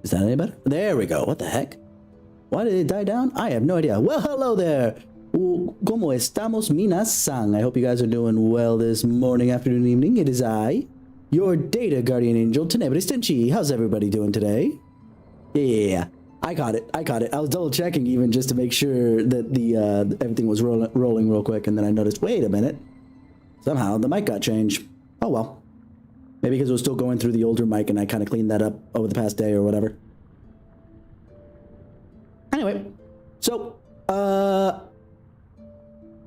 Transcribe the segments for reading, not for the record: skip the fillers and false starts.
Is that any better? There we go. What the heck? Why did it die down? I have no idea. Well, hello there. ¿Cómo estamos, minasan? I hope you guys are doing well this morning, afternoon, evening. It is I, your data guardian angel, TenebrisTenshi. How's everybody doing today? Yeah. I got it. I was double checking even just to make sure that the everything was rolling real quick, and then I noticed, wait a minute. Somehow the mic got changed. Oh well. Maybe because it was still going through the older mic and I kind of cleaned that up over the past day or whatever. Anyway, so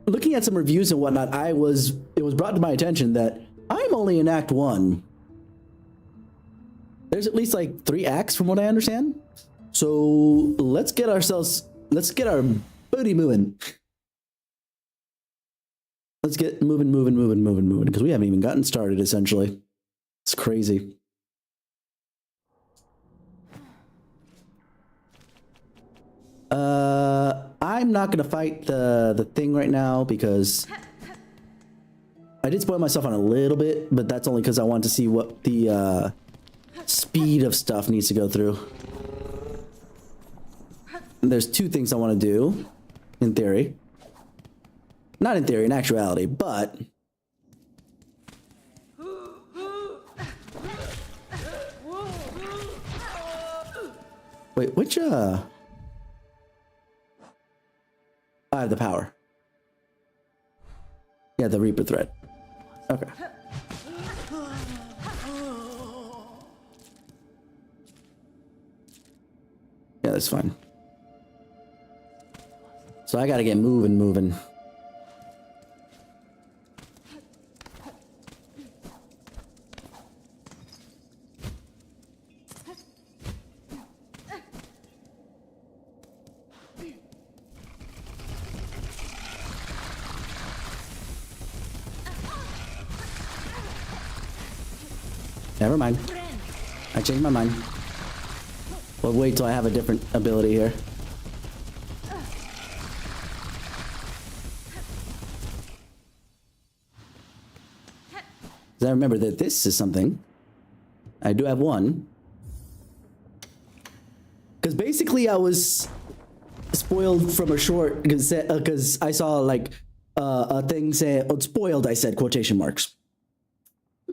looking at some reviews and whatnot, it was brought to my attention that I'm only in Act 1. There's at least like 3 acts from what I understand. So let's get our booty moving. Let's get moving, because we haven't even gotten started, essentially. It's crazy. I'm not gonna fight the thing right now because I did spoil myself on a little bit, but that's only because I want to see what the speed of stuff needs to go through. There's 2 things I want to do, in theory. Not in theory, in actuality, but... Wait, which, I have the power. Yeah, the Reaper thread. Okay. Yeah, that's fine. So I gotta get moving. Never mind. I changed my mind. We'll wait till I have a different ability here. Because I remember that this is something. I do have one. Because basically I was spoiled from a short because I saw like a thing saying, oh, spoiled, I said, quotation marks.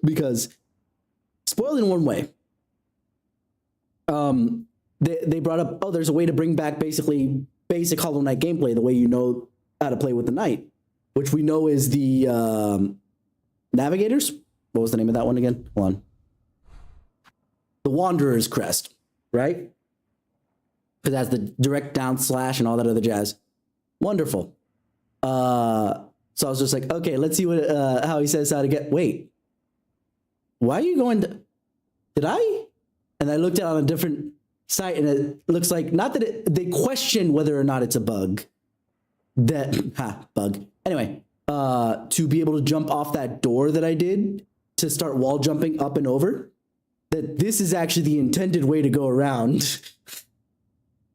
Because spoiled in one way. They brought up, oh, there's a way to bring back basically basic Hollow Knight gameplay, the way you know how to play with the knight, which we know is the Navigators. What was the name of that one again? Hold on. The Wanderer's Crest, right? Because that's the direct down slash and all that other jazz. Wonderful. So I was just like, okay, let's see what how he says how to get. Wait, why are you going to? Did I? And I looked at it on a different site, and it looks like not that they question whether or not it's a bug. That bug. Anyway, to be able to jump off that door that I did to start wall jumping up and over, that this is actually the intended way to go around.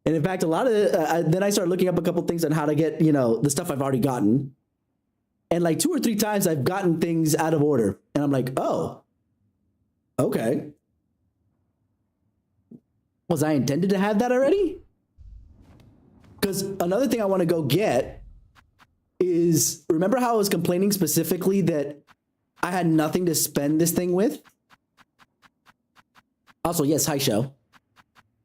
And in fact, a lot of then I started looking up a couple things on how to get, you know, the stuff I've already gotten. And like 2 or 3 times I've gotten things out of order. And I'm like, oh, okay. Was I intended to have that already? Because another thing I want to go get is, remember how I was complaining specifically that I had nothing to spend this thing with? Also, yes, hi show.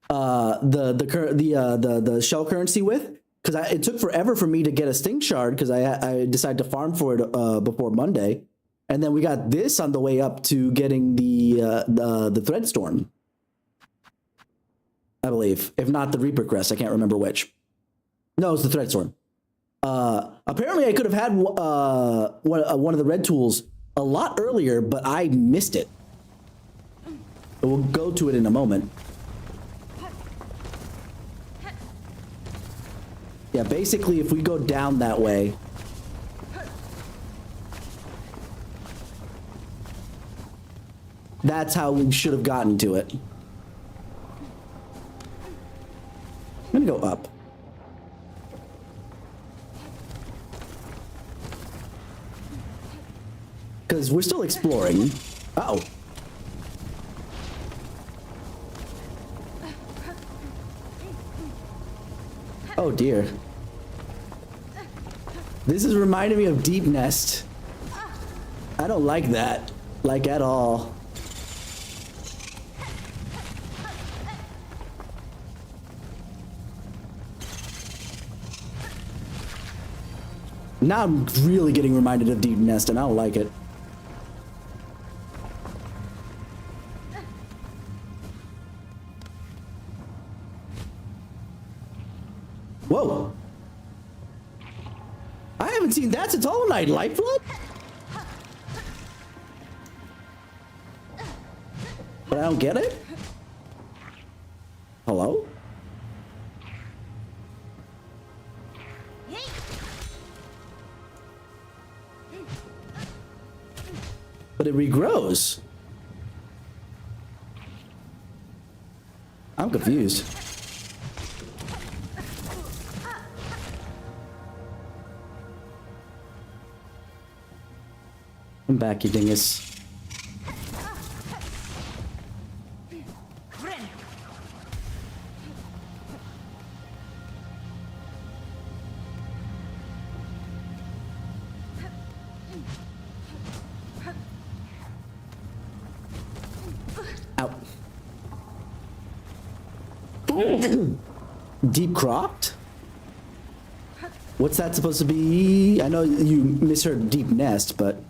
The shell currency with, because it took forever for me to get a Sting Shard because I decided to farm for it before Monday, and then we got this on the way up to getting the Thread Storm, I believe, if not the Reaper Crest. I can't remember which. No, it's the Thread Storm. Apparently, I could have had one of the red tools a lot earlier, but I missed it. We'll go to it in a moment. Yeah, basically, if we go down that way, that's how we should have gotten to it. I'm gonna go up. Because we're still exploring. Uh-oh. Oh dear. This is reminding me of Deep Nest. I don't like that. Like at all. Now I'm really getting reminded of Deep Nest and I don't like it. Whoa. I haven't seen that since Hollow Knight. Lifeblood? But I don't get it? Hello? But it regrows. I'm confused. Come back, you dingus. Out. Deep cropped? What's that supposed to be? I know you misheard Deep Nest, but...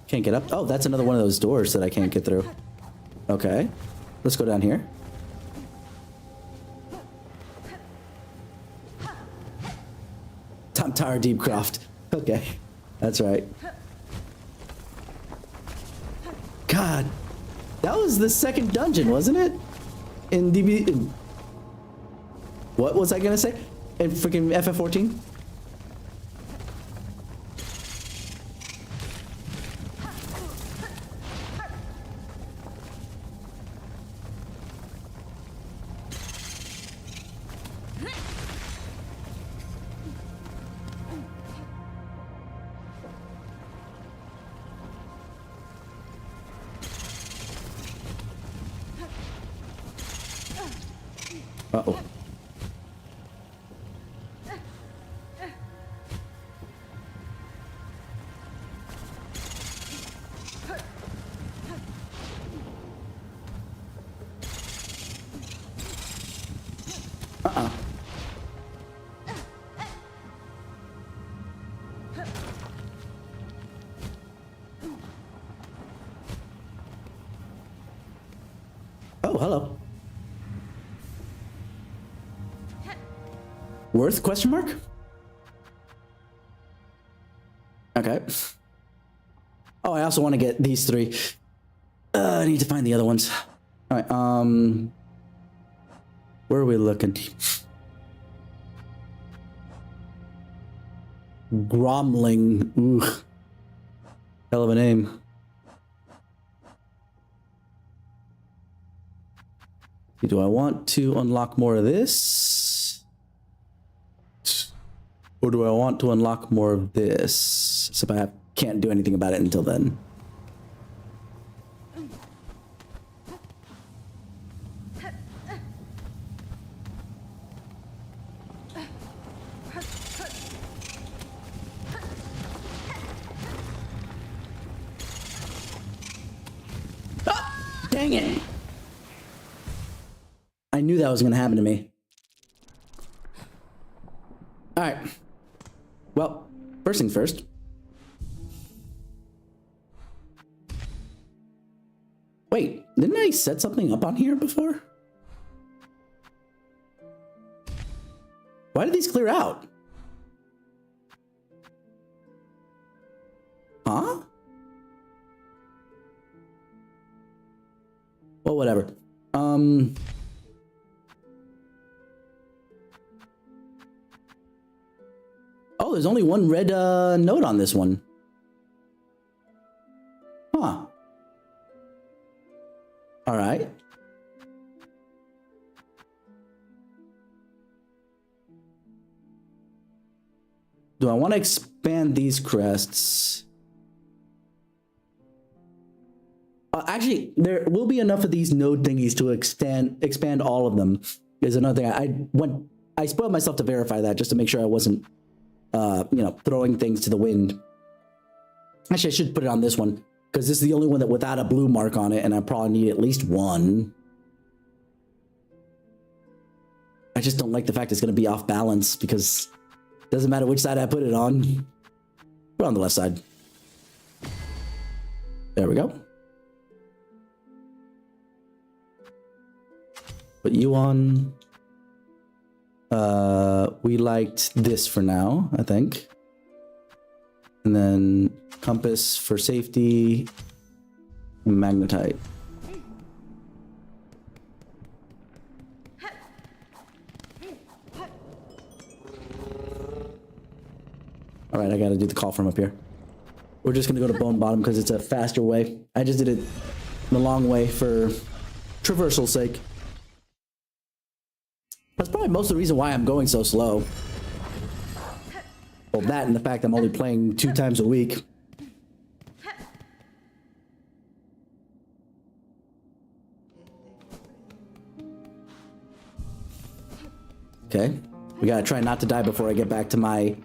Can't get up? Oh, that's another one of those doors that I can't get through. Okay. Let's go down here. Tom Tower Deep Croft. Okay. That's right. God. That was the second dungeon, wasn't it? In DB... What was I gonna say? In freaking FF14? Uh-oh. Uh-uh. Oh, hello. Worth question mark? Okay. Oh, I also want to get these three. I need to find the other ones. All right. Where are we looking? Gromling. Ooh. Hell of a name. Do I want to unlock more of this? Or do I want to unlock more of this? So I can't do anything about it until then. Ah, dang it. I knew that was going to happen to me. All right. Well, first things first. Wait, didn't I set something up on here before? Why did these clear out? Huh? Well, whatever. Oh, there's only one red note on this one. Huh. All right. Do I want to expand these crests? Actually, there will be enough of these node thingies to expand all of them. Is another thing. I spoiled myself to verify that just to make sure I wasn't, throwing things to the wind. Actually, I should put it on this one because this is the only one that without a blue mark on it, and I probably need at least one. I just don't like the fact it's going to be off balance because it doesn't matter which side I put it on. Put it on the left side. There we go. Put you on. We liked this for now, I think. And then compass for safety. Magnetite. All right, I gotta do the call from up here. We're just gonna go to Bone Bottom because it's a faster way. I just did it the long way for traversal's sake. That's probably most of the reason why I'm going so slow. Well, that and the fact I'm only playing 2 times a week. Okay. We gotta try not to die before I get back to my...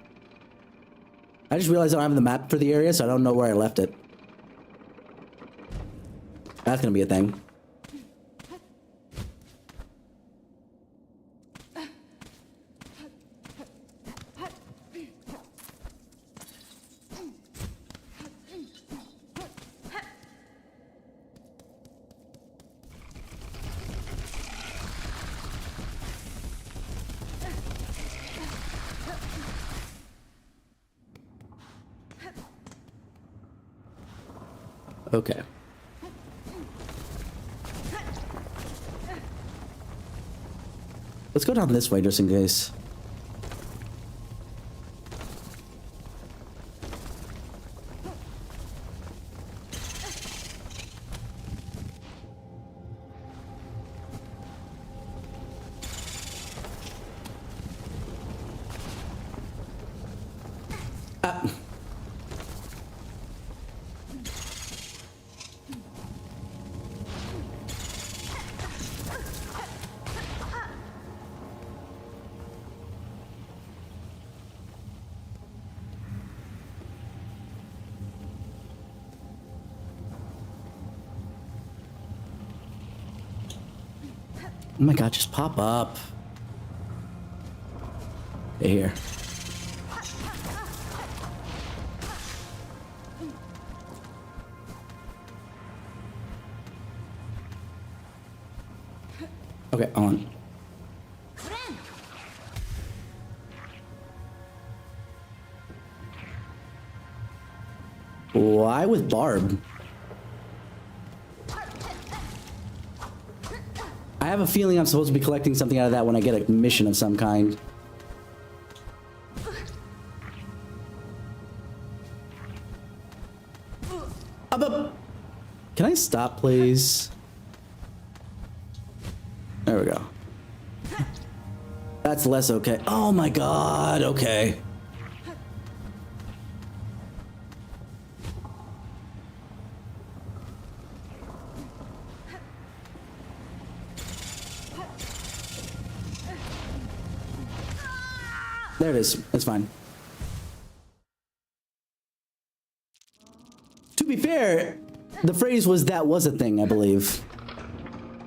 I just realized I don't have the map for the area, so I don't know where I left it. That's gonna be a thing. Okay. Let's go down this way just in case. Oh my god, just pop up. Hey, here. Okay, on. Why with Barb? I have a feeling I'm supposed to be collecting something out of that when I get a mission of some kind. Up. Can I stop, please? There we go. That's less okay. Oh my god, okay. There it is. It's fine. To be fair, the phrase was "that was a thing," I believe.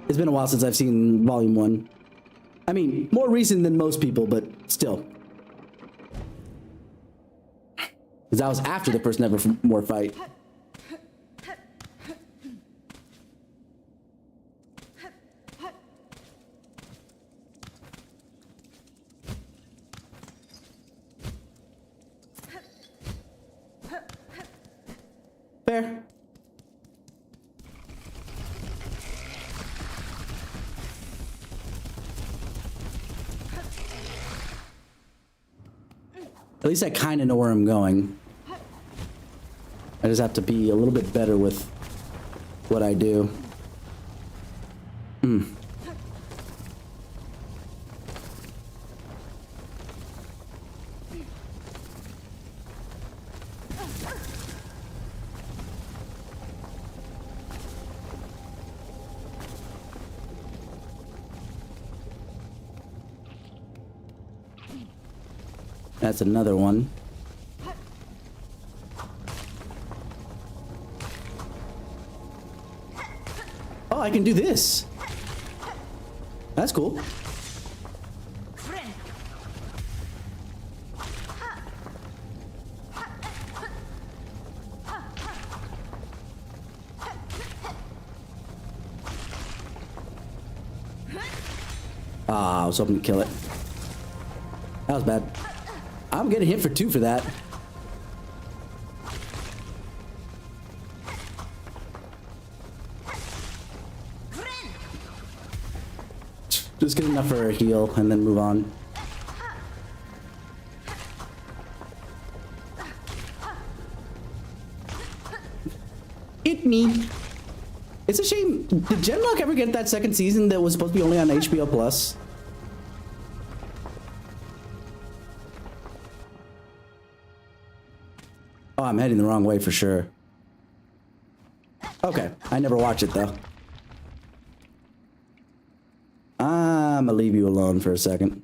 It's been a while since I've seen Volume 1. I mean, more recent than most people, but still. Because that was after the first Nevermore fight. Fair. At least I kind of know where I'm going. I just have to be a little bit better with what I do. That's another one. Oh, I can do this. That's cool. Ah, I was hoping to kill it. That was bad. I'm getting hit for 2 for that. Just get enough for a heal and then move on. It me. It's a shame. Did Genlock ever get that second season that was supposed to be only on HBO Plus? Oh, I'm heading the wrong way for sure. Okay, I never watched it though. I'm gonna leave you alone for a second.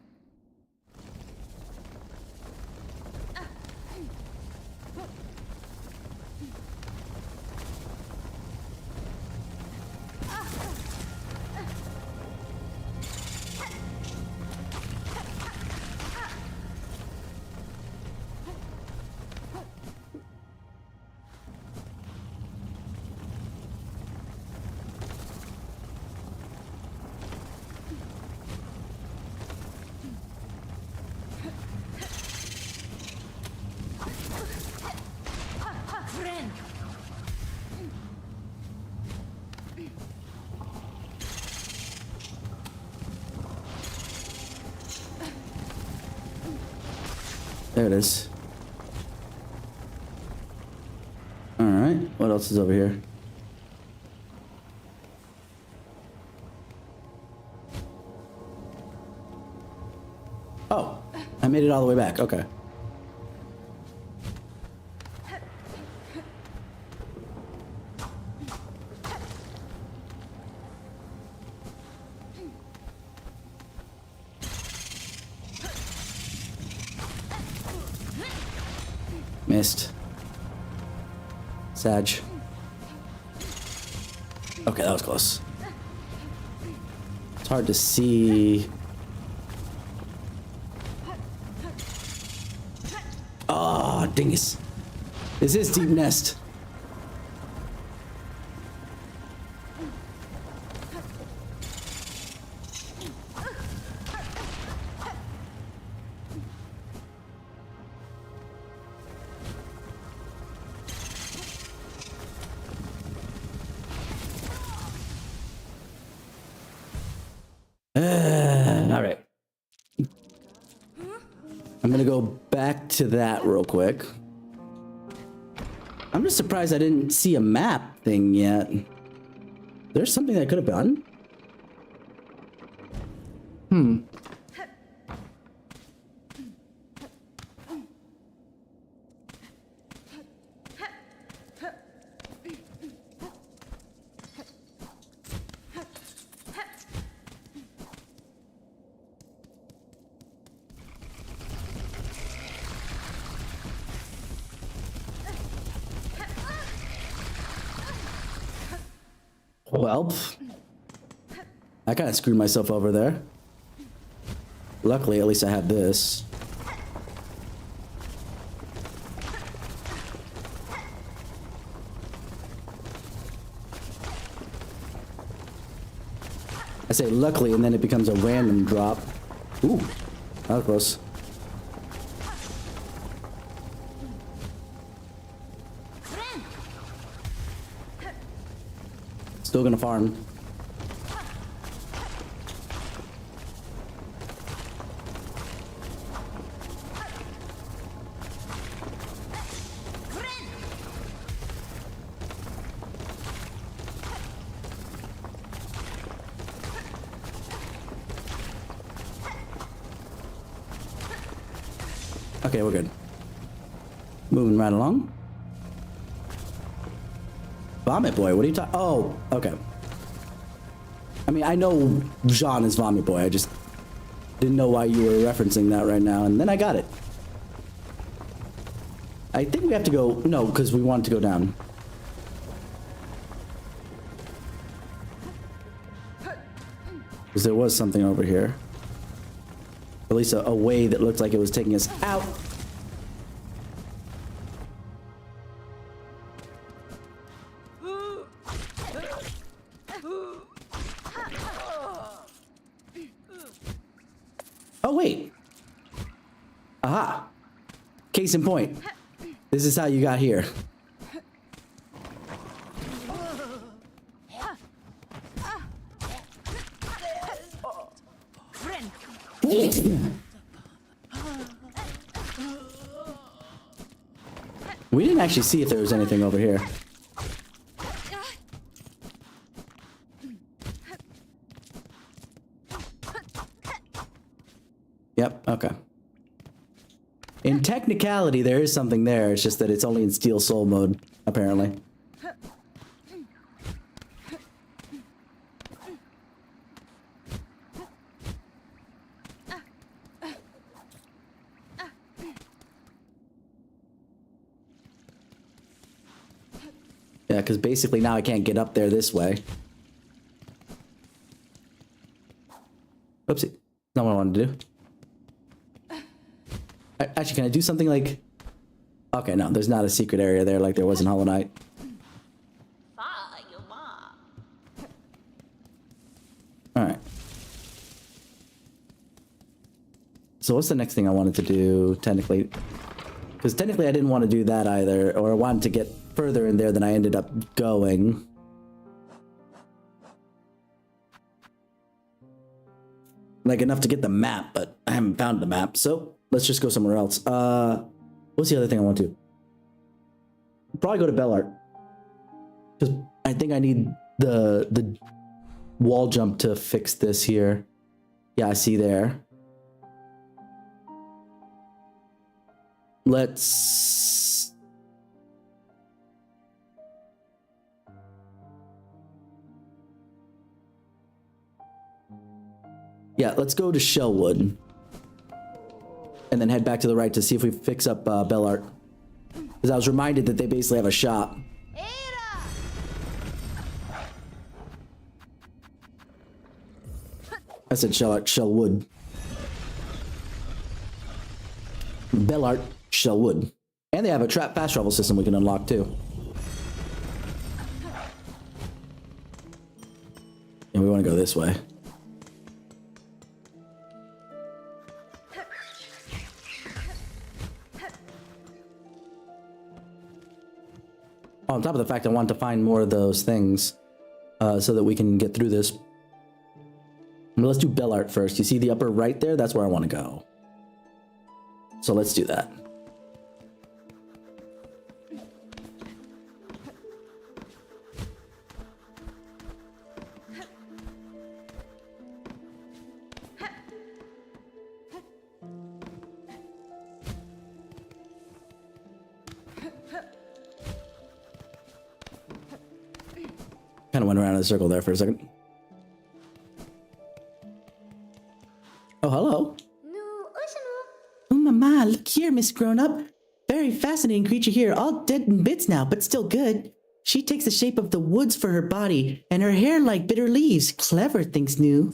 There it is. All right, what else is over here? Oh, I made it all the way back. Okay. Missed. Sag. Okay, that was close. It's hard to see. Oh, dingus. This is Deep Nest. All right. I'm gonna go back to that real quick. I'm just surprised I didn't see a map thing yet. There's something that could have done. Well, I kind of screwed myself over there. Luckily, at least I have this. I say luckily, and then it becomes a random drop. Ooh, that was close. Still gonna farm. Okay, we're good. Moving right along. Vomit Boy, what are you talking? Oh, okay. I mean, I know Jean is Vomit Boy. I just didn't know why you were referencing that right now, and then I got it. I think we have to go, no, because we wanted to go down. Because there was something over here. At least a way that looked like it was taking us out. Oh, wait. Aha. Case in point. This is how you got here. We didn't actually see if there was anything over here. Yep, okay. In technicality, there is something there. It's just that it's only in Steel Soul mode, apparently. Yeah, because basically now I can't get up there this way. Oopsie. Not what I wanted to do. Actually, can I do something like... Okay, no, there's not a secret area there like there was in Hollow Knight. Alright. So what's the next thing I wanted to do, technically? Because technically I didn't want to do that either, or I wanted to get further in there than I ended up going. Like enough to get the map, but I haven't found the map, so let's just go somewhere else. What's the other thing I want to do? Probably go to Bellart. Because I think I need the wall jump to fix this here. Yeah, I see there. Let's... Yeah, let's go to Shellwood. And then head back to the right to see if we fix up Bellart. Because I was reminded that they basically have a shop. I said Shellart, Shellwood. Bellart, Shellwood. And they have a trap fast travel system we can unlock too. And we want to go this way. On top of the fact I want to find more of those things so that we can get through this. But let's do Bellart first. You see the upper right there? That's where I want to go. So let's do that. Kind of went around in a circle there for a second. Oh, hello. Oh, mama, look here, Miss Grown-Up. Very fascinating creature here, all dead in bits now, but still good. She takes the shape of the woods for her body, and her hair like bitter leaves. Clever, thinks New.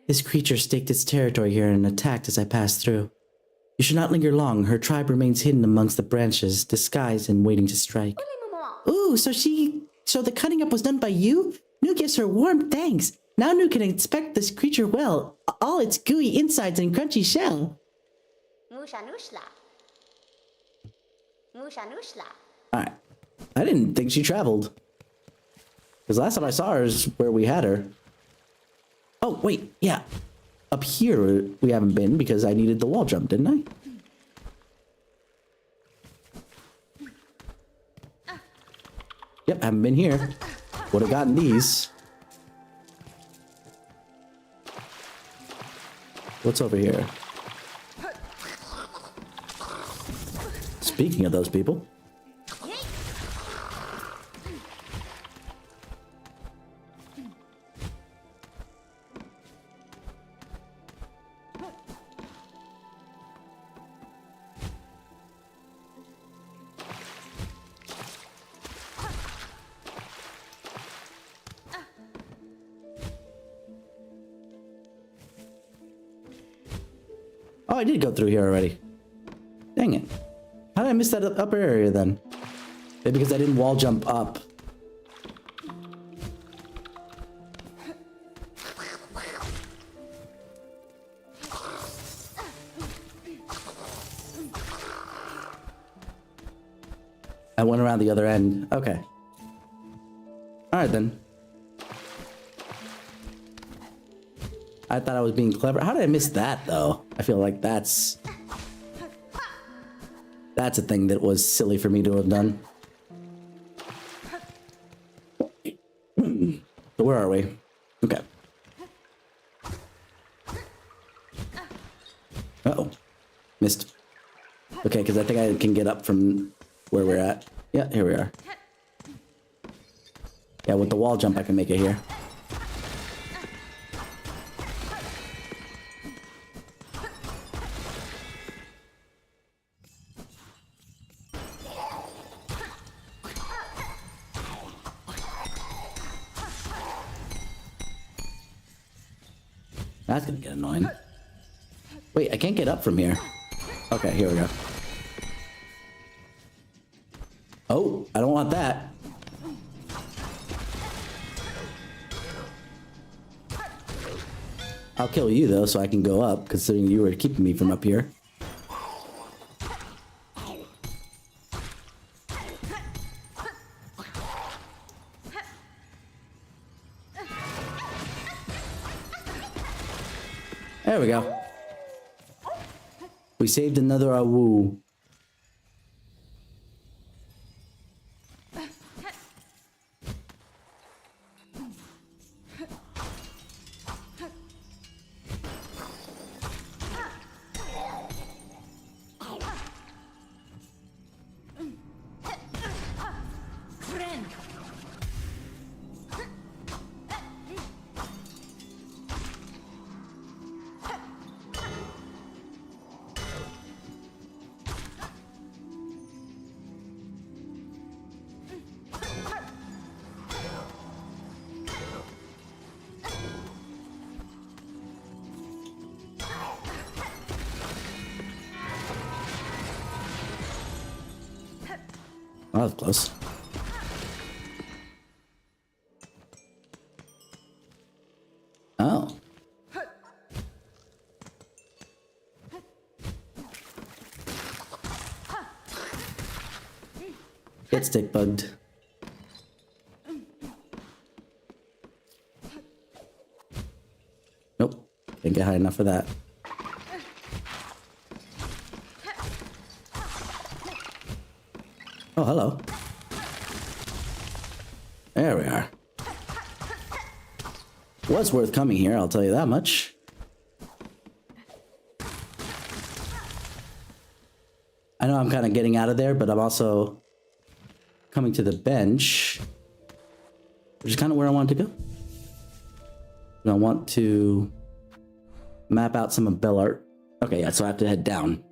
This creature staked its territory here and attacked as I passed through. You should not linger long. Her tribe remains hidden amongst the branches, disguised and waiting to strike. Ooh, so the cutting up was done by you? New gives her warm thanks. Now New can inspect this creature well, all its gooey insides and crunchy shell. Alright. I didn't think she traveled. Because last time I saw her is where we had her. Oh, wait, yeah. Up here we haven't been because I needed the wall jump, didn't I? Yep, haven't been here. Would have gotten these. What's over here? Speaking of those people. Oh, I did go through here already. Dang it. How did I miss that upper area then? Maybe because I didn't wall jump up. I went around the other end. Okay. Alright then. I thought I was being clever. How did I miss that though? I feel like that's a thing that was silly for me to have done. So where are we? Okay. Uh-oh. Missed. Okay, because I think I can get up from where we're at. Yeah, here we are. Yeah, with the wall jump, I can make it here. That's gonna get annoying. Wait, I can't get up from here. Okay, here we go. Oh, I don't want that. I'll kill you though, so I can go up, considering you were keeping me from up here. There we go. We saved another Awu. Oh, that was close. Oh. Get stick bugged. Nope. Didn't get high enough for that. Oh, hello. There we are. Was worth coming here, I'll tell you that much. I know I'm kind of getting out of there, but I'm also coming to the bench, which is kind of where I wanted to go. And I want to map out some of Bellart. Okay, yeah, so I have to head down.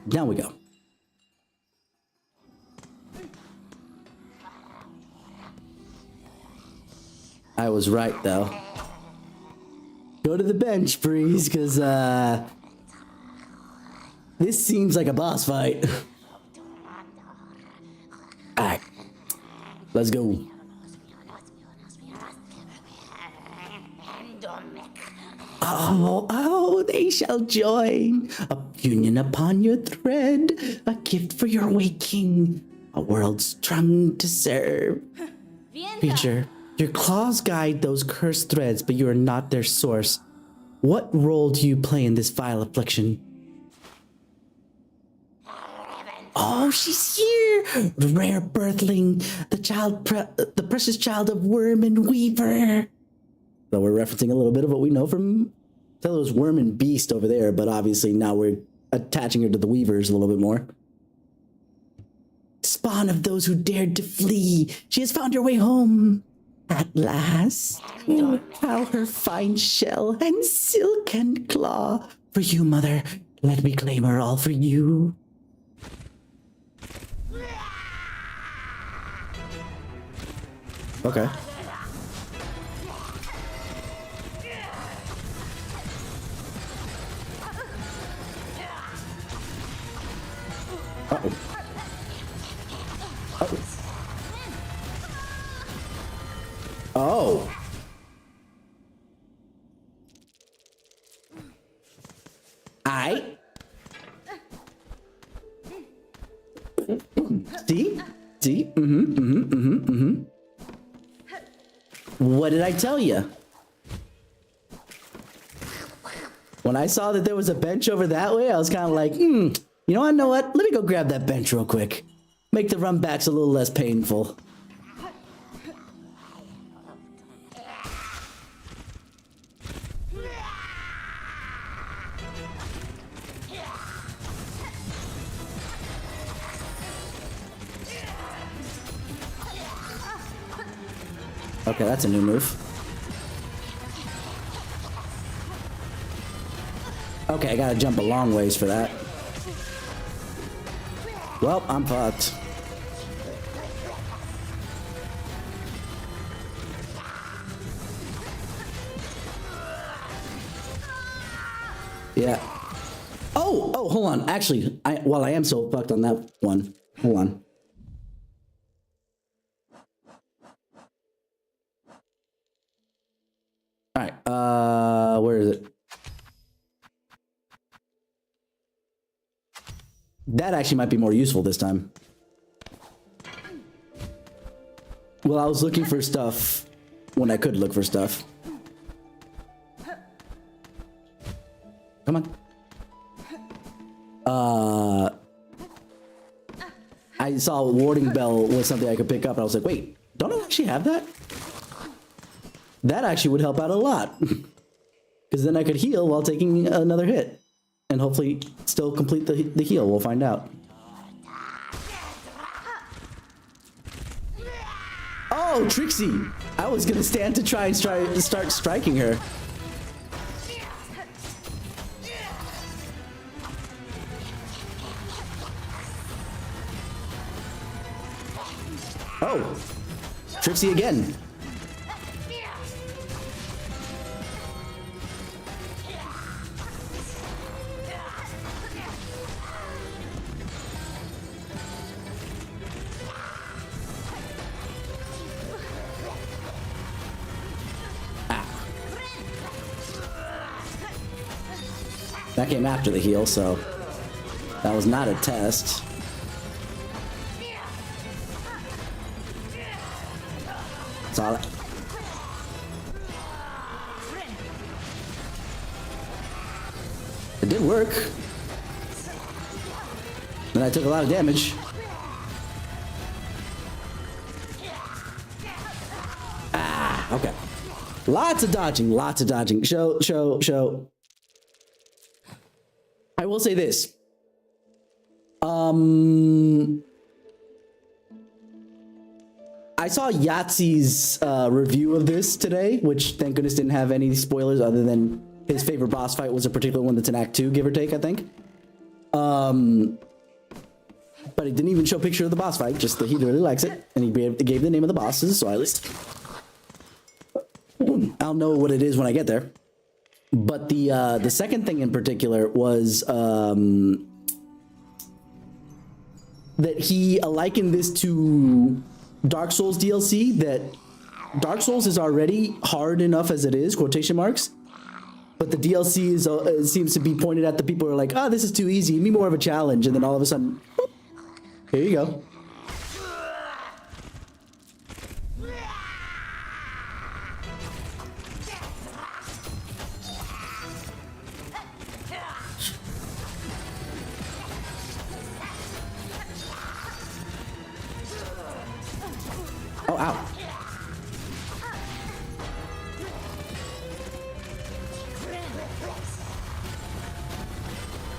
Down we go. I was right though. Go to the bench, Breeze, because this seems like a boss fight. Alright. Let's go. Oh, they shall join. A union upon your thread. A gift for your waking. A world strung to serve. Creature, your claws guide those cursed threads, but you are not their source. What role do you play in this vile affliction? Oh, she's here! Rare birthling, the precious child of worm and weaver. So we're referencing a little bit of what we know from Tello's worm and beast over there, but obviously now we're attaching her to the weavers a little bit more. Spawn of those who dared to flee, she has found her way home. At last, how her fine shell and silk and claw. For you, mother, let me claim her all for you. Okay. Uh-oh. Uh-oh. Oh. See? What did I tell you? When I saw that there was a bench over that way, I was kind of like, you know what? Let me go grab that bench real quick. Make the run backs a little less painful. Okay, that's a new move. Okay, I gotta jump a long ways for that. Well, I'm fucked. Yeah. Oh, hold on. Actually, I am so fucked on that one. Hold on. All right, where is it? That actually might be more useful this time. Well, I was looking for stuff when I could look for stuff. Come on. I saw a warding bell was something I could pick up, and I was like, wait, don't I actually have that? That actually would help out a lot. Because then I could heal while taking another hit. And hopefully still complete the heal. We'll find out. Oh, Trixie! I was gonna stand to try and start striking her. Oh! Trixie again. That came after the heal, so that was not a test. Solid. It did work. And I took a lot of damage. Ah, okay. Lots of dodging, lots of dodging. Show. I will say this. I saw Yahtzee's review of this today, which thank goodness didn't have any spoilers other than his favorite boss fight was a particular one that's in Act 2, give or take, I think. But he didn't even show a picture of the boss fight, just that he really likes it, and he gave the name of the bosses, so at least I'll know what it is when I get there. But the second thing in particular was that he likened this to Dark Souls DLC, that Dark Souls is already hard enough as it is, quotation marks, but the DLC is, seems to be pointed at the people who are like, oh, this is too easy, give me more of a challenge, and then all of a sudden, boop, here you go. Oh, ow.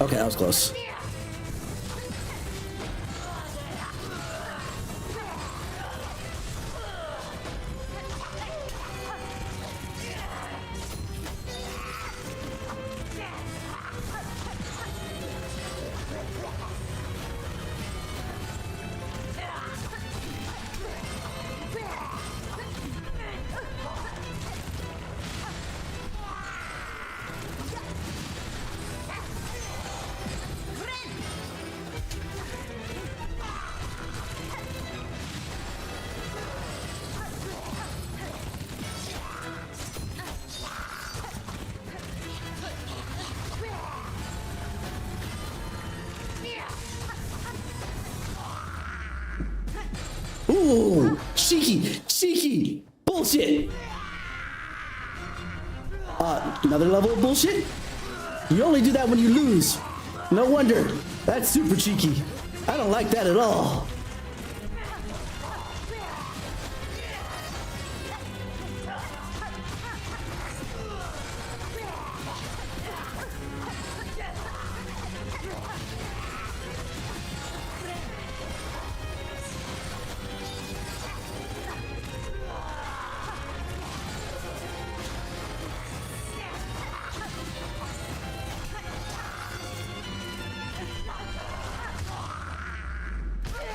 Okay, that was close. Ooh, cheeky, bullshit. Another level of bullshit? You only do that when you lose. No wonder. That's super cheeky. I don't like that at all.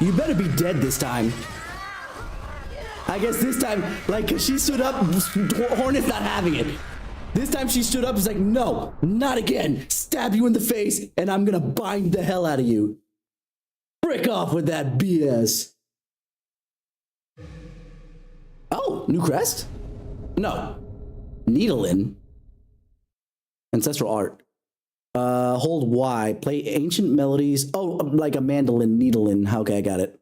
You better be dead this time. I guess this time, like, 'cause she stood up, Hornet's not having it. This time she stood up, is like, no, not again. Stab you in the face, and I'm gonna bind the hell out of you. Frick off with that BS. Oh, new crest? No. Needle-in. Ancestral art. Hold Y. Play ancient melodies. Oh, like a mandolin, needle-in. Okay, I got it.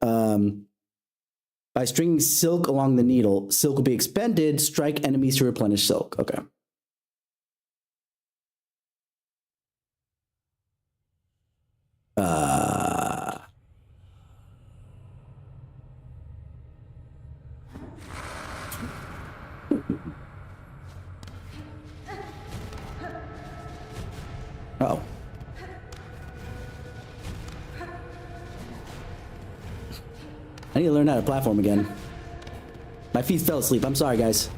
By stringing silk along the needle, silk will be expended. Strike enemies to replenish silk. Okay. Uh-oh. I need to learn how to platform again. My feet fell asleep. I'm sorry, guys.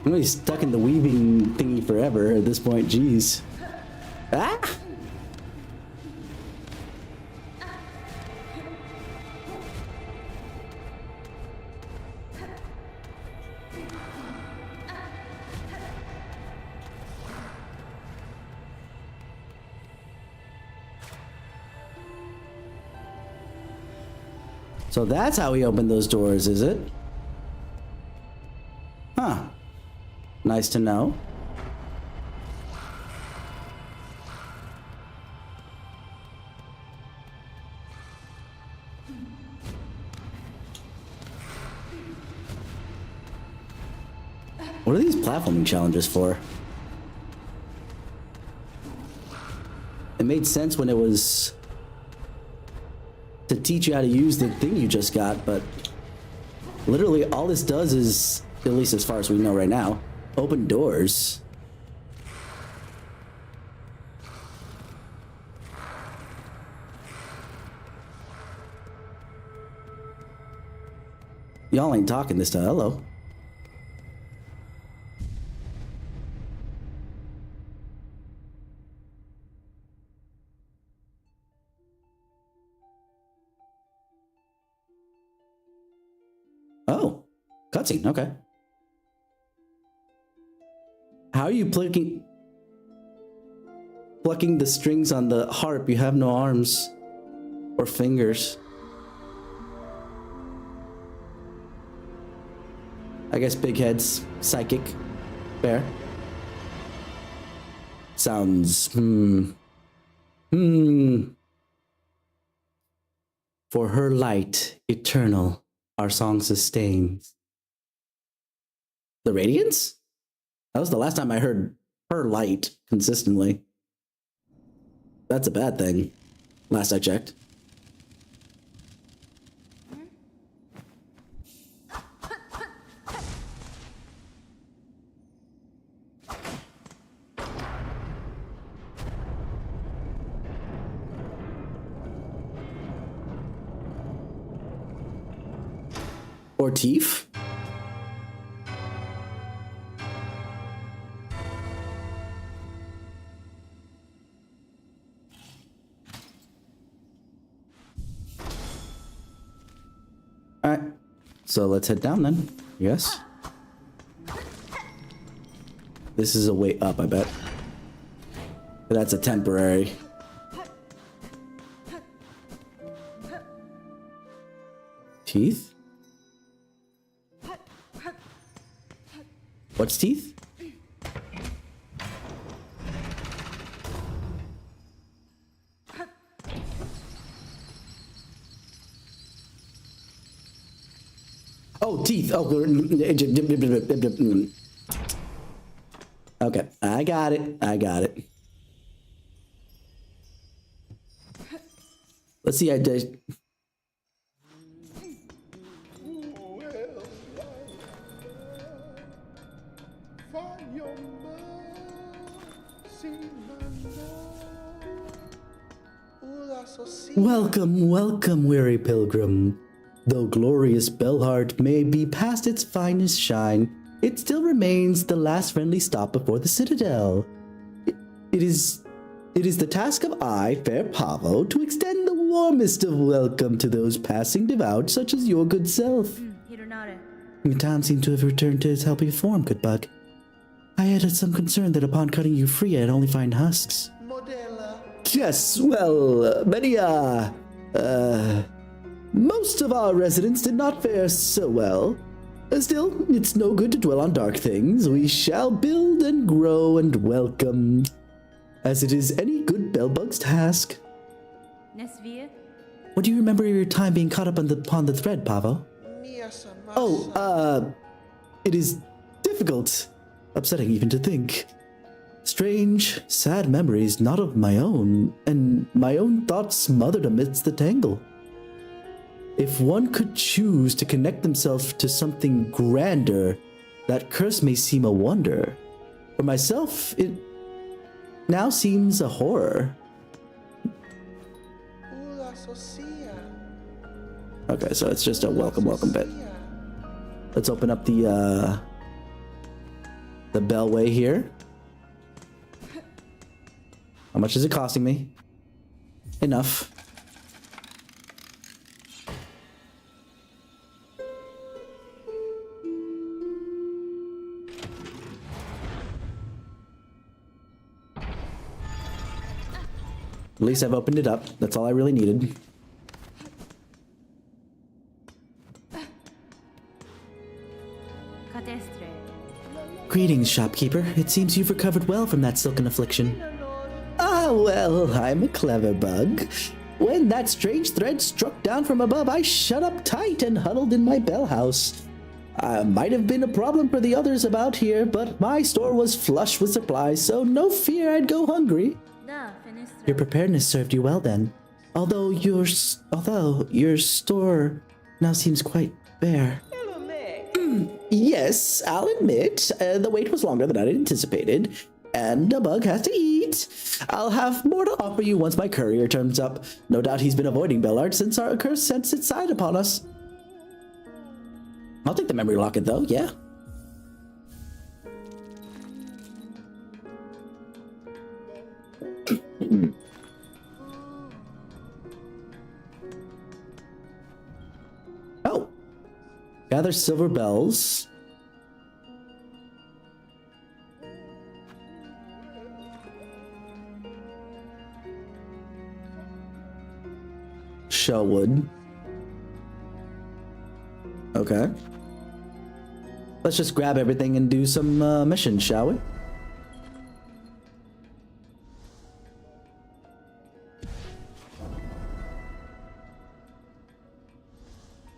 I'm gonna be stuck in the weaving thingy forever at this point. Jeez. Ah! So that's how we opened those doors, is it? Huh. Nice to know. What are these platforming challenges for? It made sense when it was to teach you how to use the thing you just got, but literally all this does is, at least as far as we know right now, open doors. Y'all ain't talking this time. Hello. Oh, cutscene. Okay. How are you plucking the strings on the harp? You have no arms or fingers. I guess big heads, psychic, fair. Sounds, For her light, eternal, our song sustains. The Radiance? That was the last time I heard her light consistently. That's a bad thing. Last I checked. Or Teef? Alright. So let's head down then. Yes. This is a way up, I bet. That's a temporary. Teeth? What's teeth? Oh, teeth. Oh, okay. I got it. I got it. Let's see. I did. Welcome, welcome, weary pilgrim. Though glorious Bellheart may be past its finest shine, it still remains the last friendly stop before the citadel. It is the task of I, fair Pavo, to extend the warmest of welcome to those passing devout, such as your good self. Your time seemed to have returned to its healthy form, good bug. I had some concern that upon cutting you free, I'd only find husks. Yes, well, most of our residents did not fare so well. Still, it's no good to dwell on dark things. We shall build and grow and welcome, as it is any good bellbug's task. What do you remember of your time being caught up upon the thread, Pavo? Oh, it is difficult. Upsetting even to think. Strange, sad memories not of my own, and my own thoughts smothered amidst the tangle. If one could choose to connect themselves to something grander, that curse may seem a wonder. For myself, it now seems a horror. Okay, so it's just a welcome bit. Let's open up the bellway here. How much is it costing me? Enough. At least I've opened it up. That's all I really needed. Greetings, shopkeeper. It seems you've recovered well from that silken affliction. Ah, well, I'm a clever bug. When that strange thread struck down from above, I shut up tight and huddled in my bell house. Might have been a problem for the others about here, but my store was flush with supplies, so no fear I'd go hungry. Your preparedness served you well then. Although your store now seems quite bare. Yes, I'll admit, the wait was longer than I'd anticipated, and a bug has to eat. I'll have more to offer you once my courier turns up. No doubt he's been avoiding Bellard since our curse sent its side upon us. I'll take the memory locket though, yeah. Oh. Gather silver bells. Shellwood. Okay. Let's just grab everything and do some missions, shall we?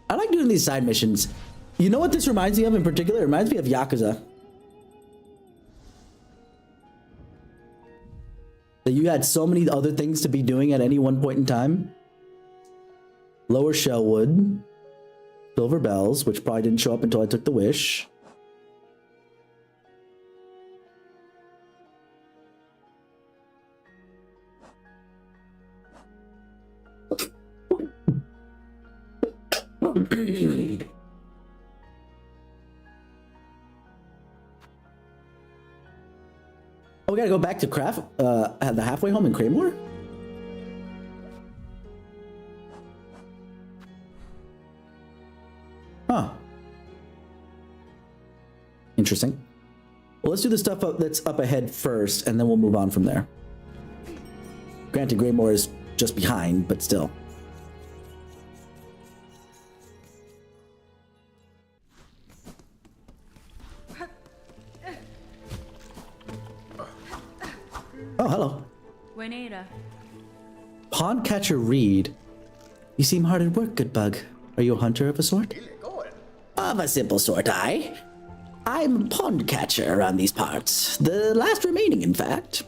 I like doing these side missions. You know what this reminds me of in particular? It reminds me of Yakuza. That you had so many other things to be doing at any one point in time. Lower Shellwood. Silver bells, which probably didn't show up until I took the wish. Oh, we gotta go back to the halfway home in Craymore? Huh. Interesting. Well, let's do the stuff that's up ahead first, and then we'll move on from there. Granted, Greymore is just behind, but still. Oh, hello. Buenera. Pondcatcher Reed. You seem hard at work, good bug. Are you a hunter of a sort? Of a simple sort, I'm a pondcatcher around these parts. The last remaining, in fact.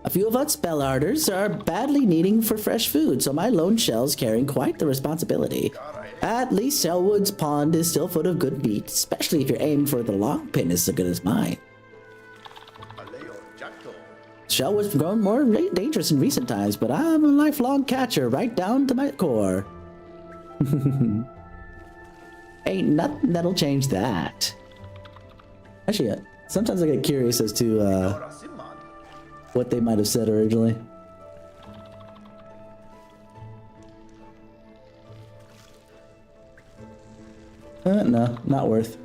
A few of us Bellarders are badly needing for fresh food, so my lone shell's carrying quite the responsibility. At least Selwood's pond is still full of good meat, especially if your aim for the long pin is as good as mine. Shellwood's grown more dangerous in recent times, but I'm a lifelong catcher right down to my core. Ain't nothing that'll change that. Actually, sometimes I get curious as to what they might have said originally. No, not worth.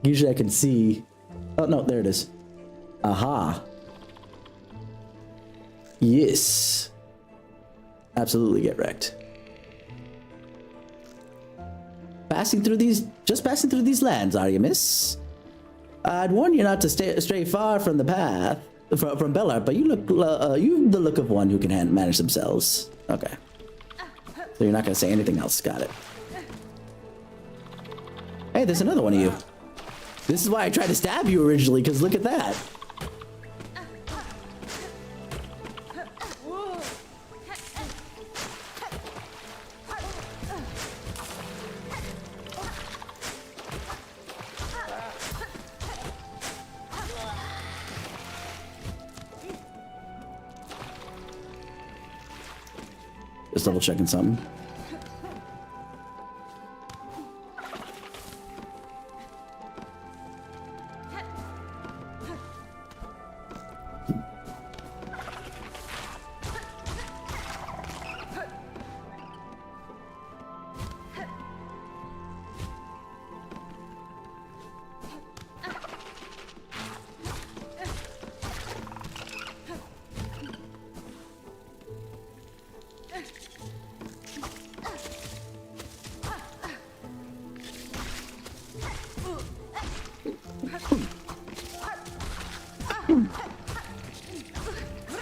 Usually I can see. Oh, no, there it is. Aha. Yes. Absolutely get wrecked. Passing through these lands, are you, miss? I'd warn you not to stray far from the path, from Bellard, but you have the look of one who can manage themselves. Okay. So you're not gonna say anything else, got it. Hey, there's another one of you. This is why I tried to stab you originally, because look at that. Just double checking something.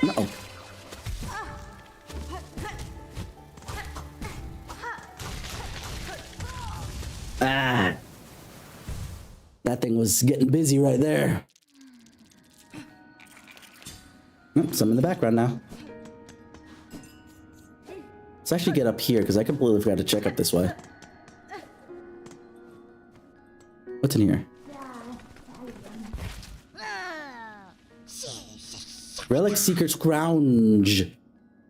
No. Ah. That thing was getting busy right there. Oh, some in the background now. Let's actually get up here because I completely forgot to check up this way. What's in here? Relic Seeker's Scrounge.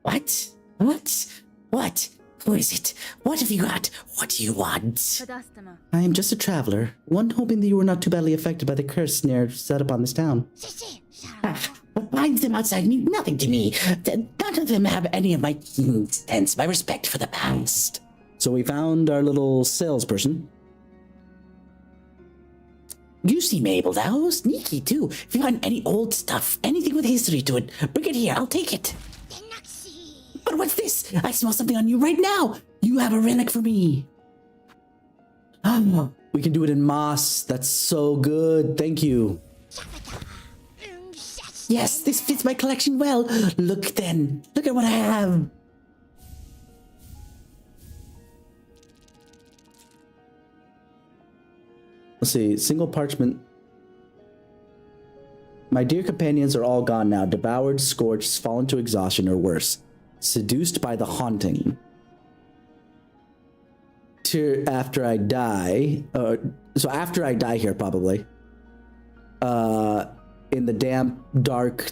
What? What? Who is it? What have you got? What do you want? I am just a traveler, one hoping that you were not too badly affected by the curse snare set upon this town. What binds them outside mean nothing to me. None of them have any of my hence my respect for the past. So we found our little salesperson. You seem able though, sneaky too. If you find any old stuff, anything with history to it, bring it here, I'll take it. But what's this? I smell something on you right now. You have a relic for me. Oh, we can do it in moss. That's so good. Thank you. Yes, this fits my collection well. Look then. Look at what I have. Let's see. Single parchment. My dear companions are all gone now. Devoured, scorched, fallen to exhaustion, or worse. Seduced by the haunting. After I die. So after I die here, probably. In the damp, dark,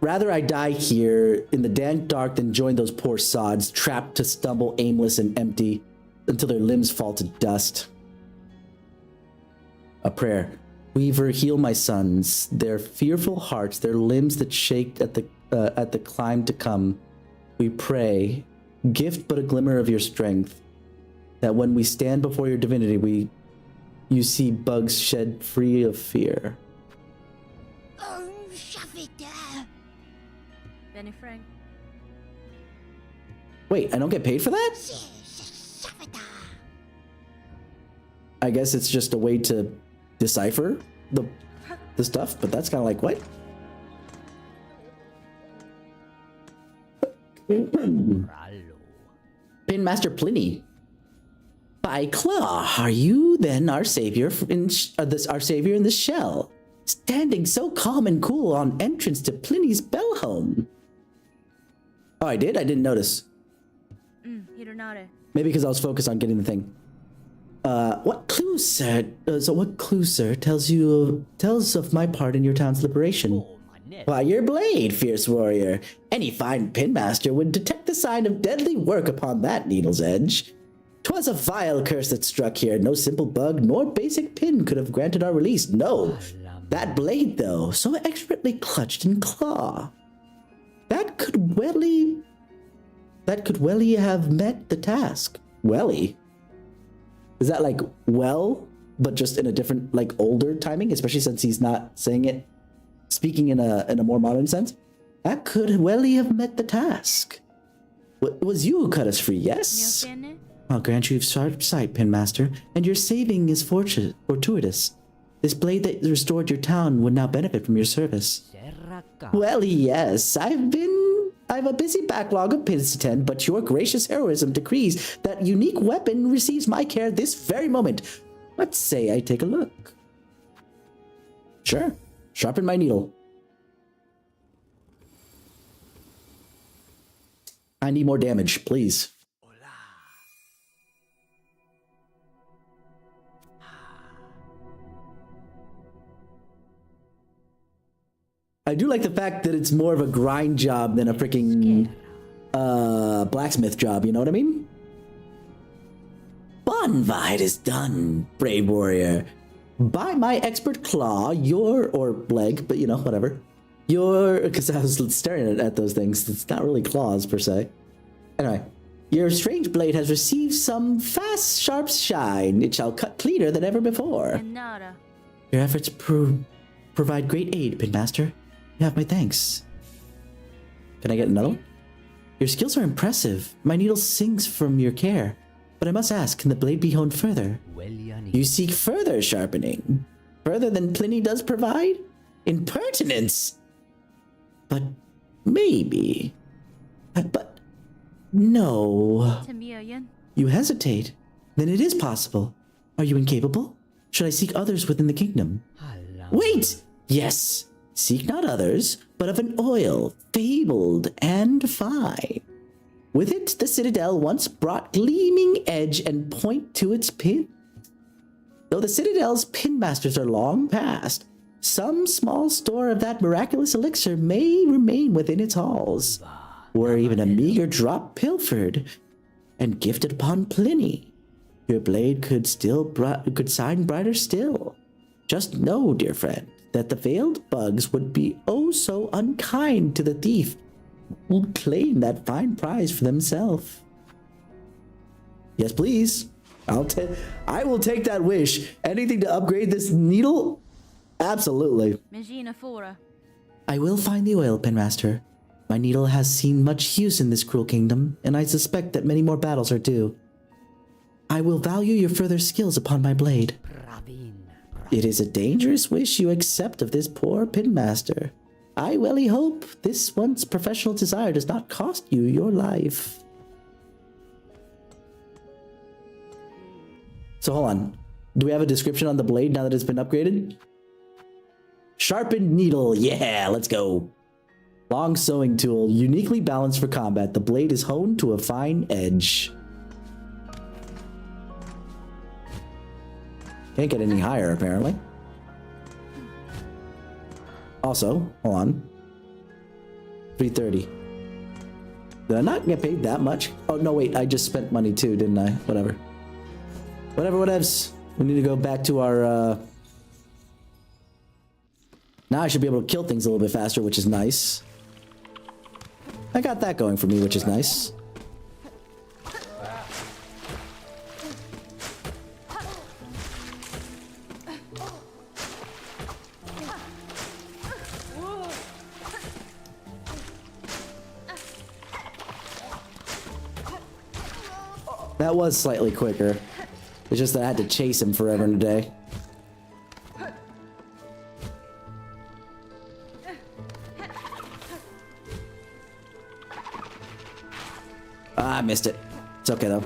rather I die here in the damp dark than join those poor sods, trapped to stumble aimless and empty until their limbs fall to dust. A prayer. Weaver, heal my sons, their fearful hearts, their limbs that shake at the climb to come. We pray gift but a glimmer of your strength. That when we stand before your divinity, you see bugs shed free of fear. Oh, shove it there. Benny Frank. Wait, I don't get paid for that? Shove it there. I guess it's just a way to decipher the stuff, but that's kind of like, what? Pinmaster Pliny. By Claw, are you then our savior our savior in the shell, standing so calm and cool on entrance to Pliny's bell home? Oh, I did? I didn't notice. Maybe because I was focused on getting the thing. What clue, sir? What clue, sir, tells of my part in your town's liberation? Why, your blade, fierce warrior. Any fine pinmaster would detect the sign of deadly work upon that needle's edge. 'Twas a vile curse that struck here. No simple bug nor basic pin could have granted our release. No, that blade, though, so expertly clutched in claw, that could welly have met the task. Welly? Is that like well, but just in a different, like, older timing, especially since he's not speaking in a more modern sense? That could welly have met the task. Was you who cut us free, yes? I'll grant you sharp sight, Pinmaster, and your saving is fortuitous. This blade that restored your town would now benefit from your service. Well, yes, I've a busy backlog of pins to tend, but your gracious heroism decrees that unique weapon receives my care this very moment. Let's say I take a look. Sure. Sharpen my needle. I need more damage, please. I do like the fact that it's more of a grind job than a freaking blacksmith job, you know what I mean? Bonvide is done, brave warrior. By my expert claw, or leg, but you know, whatever. Because I was staring at those things. It's not really claws, per se. Anyway, your strange blade has received some fast, sharp shine. It shall cut cleaner than ever before. Your efforts provide great aid, Pinmaster. You have my thanks. Can I get another one? Your skills are impressive. My needle sings from your care. But I must ask, can the blade be honed further? You seek further sharpening? Further than Pliny does provide? Impertinence! But maybe. But no. You hesitate. Then it is possible. Are you incapable? Should I seek others within the kingdom? Wait! Yes. Seek not others, but of an oil, fabled and fine. With it, the citadel once brought gleaming edge and point to its pin. Though the citadel's pinmasters are long past, some small store of that miraculous elixir may remain within its halls, were even a meager drop pilfered and gifted upon Pliny. Your blade could shine brighter still. Just know, dear friend, that the veiled bugs would be oh so unkind to the thief who claim that fine prize for themselves. Yes, please. I will take that wish. Anything to upgrade this needle? Absolutely. I will find the oil, Pinmaster. My needle has seen much use in this cruel kingdom, and I suspect that many more battles are due. I will value your further skills upon my blade. It is a dangerous wish you accept of this poor pinmaster. I welly hope this once professional desire does not cost you your life. So hold on. Do we have a description on the blade now that it's been upgraded? Sharpened needle. Yeah, let's go. Long sewing tool, uniquely balanced for combat. The blade is honed to a fine edge. Can't get any higher, apparently. Also, hold on. 330. Did I not get paid that much? Oh, no, wait. I just spent money too, didn't I? Whatever. Whatevs. We need to go back to our, Now I should be able to kill things a little bit faster, which is nice. I got that going for me, which is nice. That was slightly quicker. It's just that I had to chase him forever and a day. Ah, I missed it. It's okay though.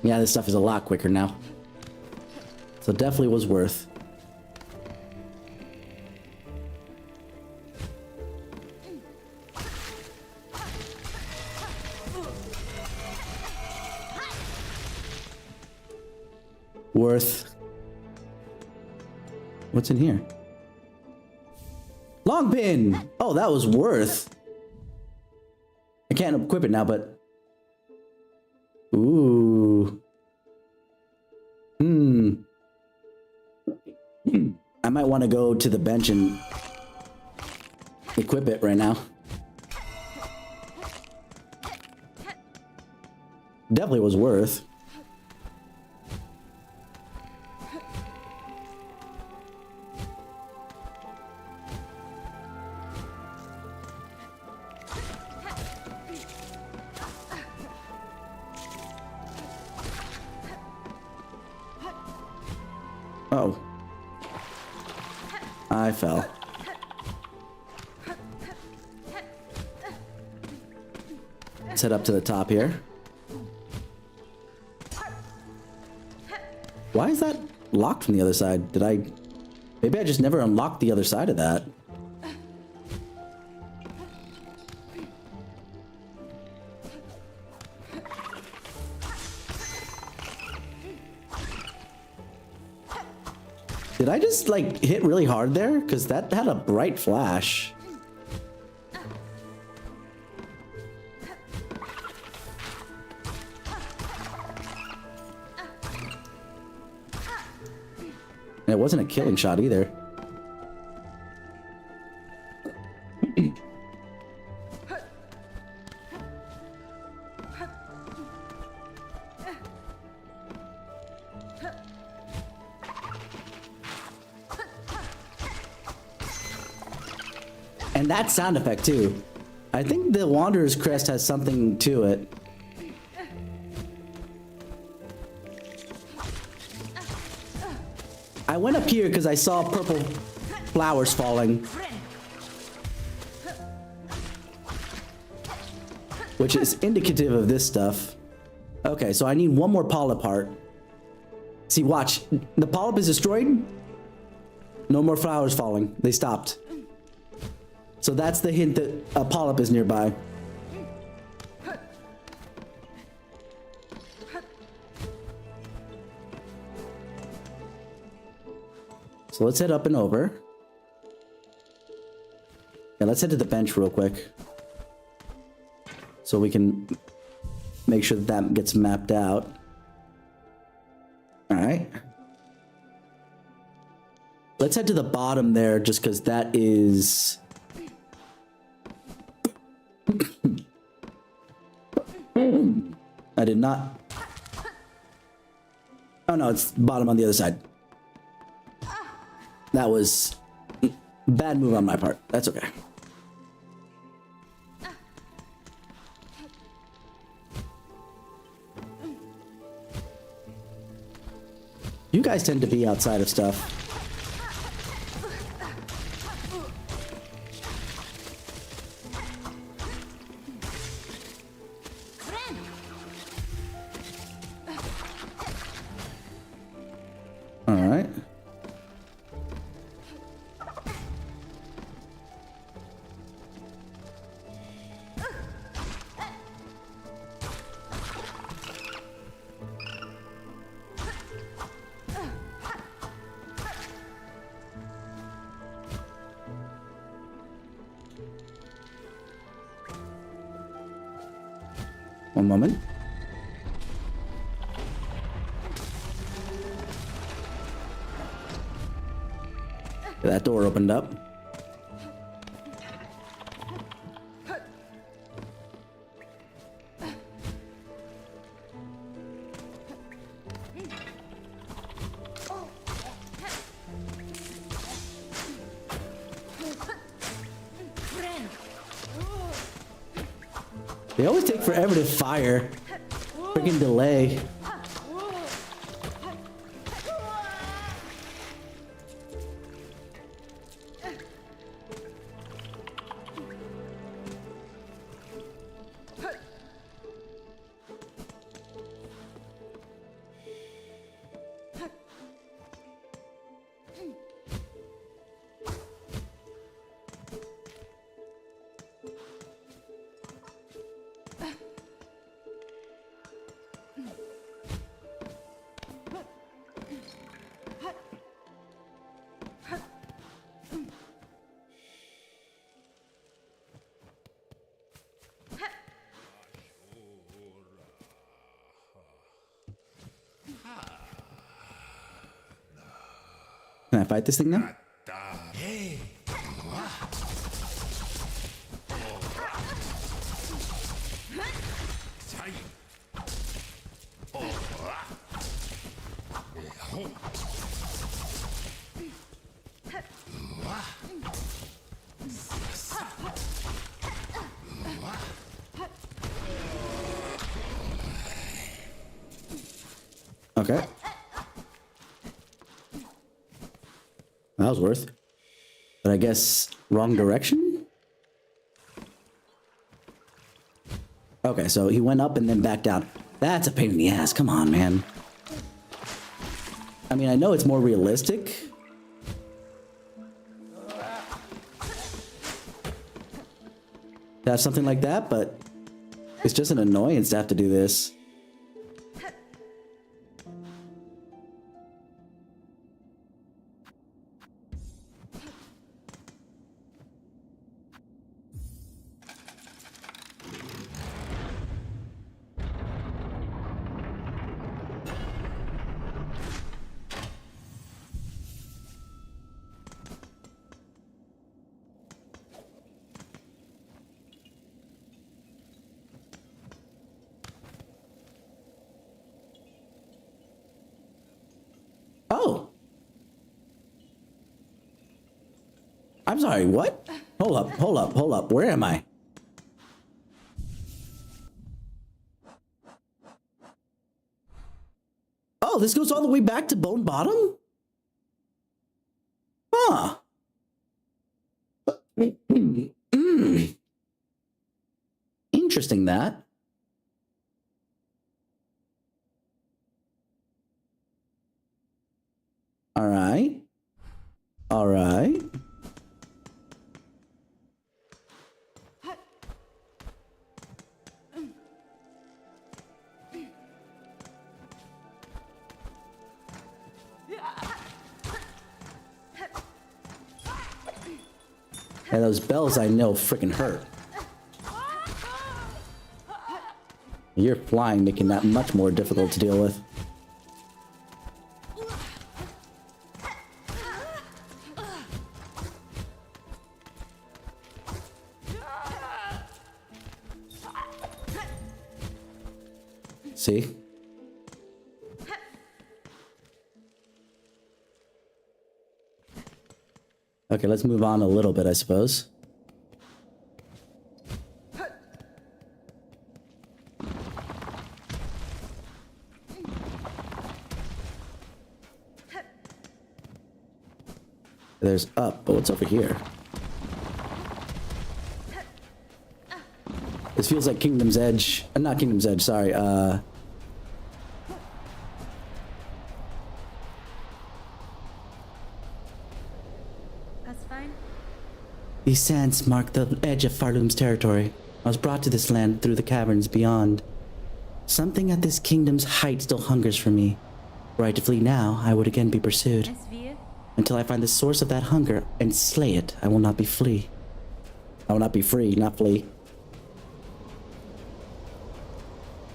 Yeah, this stuff is a lot quicker now. So definitely was worth. Worth. What's in here? Long pin! Oh, that was worth. I can't equip it now, but... Ooh. I might want to go to the bench and equip it right now. Definitely was worth. Oh. I fell. Let's head up to the top here. Why is that locked from the other side? Maybe I just never unlocked the other side of that. Did I just like hit really hard there? Because that had a bright flash. And it wasn't a killing shot either. And that sound effect too. I think the Wanderer's Crest has something to it. I went up here because I saw purple flowers falling. Which is indicative of this stuff. Okay, so I need one more polyp heart. See, watch. The polyp is destroyed. No more flowers falling. They stopped. So that's the hint that a polyp is nearby. So let's head up and over. Yeah, let's head to the bench real quick. So we can make sure that that gets mapped out. All right. Let's head to the bottom there just because that is... I did not. Oh no, it's bottom on the other side. That was bad move on my part. That's okay. You guys tend to be outside of stuff. All right. One moment. That door opened up. They always take forever to fire. Freaking delay. Can I fight this thing now? Okay. That was worth. But I guess wrong direction? Okay, so he went up and then back down. That's a pain in the ass. Come on, man. I mean, I know it's more realistic. To have something like that, but it's just an annoyance to have to do this. Oh. I'm sorry, what? Hold up, hold up, hold up. Where am I? Oh, this goes all the way back to Bone Bottom? Huh. Interesting that. All right. All right. Yeah, those bells I know freaking hurt. You're flying, making that much more difficult to deal with. See? Okay, let's move on a little bit, I suppose. There's up, but what's over here? This feels like Kingdom's Edge. Not Kingdom's Edge, sorry. That's fine. These sands mark the edge of Farloom's territory. I was brought to this land through the caverns beyond. Something at this kingdom's height still hungers for me. Were I to flee now, I would again be pursued. Nice view. Until I find the source of that hunger and slay it, I will not be flee. I will not be free, not flee.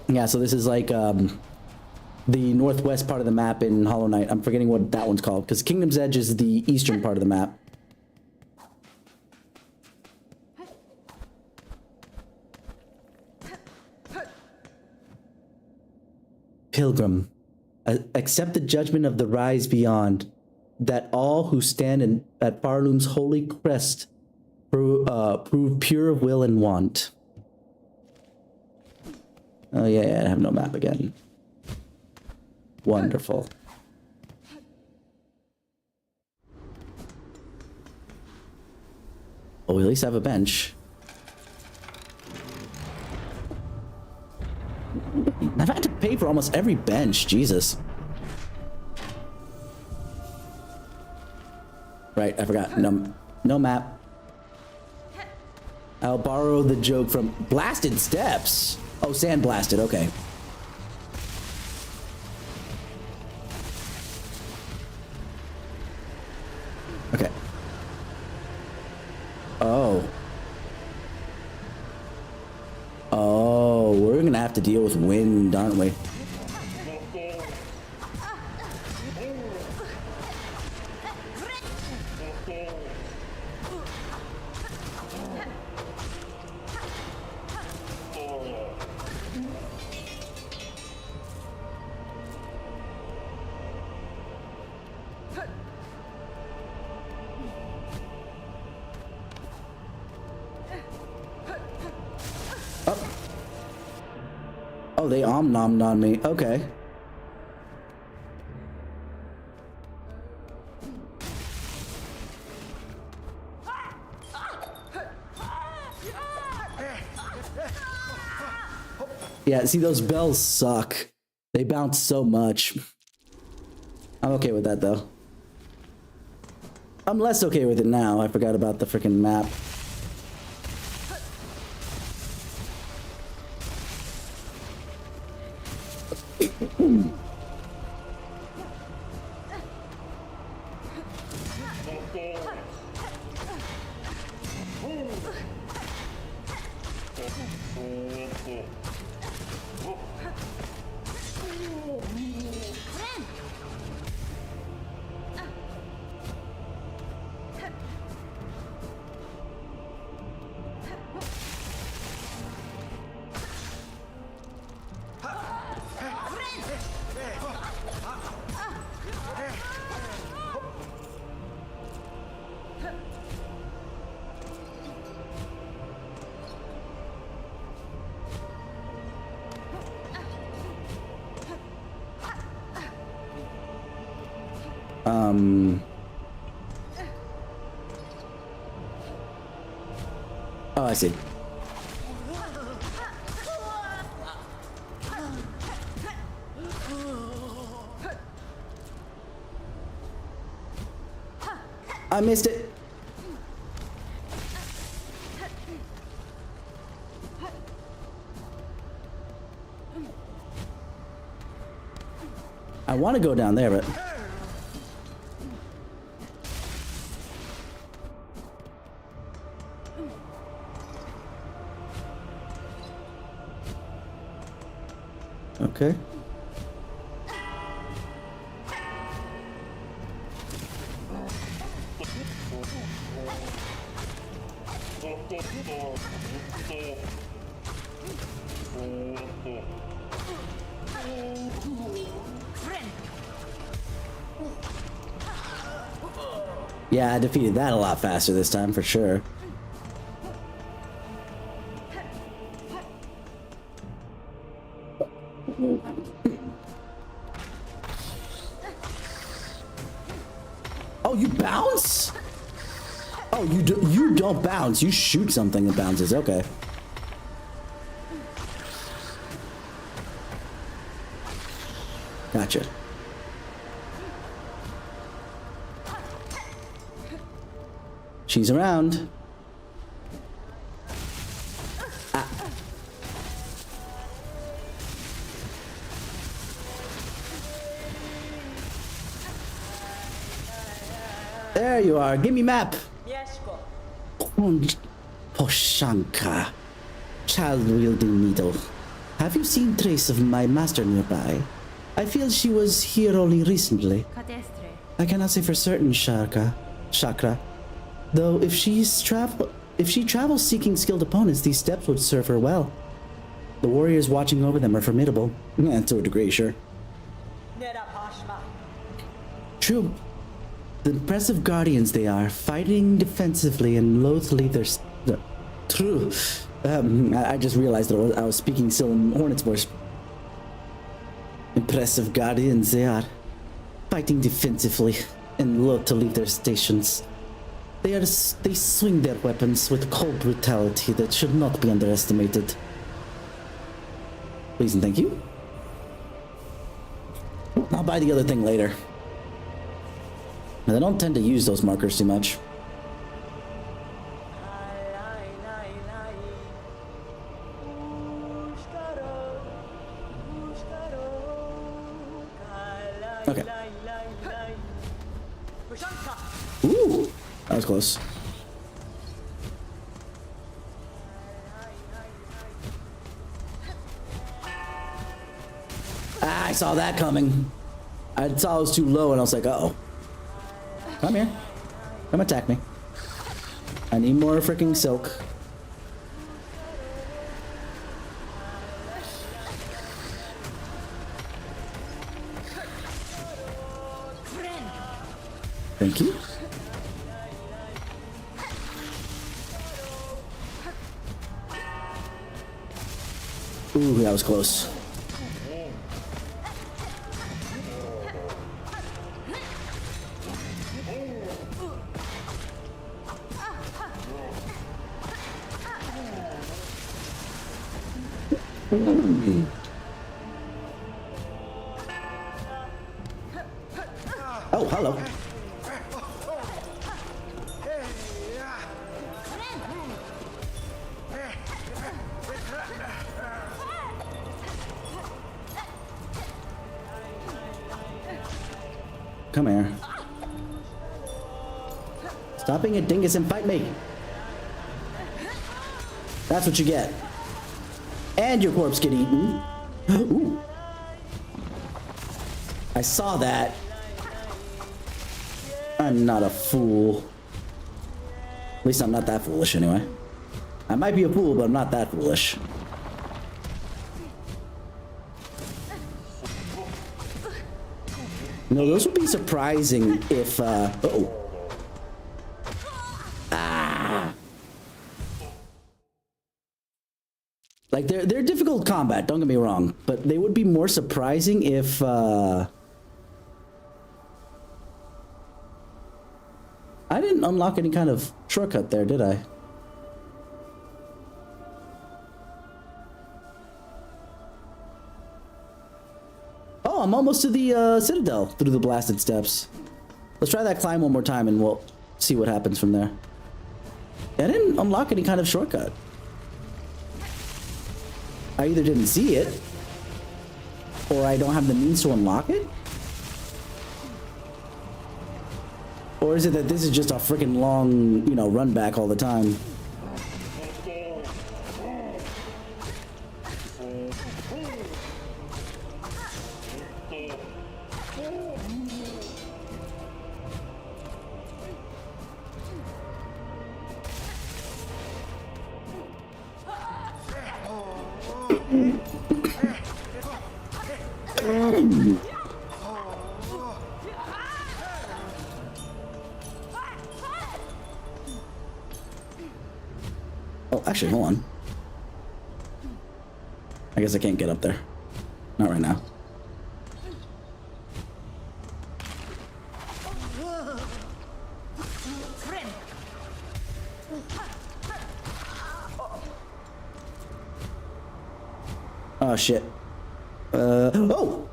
Yeah, so this is like the northwest part of the map in Hollow Knight. I'm forgetting what that one's called, because Kingdom's Edge is the eastern part of the map. Pilgrim, accept the judgment of the rise beyond, that all who stand at Farloom's holy crest prove pure of will and want. Oh yeah, I have no map again. Wonderful. Oh, we at least have a bench. I've had to pay for almost every bench, Jesus. Right, I forgot. No map. I'll borrow the joke from Blasted Steps. Oh, Sand Blasted, okay. Okay. Oh. Oh, we're gonna have to deal with wind, aren't we? Oh, they om-nommed on me. Okay. Yeah, see, those bells suck. They bounce so much. I'm okay with that, though. I'm less okay with it now. I forgot about the freaking map. Oh, I see. I missed it. I want to go down there, but... Okay. Yeah, I defeated that a lot faster this time, for sure. Oh, you bounce? Oh, you don't bounce. You shoot something that bounces. Okay. Gotcha. She's around. Ah. There you are. Give me map. Poshanka. Child wielding needle. Have you seen trace of my master nearby? I feel she was here only recently. Cadestre. I cannot say for certain, Chakra. Though if she travels seeking skilled opponents, these steps would serve her well. The warriors watching over them are formidable. To a degree, sure. True. The impressive guardians they are, fighting defensively and loath to leave their... True. I just realized that I was speaking still in Hornet's voice. Impressive guardians they are, fighting defensively and loath to leave their stations. They swing their weapons with cold brutality that should not be underestimated. Please and thank you. I'll buy the other thing later. I don't tend to use those markers too much. Okay. Ooh, that was close. I saw that coming. I saw it was too low and I was like, uh oh. Come here. Come attack me. I need more freaking silk. Thank you. Ooh, that was close. Oh, hello. Come here. Stop being a dingus and fight me. That's what you get. And your corpse get eaten. Ooh. I saw that. I'm not a fool. At least I'm not that foolish anyway. I might be a fool, but I'm not that foolish. No, those would be surprising if, uh-oh. Ah. Like, they're difficult combat, don't get me wrong, but they would be more surprising if, I didn't unlock any kind of shortcut there, did I? Oh, I'm almost to the Citadel through the blasted steps. Let's try that climb one more time and we'll see what happens from there. I didn't unlock any kind of shortcut. I either didn't see it, or I don't have the means to unlock it. Or is it that this is just a freaking long, you know, run back all the time? Oh, actually, hold on. I guess I can't get up there. Not right now. Oh, shit. Oh!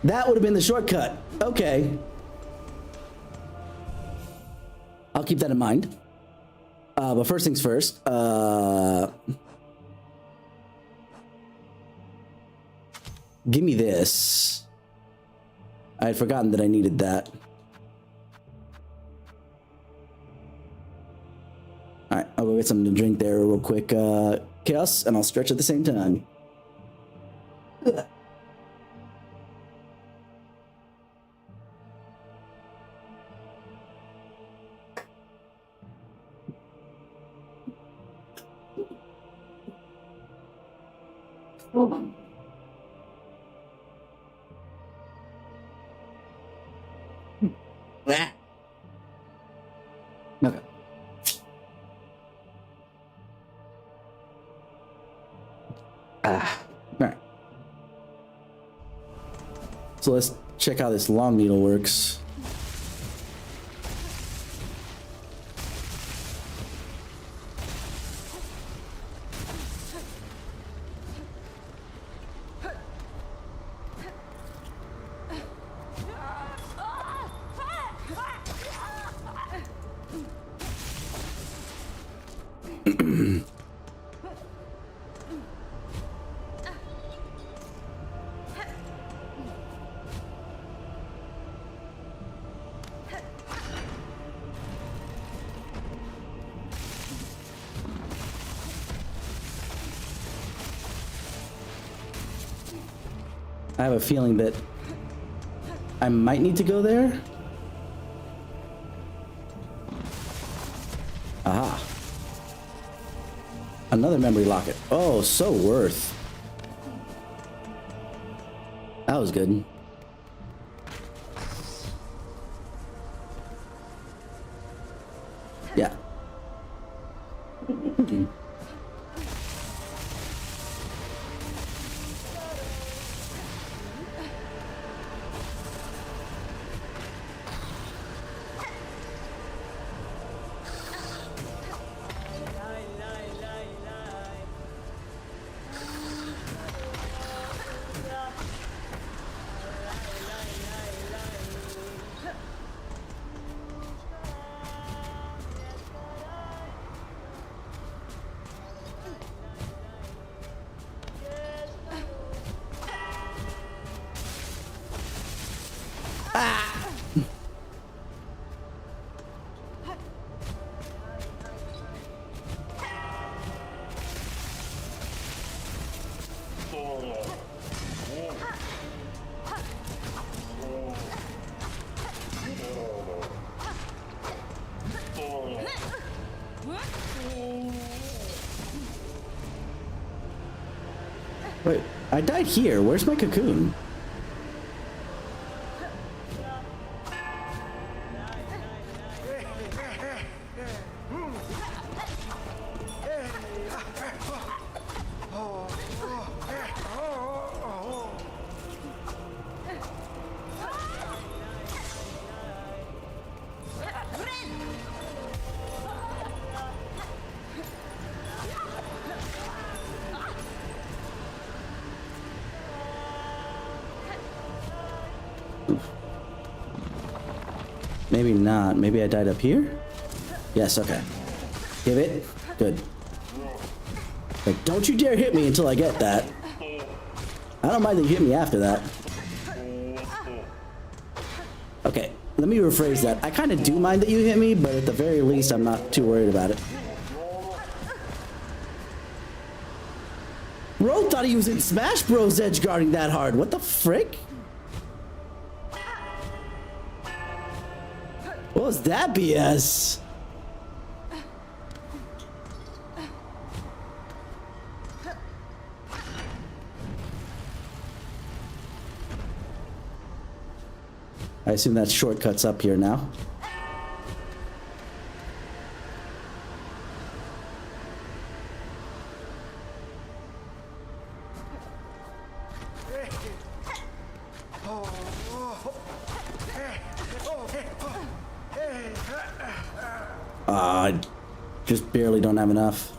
That would have been the shortcut. Okay. I'll keep that in mind. But first things first. Give me this. I had forgotten that I needed that. Alright, I'll go get something to drink there real quick, Chaos, and I'll stretch at the same time. Okay. All right. So let's check how this long needle works. I have a feeling that I might need to go there. Aha. Another memory locket. Oh, so worth. That was good. Yeah. Wait, I died here. Where's my cocoon? Maybe not. Maybe I died up here? Yes, okay. Give it. Good. Like, don't you dare hit me until I get that. I don't mind that you hit me after that. Okay, let me rephrase that. I kind of do mind that you hit me, but at the very least, I'm not too worried about it. Bro thought he was in Smash Bros. Edge guarding that hard. What the frick? What was that BS? I assume that shortcut's up here now. I just barely don't have enough.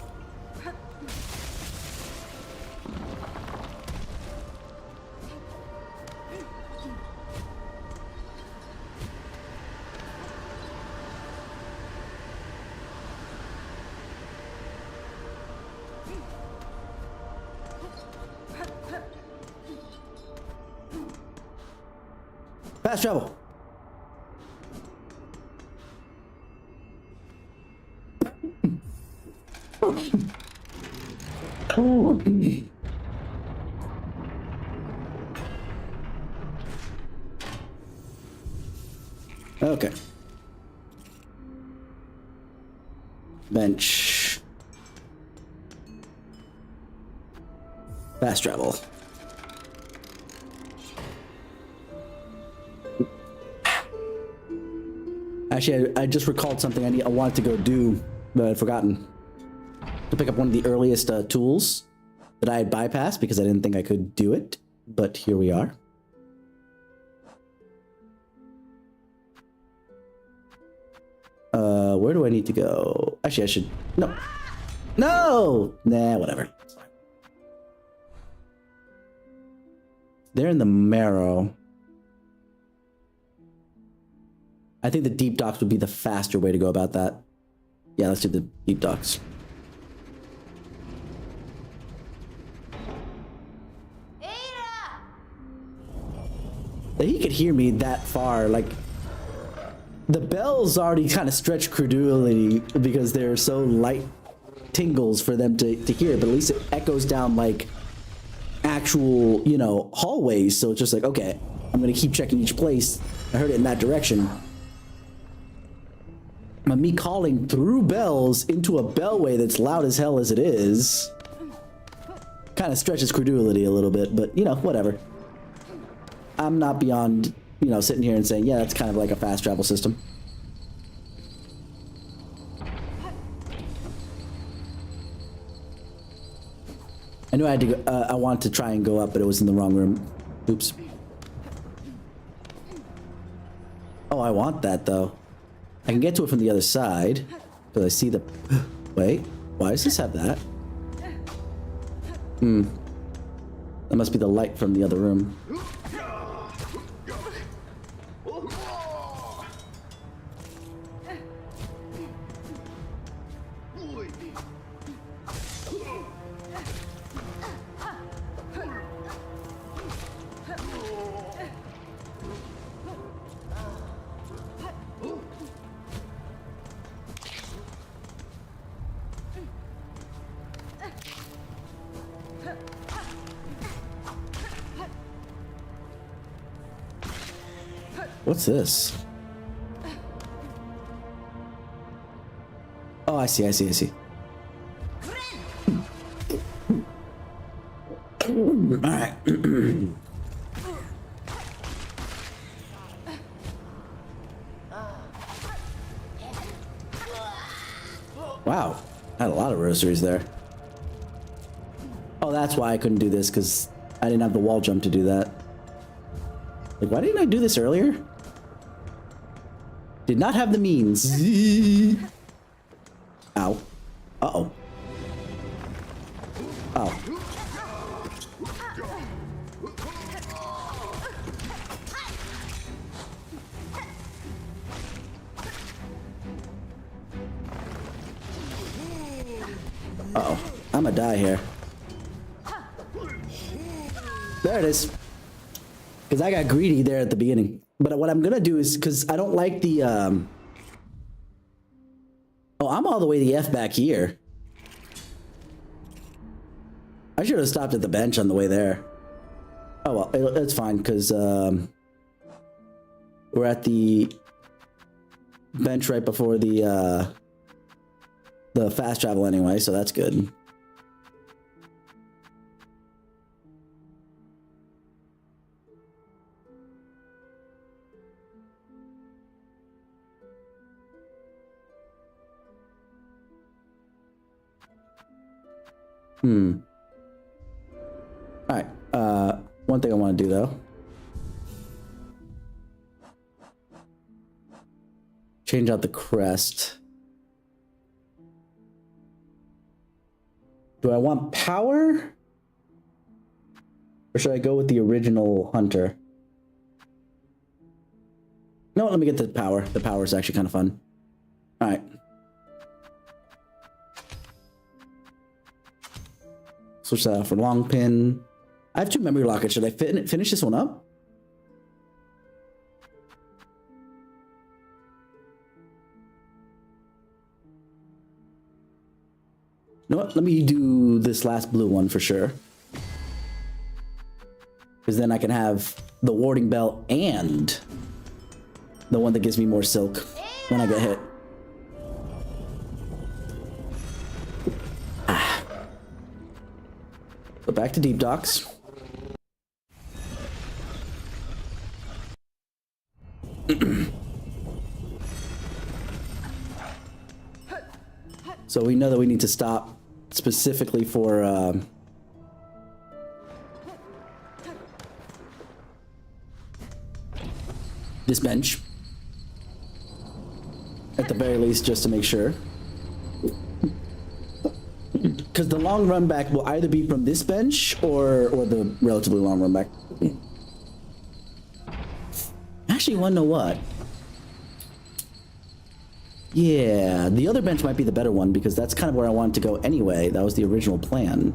Fast travel. Okay. Bench. Fast travel. Actually, I just recalled something I wanted to go do, but I'd forgotten. To pick up one of the earliest tools that I had bypassed because I didn't think I could do it, but here we are. Where do I need to go? Actually, I should... No. No! Nah, whatever. They're in the marrow. I think the deep docks would be the faster way to go about that. Yeah, let's do the deep docks. He could hear me that far, like... The bells already kind of stretch credulity because they're so light tingles for them to hear, but at least it echoes down like actual, you know, hallways. So it's just like, okay, I'm gonna keep checking each place. I heard it in that direction. But me calling through bells into a bellway that's loud as hell as it is kind of stretches credulity a little bit, but you know, whatever. I'm not beyond, you know, sitting here and saying, yeah, that's kind of like a fast travel system. I knew I had to go, I wanted to try and go up, but it was in the wrong room. Oops. Oh, I want that though. I can get to it from the other side, because I see the... Wait, why does this have that? That must be the light from the other room. What's this? Oh, I see. Alright. Wow. I had a lot of rosaries there. Oh, that's why I couldn't do this, because I didn't have the wall jump to do that. Like, why didn't I do this earlier? Did not have the means. Ow. Uh-oh. Oh. Uh-oh. I'm gonna die here. There it is. Because I got greedy there at the beginning. But what I'm gonna do is, because I don't like the, Oh, I'm all the way the F back here. I should have stopped at the bench on the way there. Oh, well, it's fine, because, we're at the bench right before the fast travel anyway, so that's good. Alright, one thing I want to do though. Change out the crest. Do I want power? Or should I go with the original hunter? No, let me get the power. The power is actually kind of fun. Alright. Switch that out for long pin. I have 2 memory lockets. Should I finish this one up? You know what? Let me do this last blue one for sure. Because then I can have the warding bell and The one that gives me more silk when I get hit. So back to deep docks. So we know that we need to stop specifically for this bench. At the very least, just to make sure. Because the long run back will either be from this bench or the relatively long run back. Actually, wanna know what? Yeah, the other bench might be the better one because that's kind of where I wanted to go anyway. That was the original plan.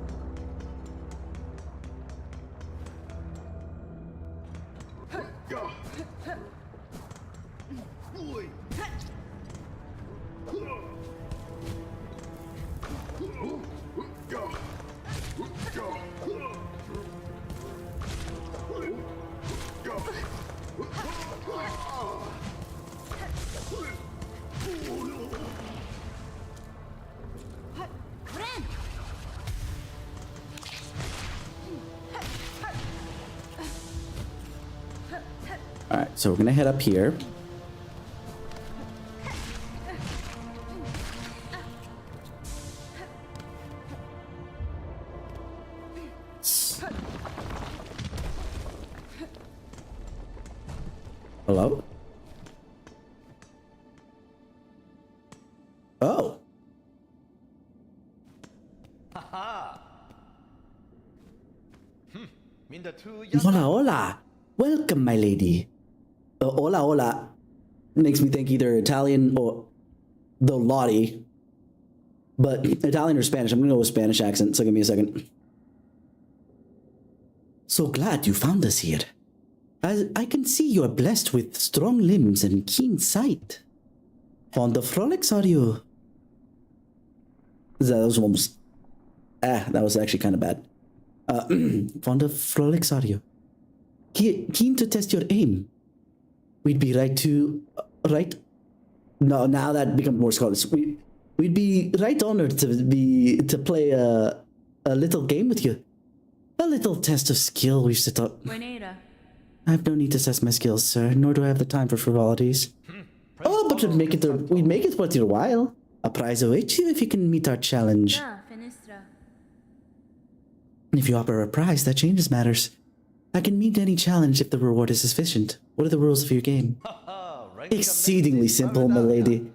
Alright, so we're gonna head up here. Hello? Oh. Hola, hola. Welcome, my lady. Hola, hola. Makes me think either Italian or the Lottie. But Italian or Spanish. I'm gonna go with Spanish accent, so give me a second. So glad you found us here. As I can see you are blessed with strong limbs and keen sight. Fond of frolics, are you? That was almost... that was actually kind of bad. Fond of frolics, are you? Keen to test your aim. We'd be right to... right? No, now that becomes more Scottish. We'd be right honored to play a little game with you. A little test of skill we've set up. Buenera. I have no need to assess my skills, sir, nor do I have the time for frivolities. Oh, but we'd make it worth your while. A prize awaits you if you can meet our challenge. Ah, Fenestra. If you offer a prize, that changes matters. I can meet any challenge if the reward is sufficient. What are the rules of your game? Exceedingly simple, my lady.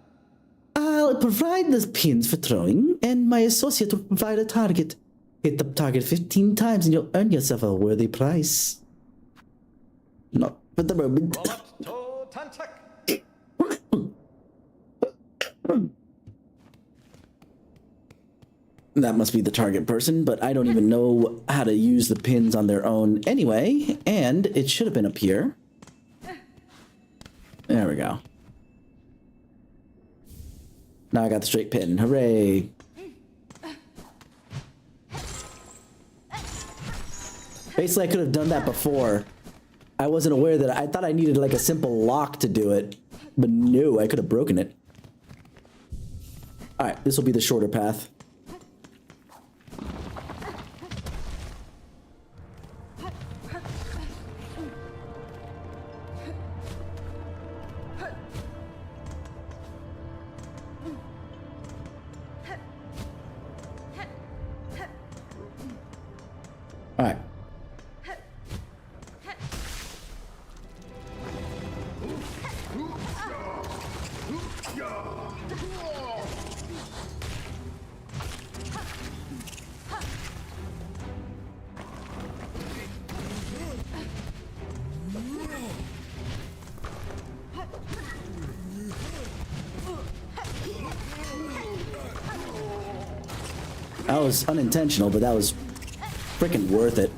I'll provide the pins for throwing, and my associate will provide a target. Hit the target 15 times and you'll earn yourself a worthy prize. Not for the moment. That must be the target person, but I don't even know how to use the pins on their own anyway, and it should have been up here. There we go. Now I got the straight pin. Hooray. Basically, I could have done that before. I wasn't aware that I thought I needed like a simple lock to do it, but no, I could have broken it. All right, this will be the shorter path. All right. That was unintentional, but that was freaking worth it.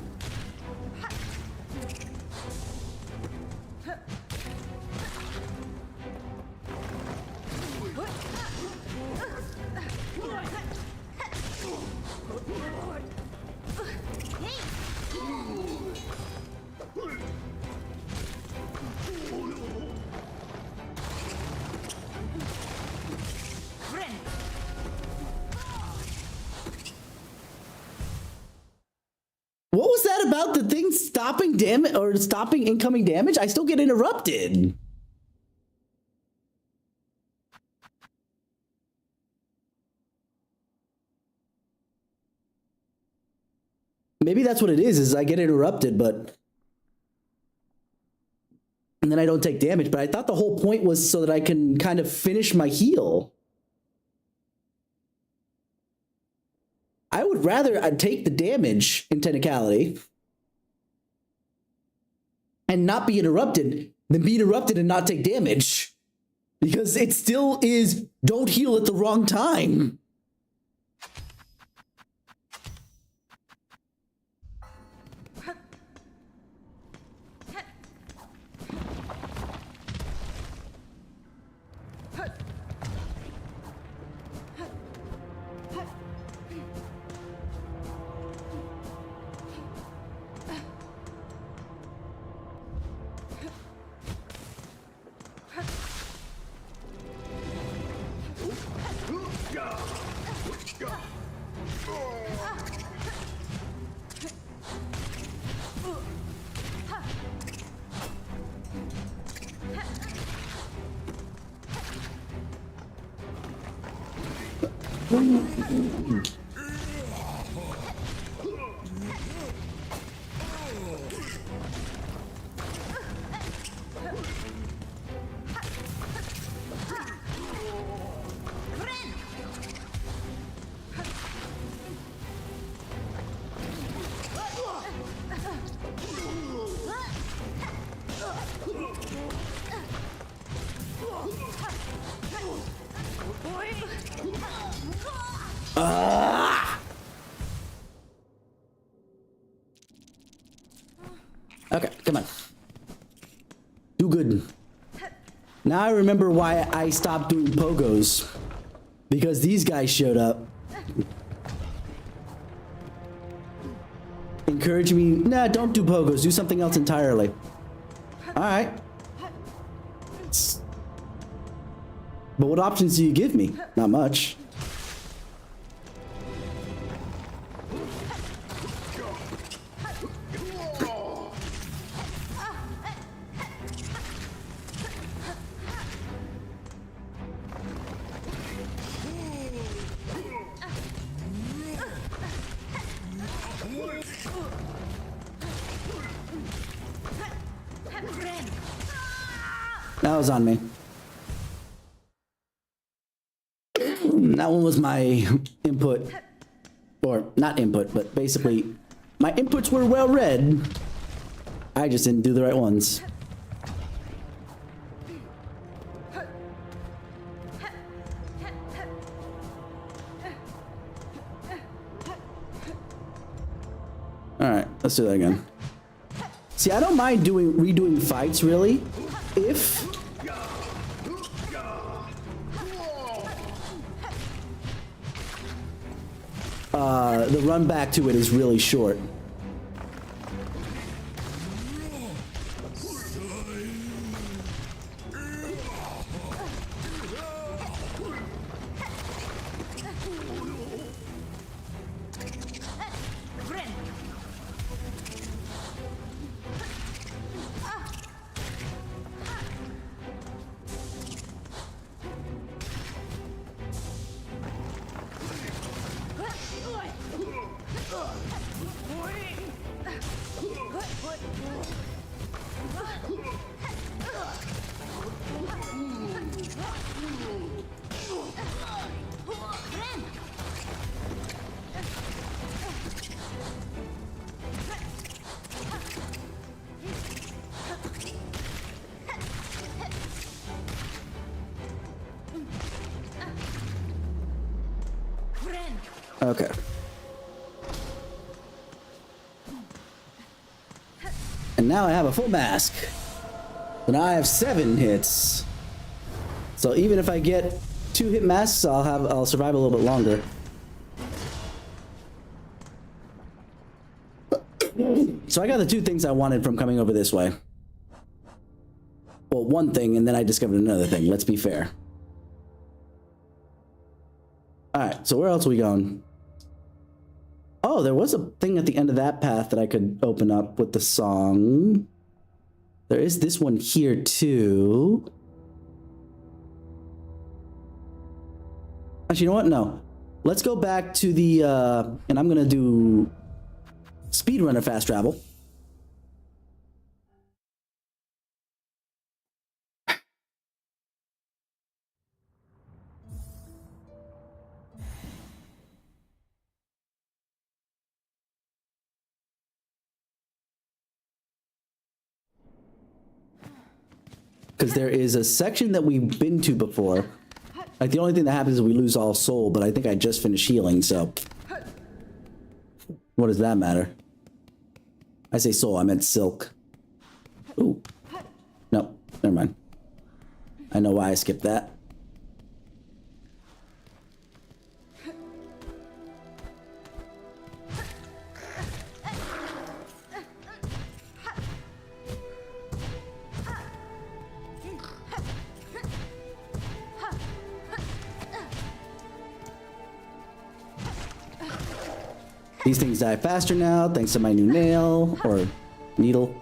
without the thing stopping damage or stopping incoming damage, I still get interrupted. Maybe that's what it is I get interrupted, and then I don't take damage, but I thought the whole point was so that I can kind of finish my heal. I would rather take the damage in technicality and not be interrupted than be interrupted and not take damage. Because it still is don't heal at the wrong time. Okay, come on. Do good. Now I remember why I stopped doing pogos. Because these guys showed up. Encouraging me, nah, don't do pogos, do something else entirely. Alright. But what options do you give me? Not much. That was on me. That one was my input. Or not input, but basically my inputs were well read. I just didn't do the right ones. Alright, let's do that again. See, I don't mind redoing fights, really, if the run back to it is really short. Okay. And now I have a full mask. So now I have 7 hits. So even if I get 2 hit masks, I'll survive a little bit longer. So I got the 2 things I wanted from coming over this way. Well, one thing, and then I discovered another thing. Let's be fair. Alright, so where else are we going? Oh, there was a thing at the end of that path that I could open up with the song. There is this one here too. Actually, you know what? No. Let's go back to the, and I'm gonna do speedrunner fast travel. Because there is a section that we've been to before. Like, the only thing that happens is we lose all soul, but I think I just finished healing, so. What does that matter? I say soul, I meant silk. Ooh. No, never mind. I know why I skipped that. These things die faster now, thanks to my new nail, or needle.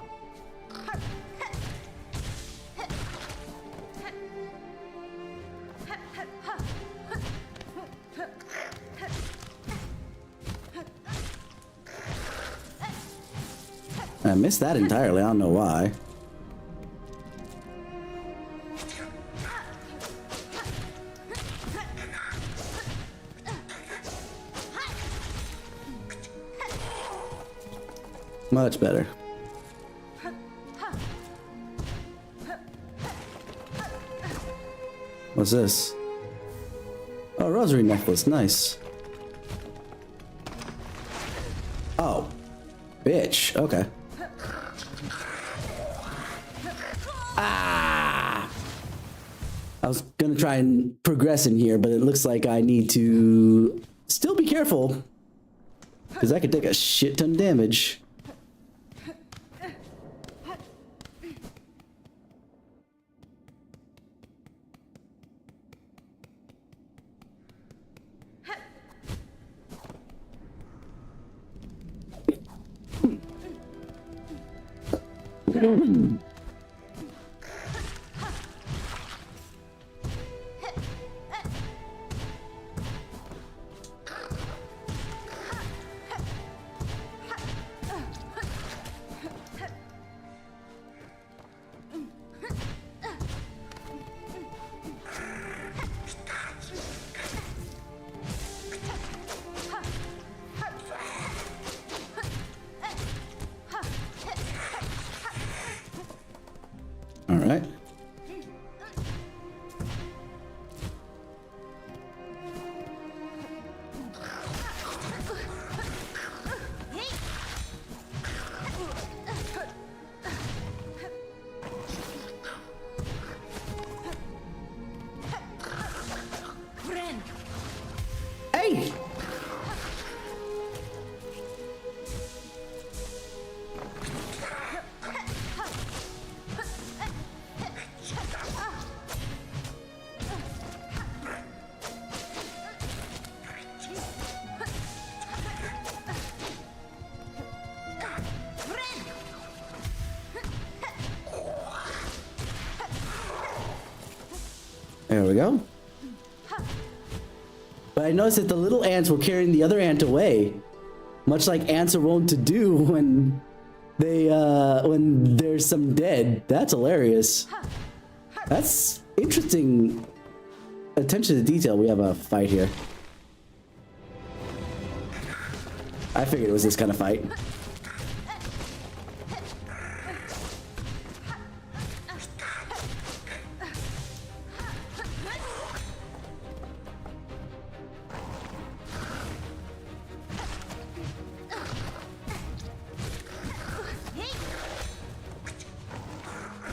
I missed that entirely, I don't know why. Much better. What's this? Oh, rosary necklace, nice. Oh, bitch, okay. Ah! I was gonna try and progress in here, but it looks like I need to still be careful, because I could take a shit ton of damage. All right. Hey! There we go. But I noticed that the little ants were carrying the other ant away, much like ants are wont to do when they when there's some dead. That's hilarious. That's interesting. Attention to detail. We have a fight here. I figured it was this kind of fight.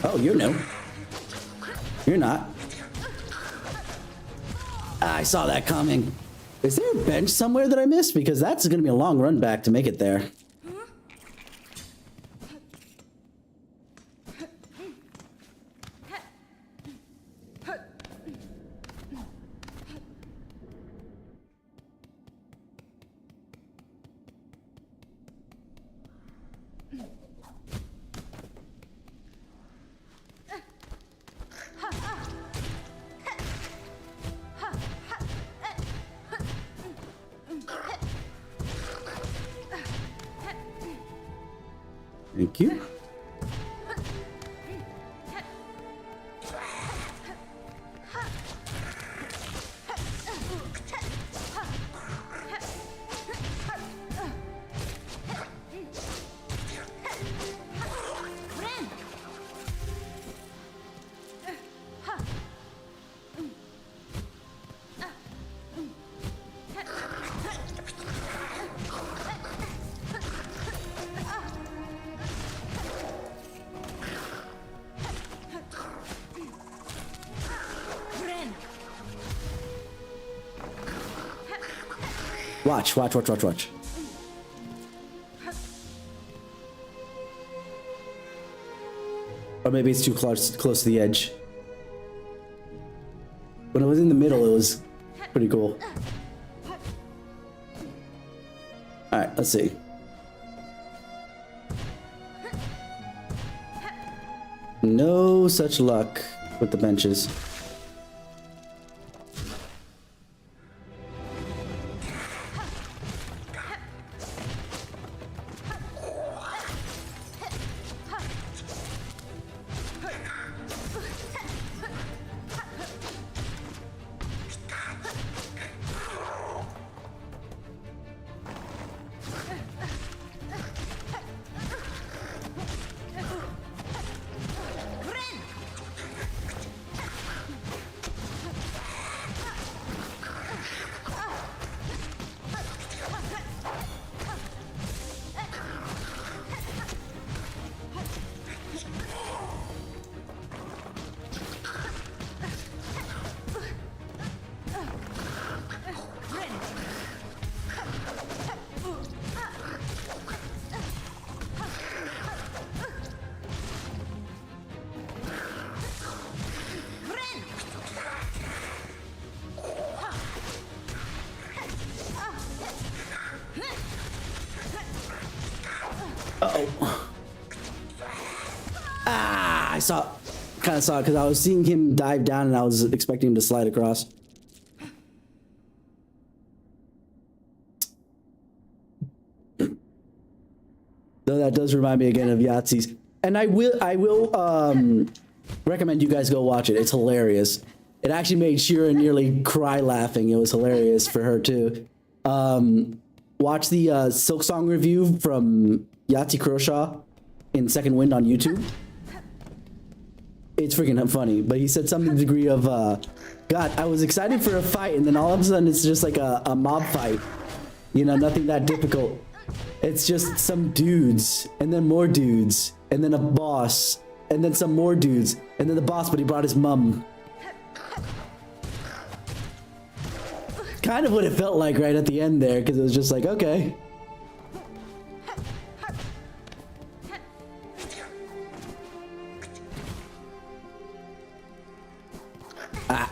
Oh, you're new. You're not. I saw that coming. Is there a bench somewhere that I missed? Because that's going to be a long run back to make it there. Thank you. Watch. Or maybe it's too close to the edge. When it was in the middle, it was pretty cool. Alright, let's see. No such luck with the benches. Uh-oh. Ah, kind of saw it because I was seeing him dive down and I was expecting him to slide across. Though that does remind me again of Yahtzee's. And I will recommend you guys go watch it. It's hilarious. It actually made Shira nearly cry laughing. It was hilarious for her too. Watch the Silk Song review from Yahtzee Croshaw in Second Wind on YouTube. It's freaking funny, but he said something to the degree of, God, I was excited for a fight, and then all of a sudden it's just like a mob fight. You know, nothing that difficult. It's just some dudes, and then more dudes, and then a boss, and then some more dudes, and then the boss, but he brought his mum. Kind of what it felt like right at the end there, because it was just like, okay. Ah.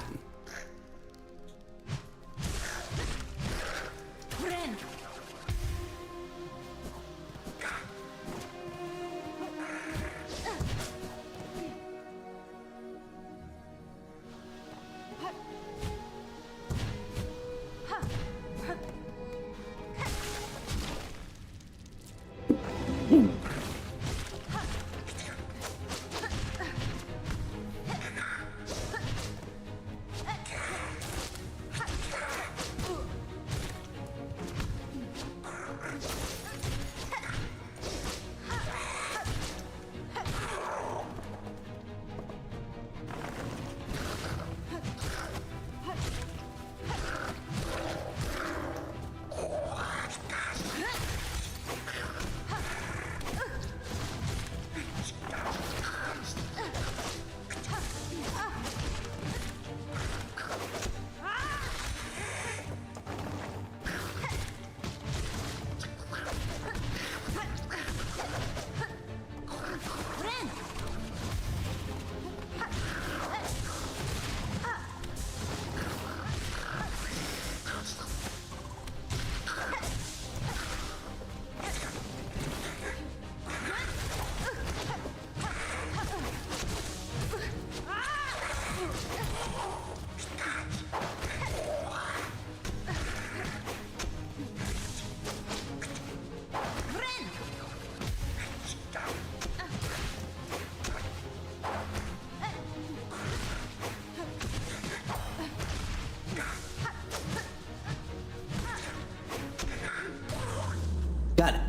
Got it.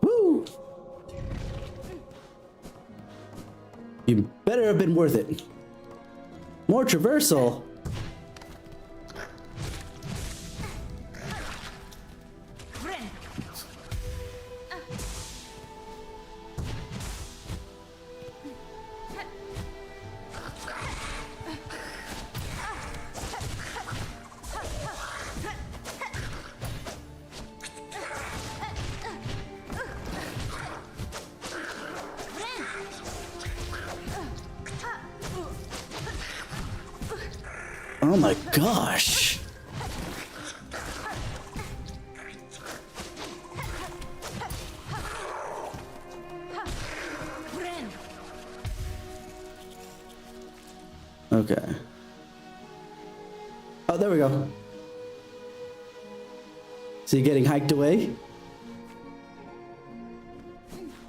Woo! You better have been worth it. More traversal. Oh my gosh. Okay. Oh, there we go. So you're getting hiked away?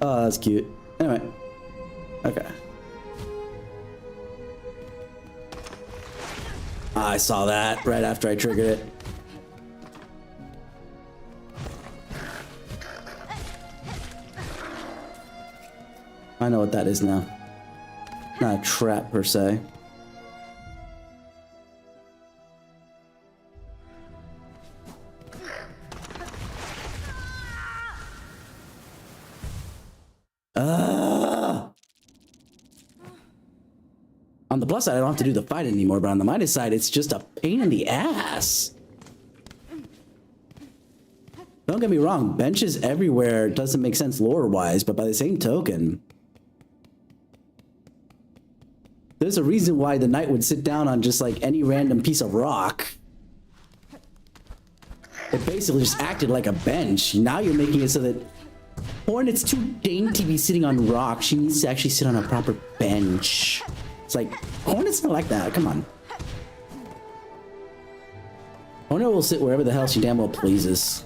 Oh, that's cute. Anyway. Okay. I saw that right after I triggered it. I know what that is now. Not a trap per se. On the plus side, I don't have to do the fight anymore, but on the minus side, it's just a pain in the ass. Don't get me wrong, benches everywhere doesn't make sense lore-wise, but by the same token, there's a reason why the knight would sit down on just like any random piece of rock. It basically just acted like a bench. Now you're making it so that Hornet's too dainty to be sitting on rock. She needs to actually sit on a proper bench. It's like, Hornet's not like that, come on. Hornet will sit wherever the hell she damn well pleases.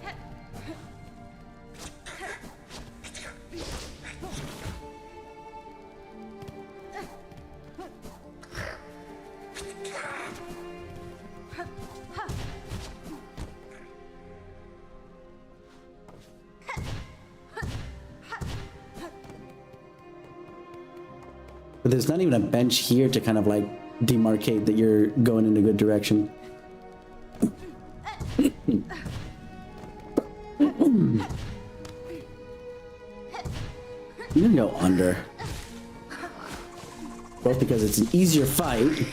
But there's not even a bench here to kind of like demarcate that you're going in a good direction. I'm gonna go under. Both because it's an easier fight,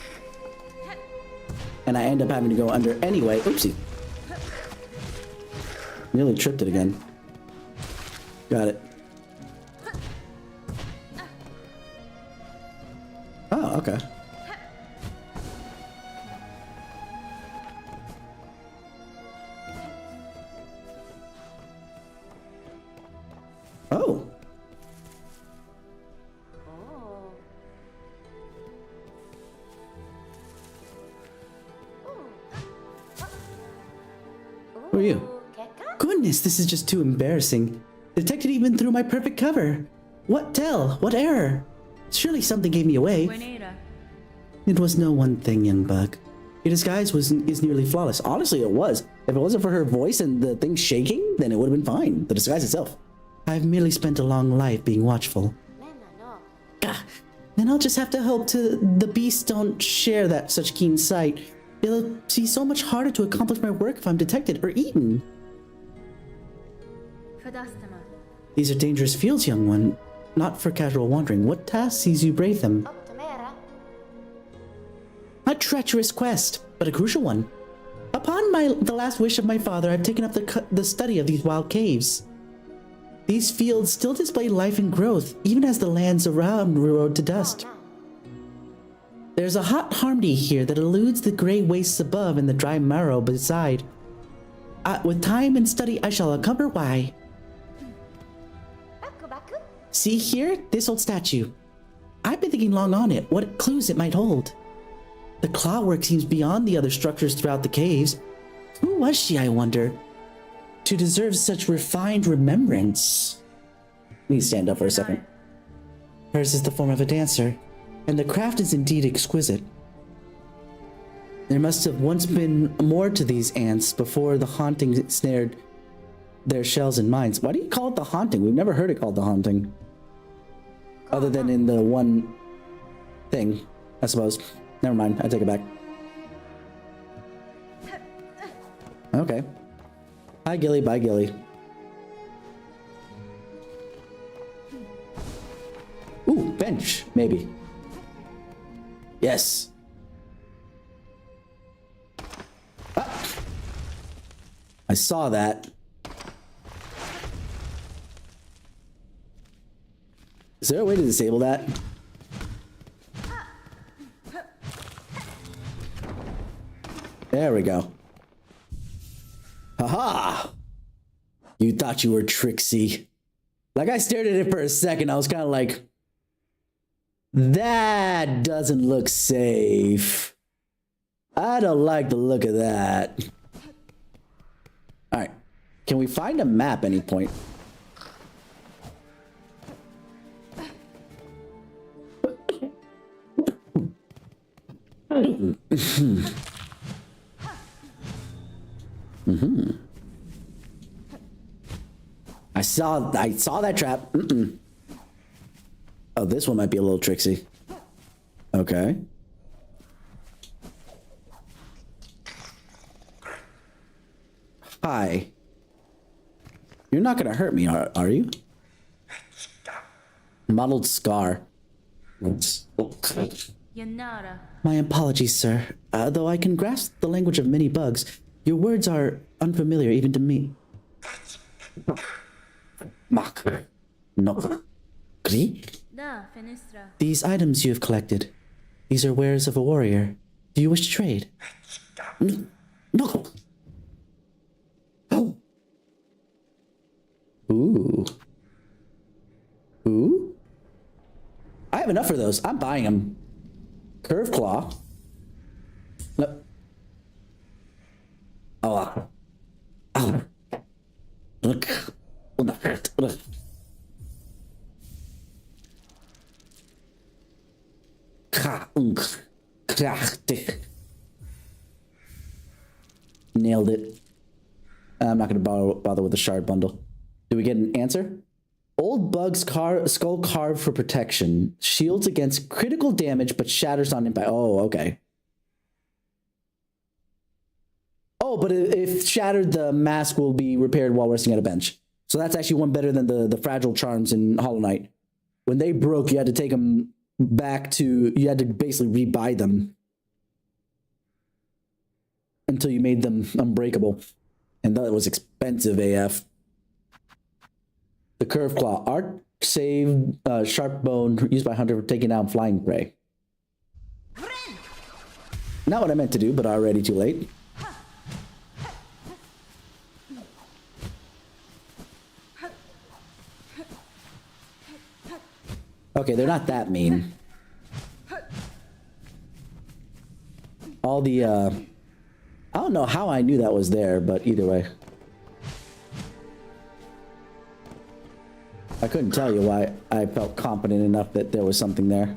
and I end up having to go under anyway. Oopsie. Nearly tripped it again. Got it. Oh, okay. Oh. Who are you? Goodness, this is just too embarrassing. Detected even through my perfect cover. What tell? What error? Surely something gave me away. Buenera. It was no one thing, young buck. Your disguise is nearly flawless. Honestly, it was. If it wasn't for her voice and the thing shaking, then it would have been fine. The disguise itself. I've merely spent a long life being watchful. Ah, then I'll just have to hope the beasts don't share that such keen sight. It'll be so much harder to accomplish my work if I'm detected or eaten. Fadastama. These are dangerous fields, young one. Not for casual wandering. What task sees you brave them? A treacherous quest, but a crucial one. Upon the last wish of my father, I've taken up the study of these wild caves. These fields still display life and growth, even as the lands around erode to dust. There's a hot harmony here that eludes the gray wastes above and the dry marrow beside. With time and study, I shall uncover why. See here, this old statue. I've been thinking long on it, what clues it might hold. The clawwork seems beyond the other structures throughout the caves. Who was she, I wonder, to deserve such refined remembrance? Let me stand up for a second. Hers is the form of a dancer, and the craft is indeed exquisite. There must have once been more to these ants before the haunting snared their shells and mines. Why do you call it the haunting? We've never heard it called the haunting. Other than in the one thing, I suppose. Never mind, I take it back. Okay. Hi, Gilly. Bye, Gilly. Ooh, bench, maybe. Yes. Ah. I saw that. Is there a way to disable that? There we go. Haha! You thought you were tricksy. Like, I stared at it for a second. I was kind of like, that doesn't look safe. I don't like the look of that. All right. Can we find a map any point? I saw that trap. Oh, this one might be a little tricksy. Okay. Hi. You're not gonna hurt me, are you? Mottled scar. Yanara. My apologies, sir. Though I can grasp the language of many bugs, your words are unfamiliar even to me. Mak. No. Gri? Da, Fenestra. These items you have collected. These are wares of a warrior. Do you wish to trade? No. Oh. Ooh. Ooh. I have enough for those. I'm buying them. Curve claw. No. Oh. Oh. Look. Nailed it. I'm not going to bother with the shard bundle. Do we get an answer? Old bug's skull carved for protection. Shields against critical damage, but shatters on impact. Oh, okay. Oh, but if shattered, the mask will be repaired while resting at a bench. So that's actually one better than the fragile charms in Hollow Knight. When they broke, you had to take them back to... You had to basically rebuy them until you made them unbreakable. And that was expensive AF. The curved claw. Art save sharp bone used by hunter for taking down flying prey. Not what I meant to do, but already too late. Okay, they're not that mean. All the I don't know how I knew that was there, but either way. I couldn't tell you why I felt confident enough that there was something there.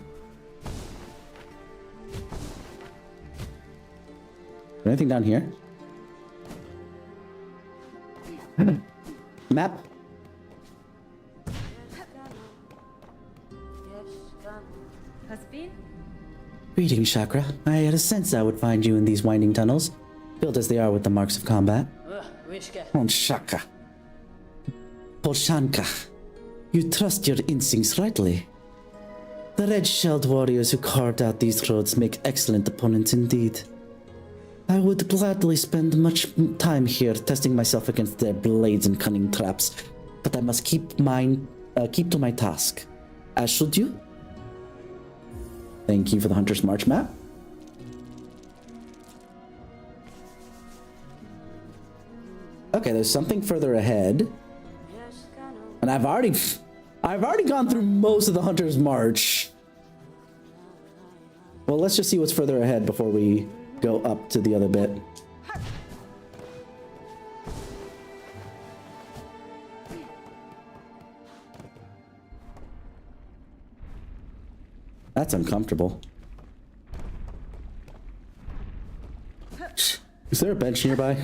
Anything down here? Map? Hasbin? Greetings, Chakra. I had a sense I would find you in these winding tunnels, filled as they are with the marks of combat. Shaka. Polshanka. You trust your instincts rightly. The red-shelled warriors who carved out these roads make excellent opponents indeed. I would gladly spend much time here testing myself against their blades and cunning traps, but I must keep to my task. As should you? Thank you for the Hunter's March map. Okay, there's something further ahead. And I've already gone through most of the Hunter's March. Well, let's just see what's further ahead before we go up to the other bit. That's uncomfortable. Is there a bench nearby?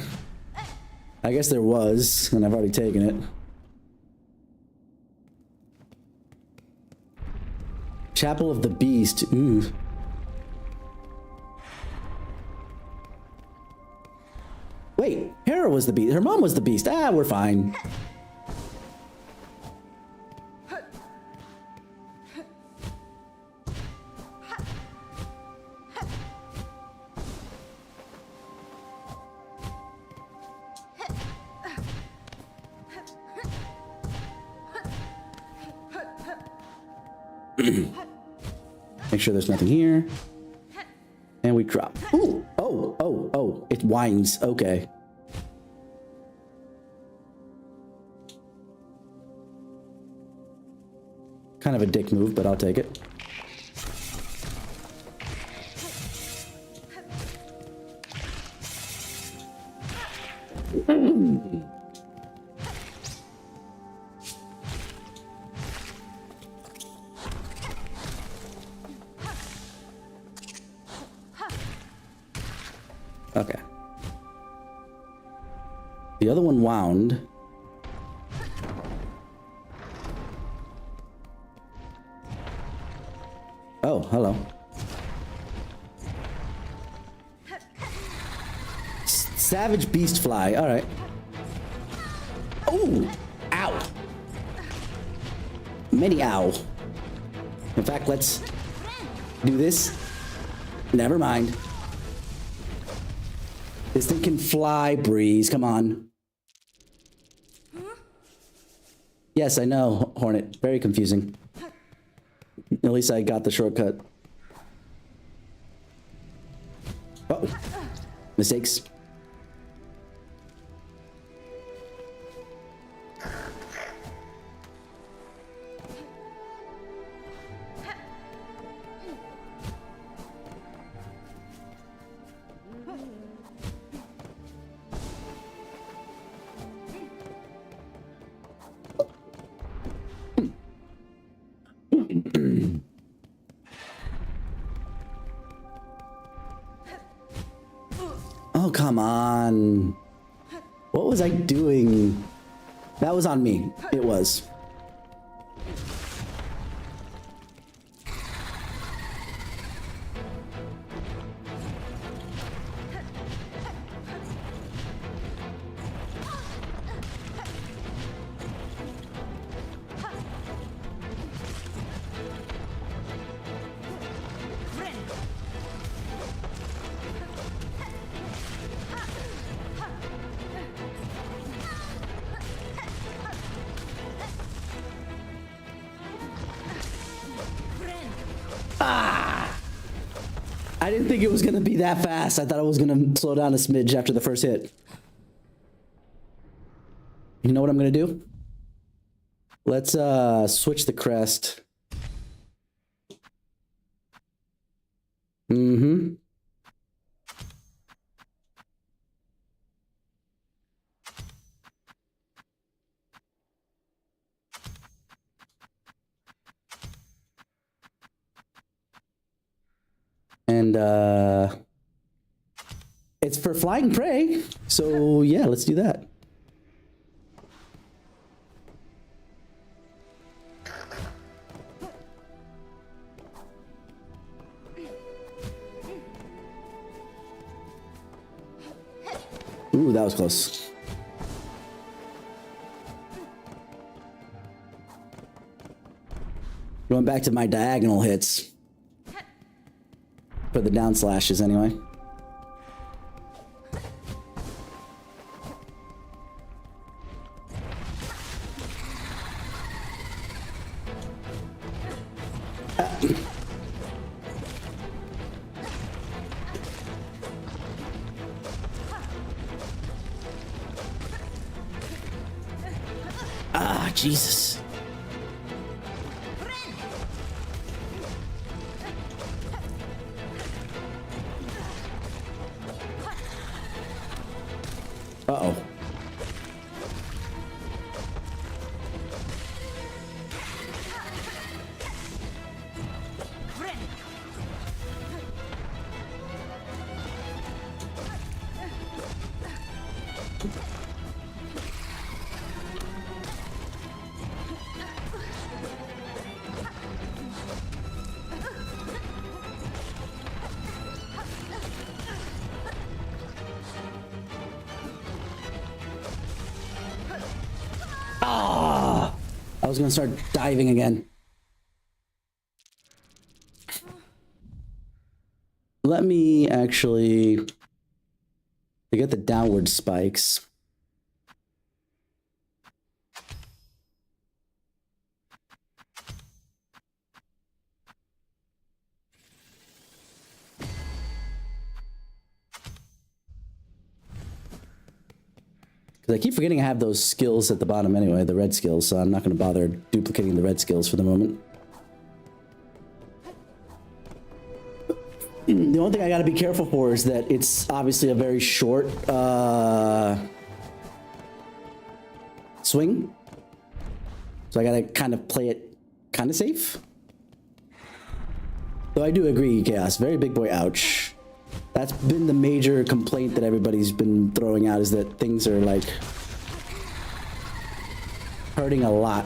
I guess there was, and I've already taken it. Chapel of the Beast. Ooh. Wait, Hera was the beast. Her mom was the beast. Ah, we're fine. Make sure there's nothing here. And we drop. Ooh. Oh. It winds. Okay. Kind of a dick move, but I'll take it. Okay. The other one wound. Oh, hello. Savage beast fly. All right. Oh, ow. Many ow. In fact, let's do this. Never mind. This thing can fly, Breeze. Come on. Yes, I know, Hornet. Very confusing. At least I got the shortcut. Oh, mistakes. Oh, come on. What was I doing? That was on me. It was. I didn't think it was gonna be that fast. I thought it was gonna slow down a smidge after the first hit. You know what I'm gonna do? Let's switch the crest. Mm-hmm. And it's for flying prey. So yeah, let's do that. Ooh, that was close. Going back to my diagonal hits. For the down slashes, anyway. Ah, Jesus. Uh-oh. was gonna start diving again. Let me actually to get the downward spikes. Because I keep forgetting I have those skills at the bottom anyway, the red skills, so I'm not going to bother duplicating the red skills for the moment. The only thing I got to be careful for is that it's obviously a very short swing. So I got to kind of play it kind of safe. Though I do agree, Chaos. Very big boy, ouch. That's been the major complaint that everybody's been throwing out, is that things are like hurting a lot.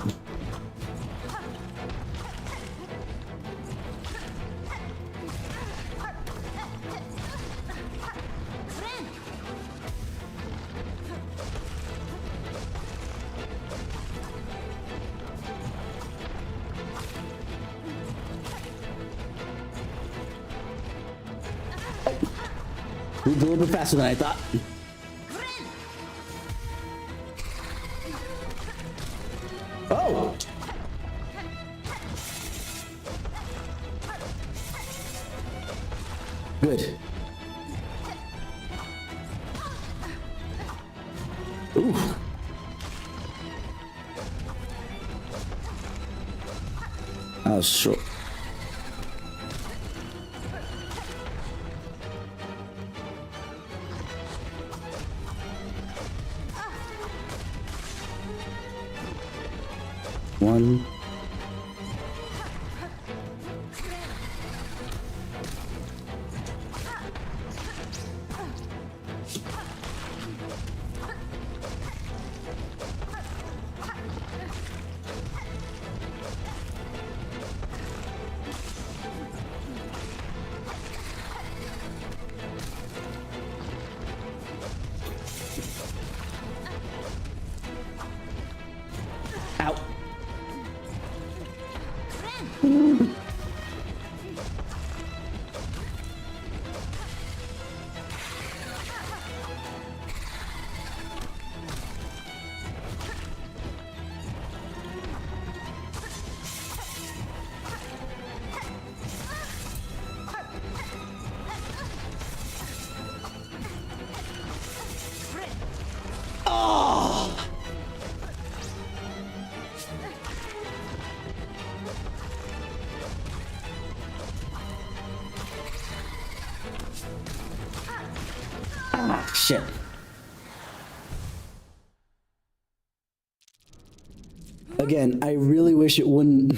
Moved a little bit faster than I thought. Oh! Good. Ooh. That was short. One. Out. Shit. Again, I really wish it wouldn't.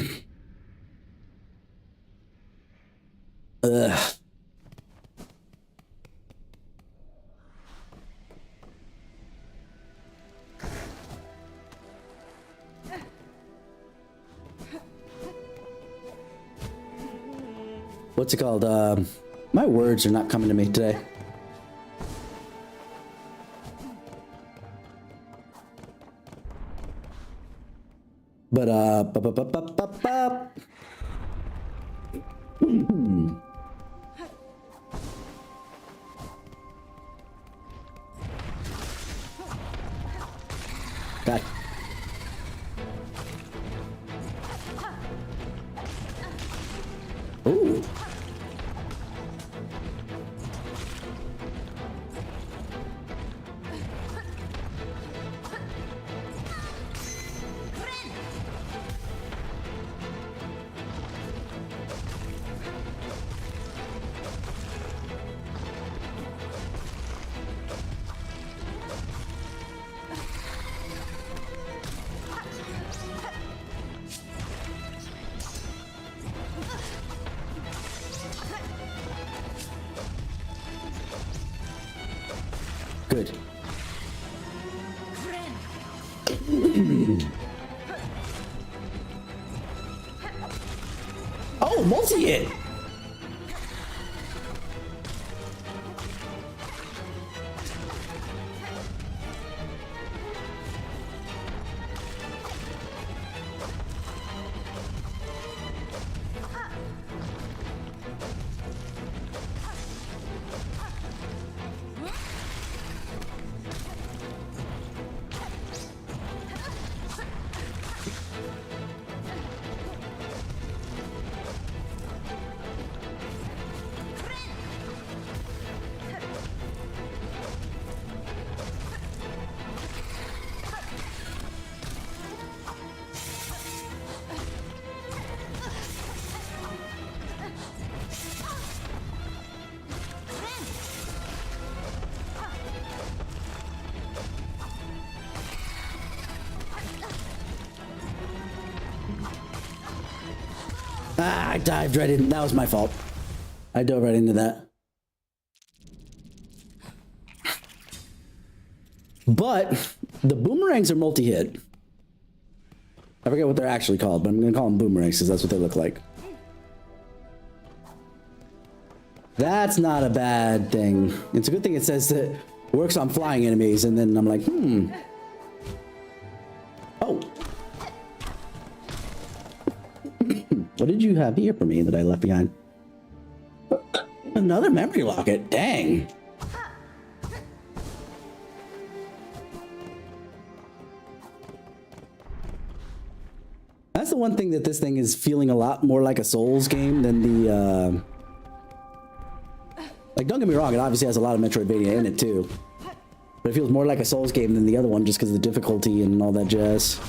Ugh. What's it called? My words are not coming to me today. But God. Ooh. Good. Oh, multi-hit! Ah, I dived right in. That was my fault. I dove right into that. But the boomerangs are multi-hit. I forget what they're actually called, but I'm going to call them boomerangs because that's what they look like. That's not a bad thing. It's a good thing it says that it works on flying enemies, and then I'm like, Oh. What did you have here for me that I left behind? Another memory locket. Dang. That's the one thing that this thing is feeling a lot more like a Souls game than the, like, don't get me wrong, it obviously has a lot of Metroidvania in it too. But it feels more like a Souls game than the other one just because of the difficulty and all that jazz.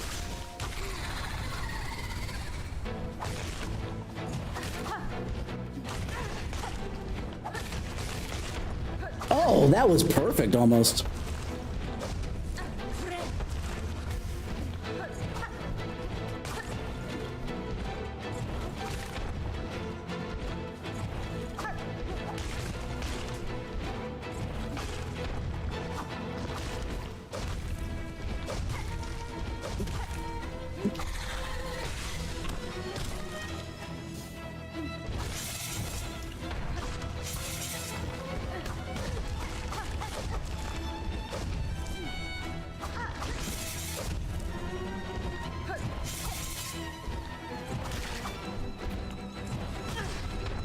Oh, that was perfect almost.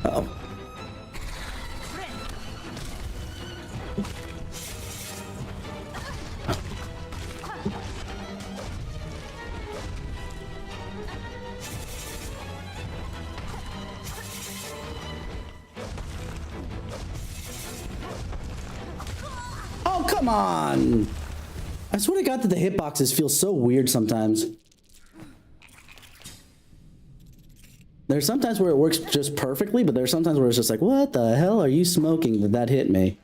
Uh-oh. Oh, come on! I swear to God that the hitboxes feel so weird sometimes. There's sometimes where it works just perfectly, but there's sometimes where it's just like, what the hell are you smoking that hit me?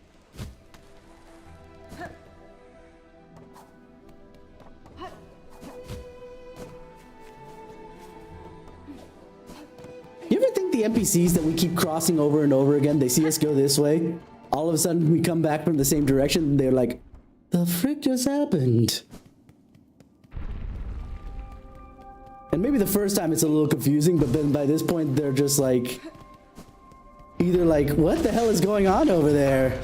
You ever think the NPCs that we keep crossing over and over again, they see us go this way, all of a sudden we come back from the same direction, and they're like, the frick just happened? And maybe the first time it's a little confusing, but then by this point they're just like, either like, what the hell is going on over there?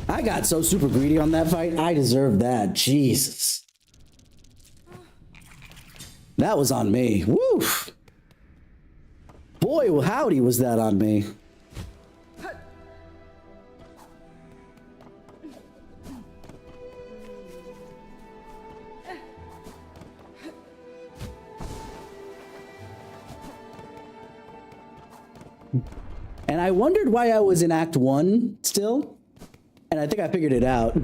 I got so super greedy on that fight. I deserve that. Jesus. That was on me. Woo! Boy, howdy was that on me. And I wondered why I was in Act 1 still. And I think I figured it out.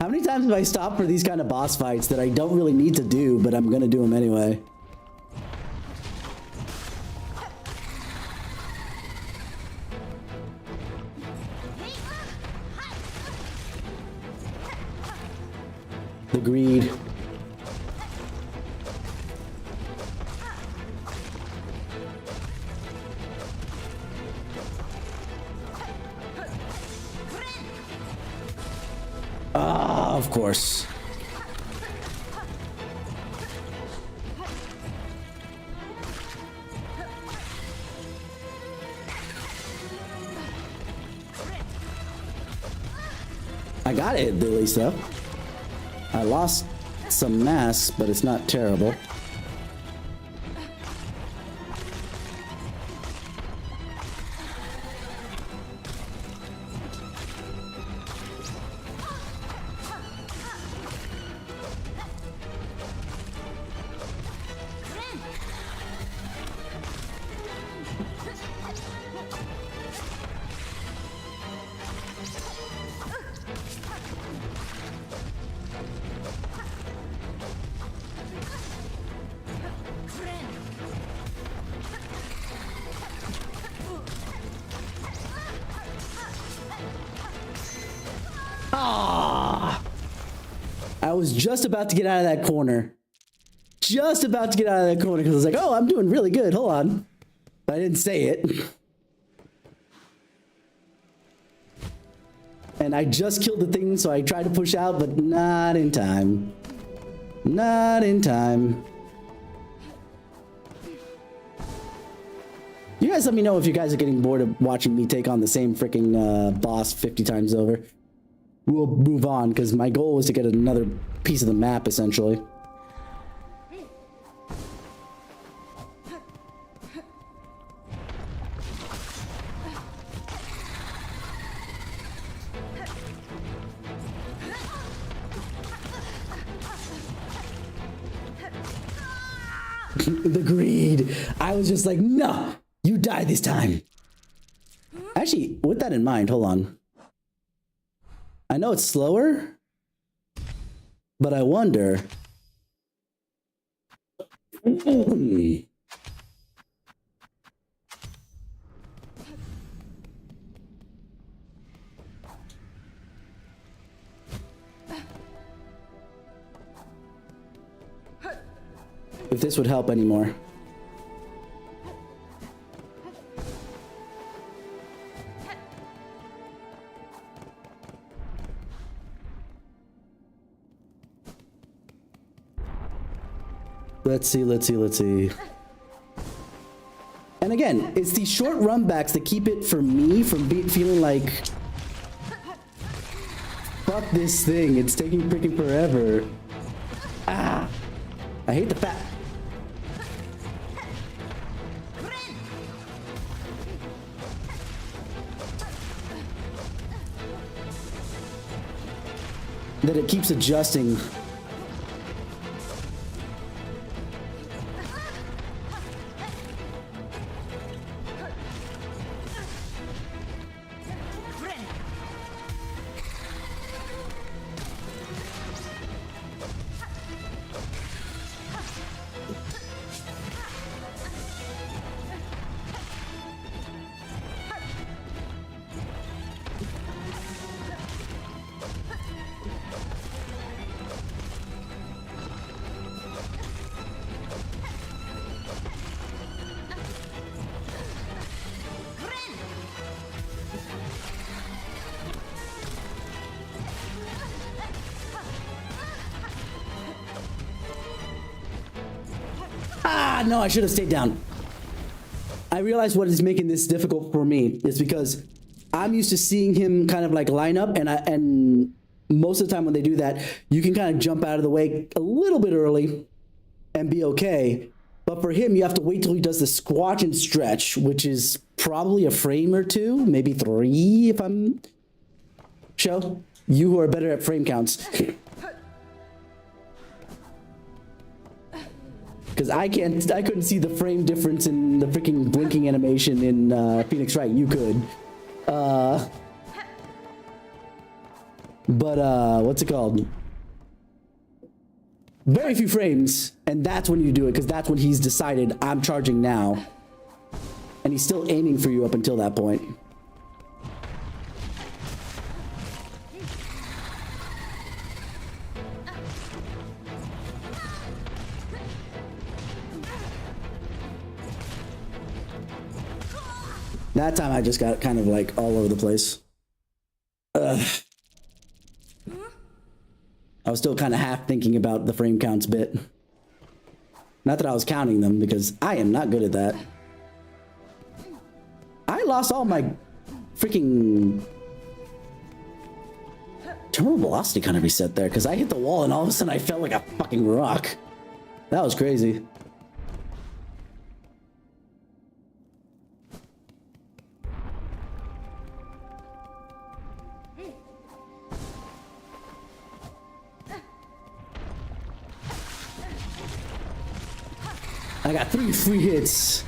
How many times have I stopped for these kind of boss fights that I don't really need to do, but I'm gonna do them anyway? The greed. Ah, of course. I got it at least though. I lost some mass, but it's not terrible. was just about to get out of that corner. Just about to get out of that corner because I was like, oh, I'm doing really good. Hold on. But I didn't say it. And I just killed the thing, so I tried to push out, but not in time. Not in time. You guys let me know if you guys are getting bored of watching me take on the same freaking boss 50 times over. We'll move on, because my goal was to get another piece of the map, essentially. The greed. I was just like, no, you die this time. Actually, with that in mind, hold on. I know it's slower, but I wonder. If this would help anymore. Let's see. And again, it's these short run backs that keep it for me from feeling like, fuck this thing, it's taking freaking forever. Ah, I hate the fact. That it keeps adjusting. Ah, no, I should have stayed down. I realized what is making this difficult for me is because I'm used to seeing him kind of like line up, and most of the time when they do that, you can kind of jump out of the way a little bit early and be okay. But for him, you have to wait till he does the squatch and stretch, which is probably a frame or two, maybe 3 if I'm... Show, you who are better at frame counts. Because I couldn't see the frame difference in the freaking blinking animation in Phoenix Wright. You could. But what's it called? Very few frames, and that's when you do it, because that's when he's decided, I'm charging now. And he's still aiming for you up until that point. That time I just got kind of like all over the place. Ugh. I was still kind of half thinking about the frame counts bit. Not that I was counting them, because I am not good at that. I lost all my freaking... terminal velocity kind of reset there, because I hit the wall and all of a sudden I felt like a fucking rock. That was crazy. I got 3 free hits.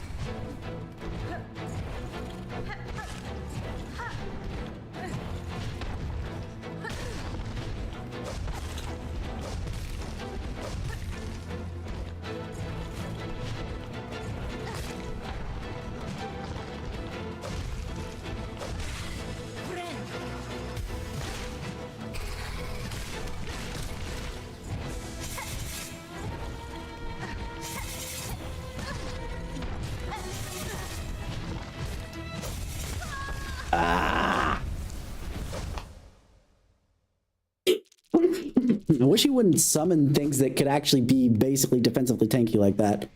I wish he wouldn't summon things that could actually be basically defensively tanky like that.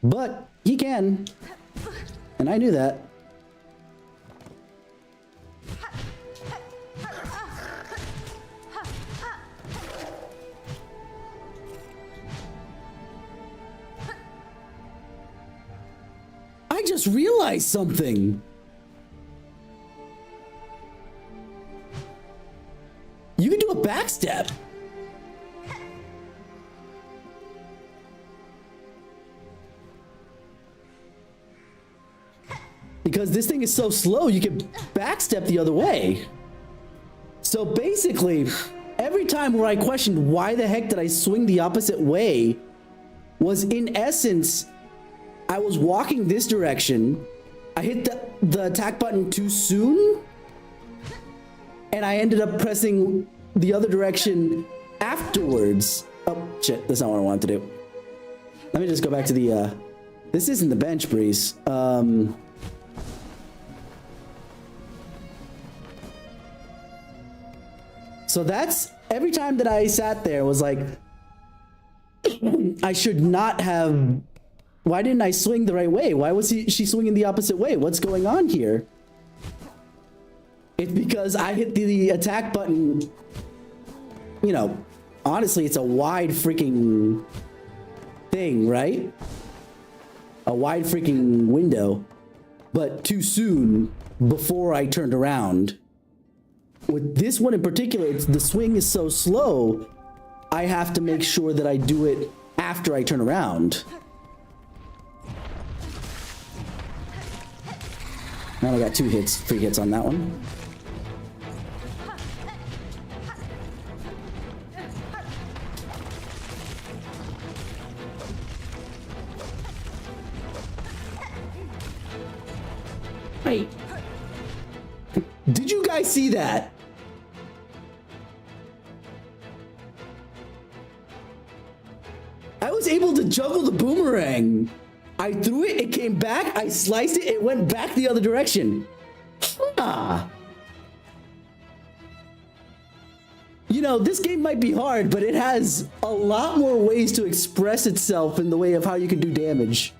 But he can. And I knew that. I just realized something. You can do a backstep. Because this thing is so slow, you can backstep the other way. So basically, every time where I questioned why the heck did I swing the opposite way was in essence, I was walking this direction. I hit the attack button too soon. And I ended up pressing the other direction afterwards. Oh, shit. That's not what I wanted to do. Let me just go back to the... This isn't the bench, Breeze. So that's... Every time that I sat there was like... I should not have... Why didn't I swing the right way? Why was she swinging the opposite way? What's going on here? It's because I hit the attack button. You know, honestly, it's a wide freaking thing, right? A wide freaking window. But too soon before I turned around. With this one in particular, the swing is so slow, I have to make sure that I do it after I turn around. I only got 2 hits, 3 hits on that one. Wait. Did you guys see that? I was able to juggle the boomerang. I threw it, it came back, I sliced it, it went back the other direction. Ah. You know, this game might be hard, but it has a lot more ways to express itself in the way of how you can do damage.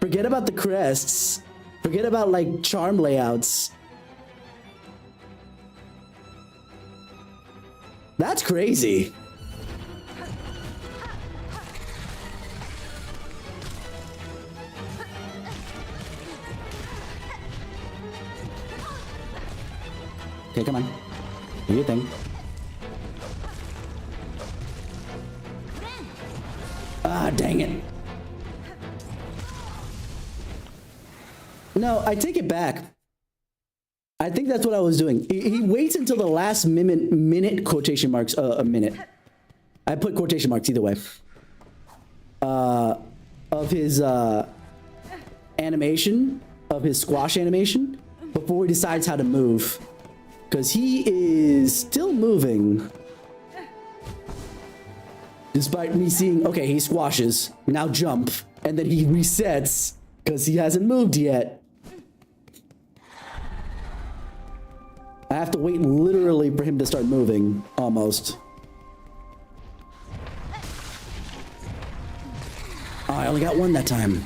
Forget about the crests. Forget about, like, charm layouts. That's crazy. Okay, come on. Do your thing. Ah, dang it. No, I take it back. I think that's what I was doing. He waits until the last minute quotation marks, a minute. I put quotation marks either way. Of his animation, of his squash animation, before he decides how to move. Because he is still moving. Despite me seeing, okay, he squashes, now jump, and then he resets because he hasn't moved yet. I have to wait literally for him to start moving, almost. Oh, I only got one that time.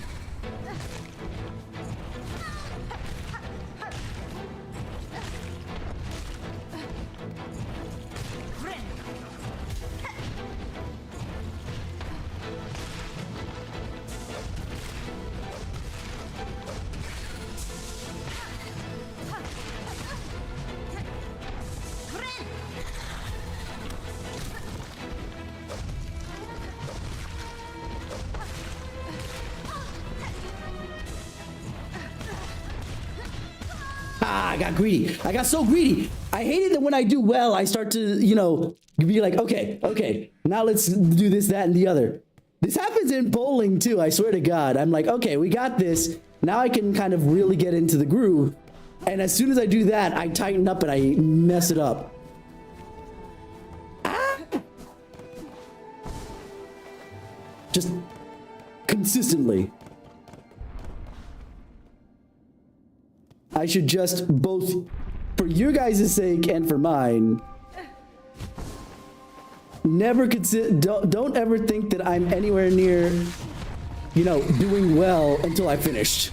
I got greedy. I got so greedy. I hate it that when I do well, I start to, you know, be like, okay, now let's do this, that, and the other. This happens in bowling too, I swear to God. I'm like, okay, we got this. Now I can kind of really get into the groove. And as soon as I do that, I tighten up and I mess it up. Ah! Just consistently. I should just, both for your guys' sake and for mine, never consider, don't ever think that I'm anywhere near, you know, doing well until I finished.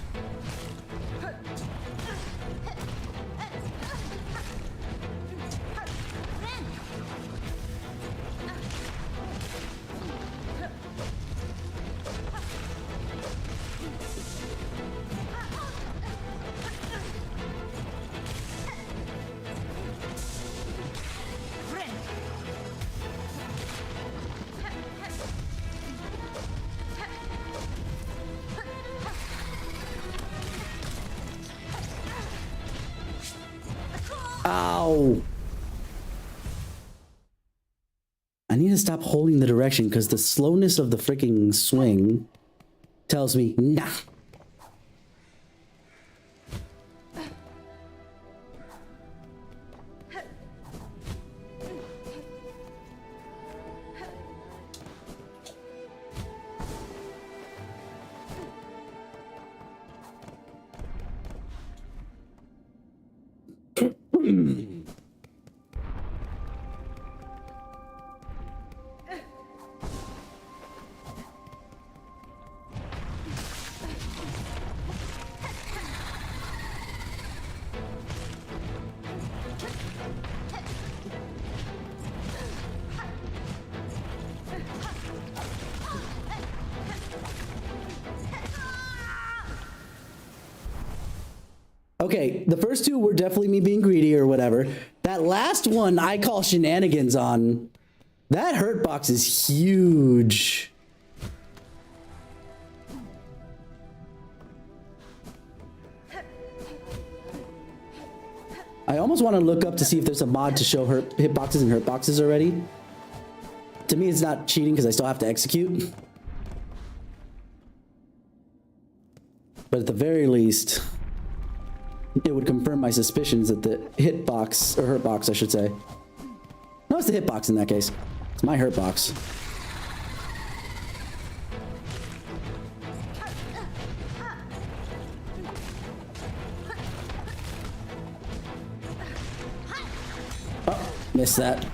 Ow. I need to stop holding the direction because the slowness of the freaking swing tells me, nah. Okay, the first two were definitely me being greedy or whatever. That last one I call shenanigans on. That hurt box is huge. I almost want to look up to see if there's a mod to show hitboxes and hurt boxes already. To me, it's not cheating because I still have to execute. But at the very least, it would confirm my suspicions that the hitbox, or hurtbox, I should say. No, it's the hitbox in that case. It's my hurtbox. Oh, missed that.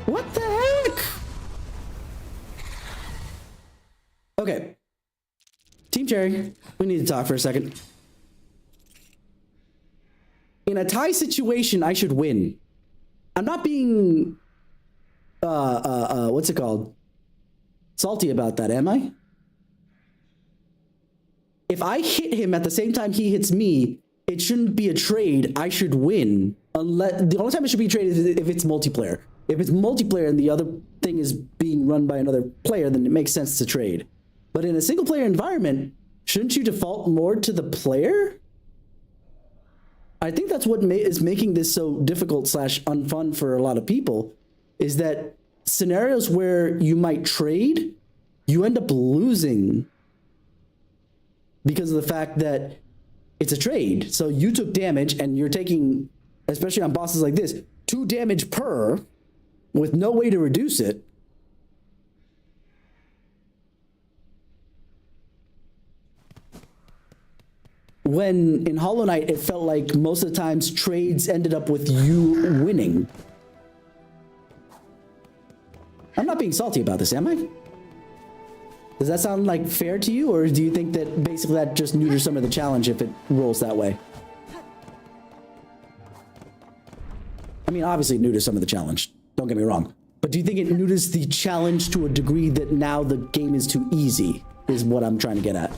What the heck? Okay. Team Cherry, we need to talk for a second. In a tie situation, I should win. I'm not being, what's it called? Salty about that, am I? If I hit him at the same time he hits me, it shouldn't be a trade. I should win. Unless, the only time it should be traded is if it's multiplayer. If it's multiplayer and the other thing is being run by another player, then it makes sense to trade. But in a single player environment, shouldn't you default more to the player? I think that's what is making this so difficult / unfun for a lot of people, is that scenarios where you might trade, you end up losing because of the fact that it's a trade. So you took damage and you're taking, especially on bosses like this, 2 damage per with no way to reduce it. When in Hollow Knight, it felt like most of the times trades ended up with you winning. I'm not being salty about this, am I? Does that sound like fair to you, or do you think that basically that just neuters some of the challenge if it rolls that way? I mean, obviously it neuters some of the challenge. Don't get me wrong. But do you think it neuters the challenge to a degree that now the game is too easy, is what I'm trying to get at?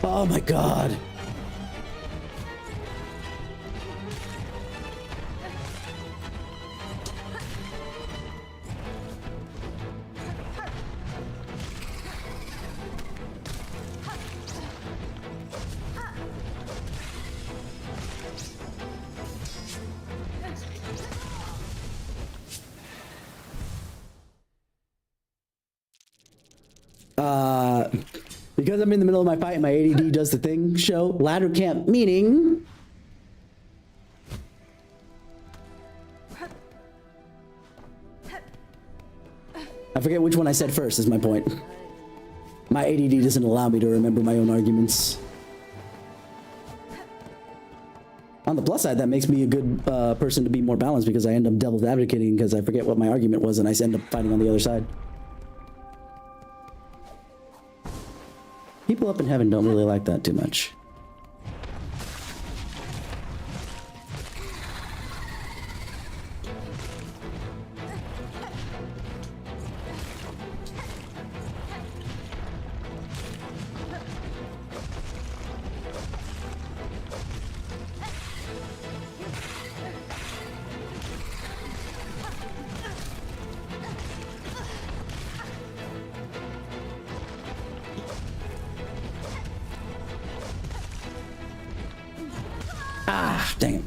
Oh my god. Because I'm in the middle of my fight and my ADD does the thing show. Ladder camp meaning... I forget which one I said first is my point. My ADD doesn't allow me to remember my own arguments. On the plus side, that makes me a good person to be more balanced because I end up devil's advocating because I forget what my argument was and I end up fighting on the other side. People up in heaven don't really like that too much. Ah, dang it.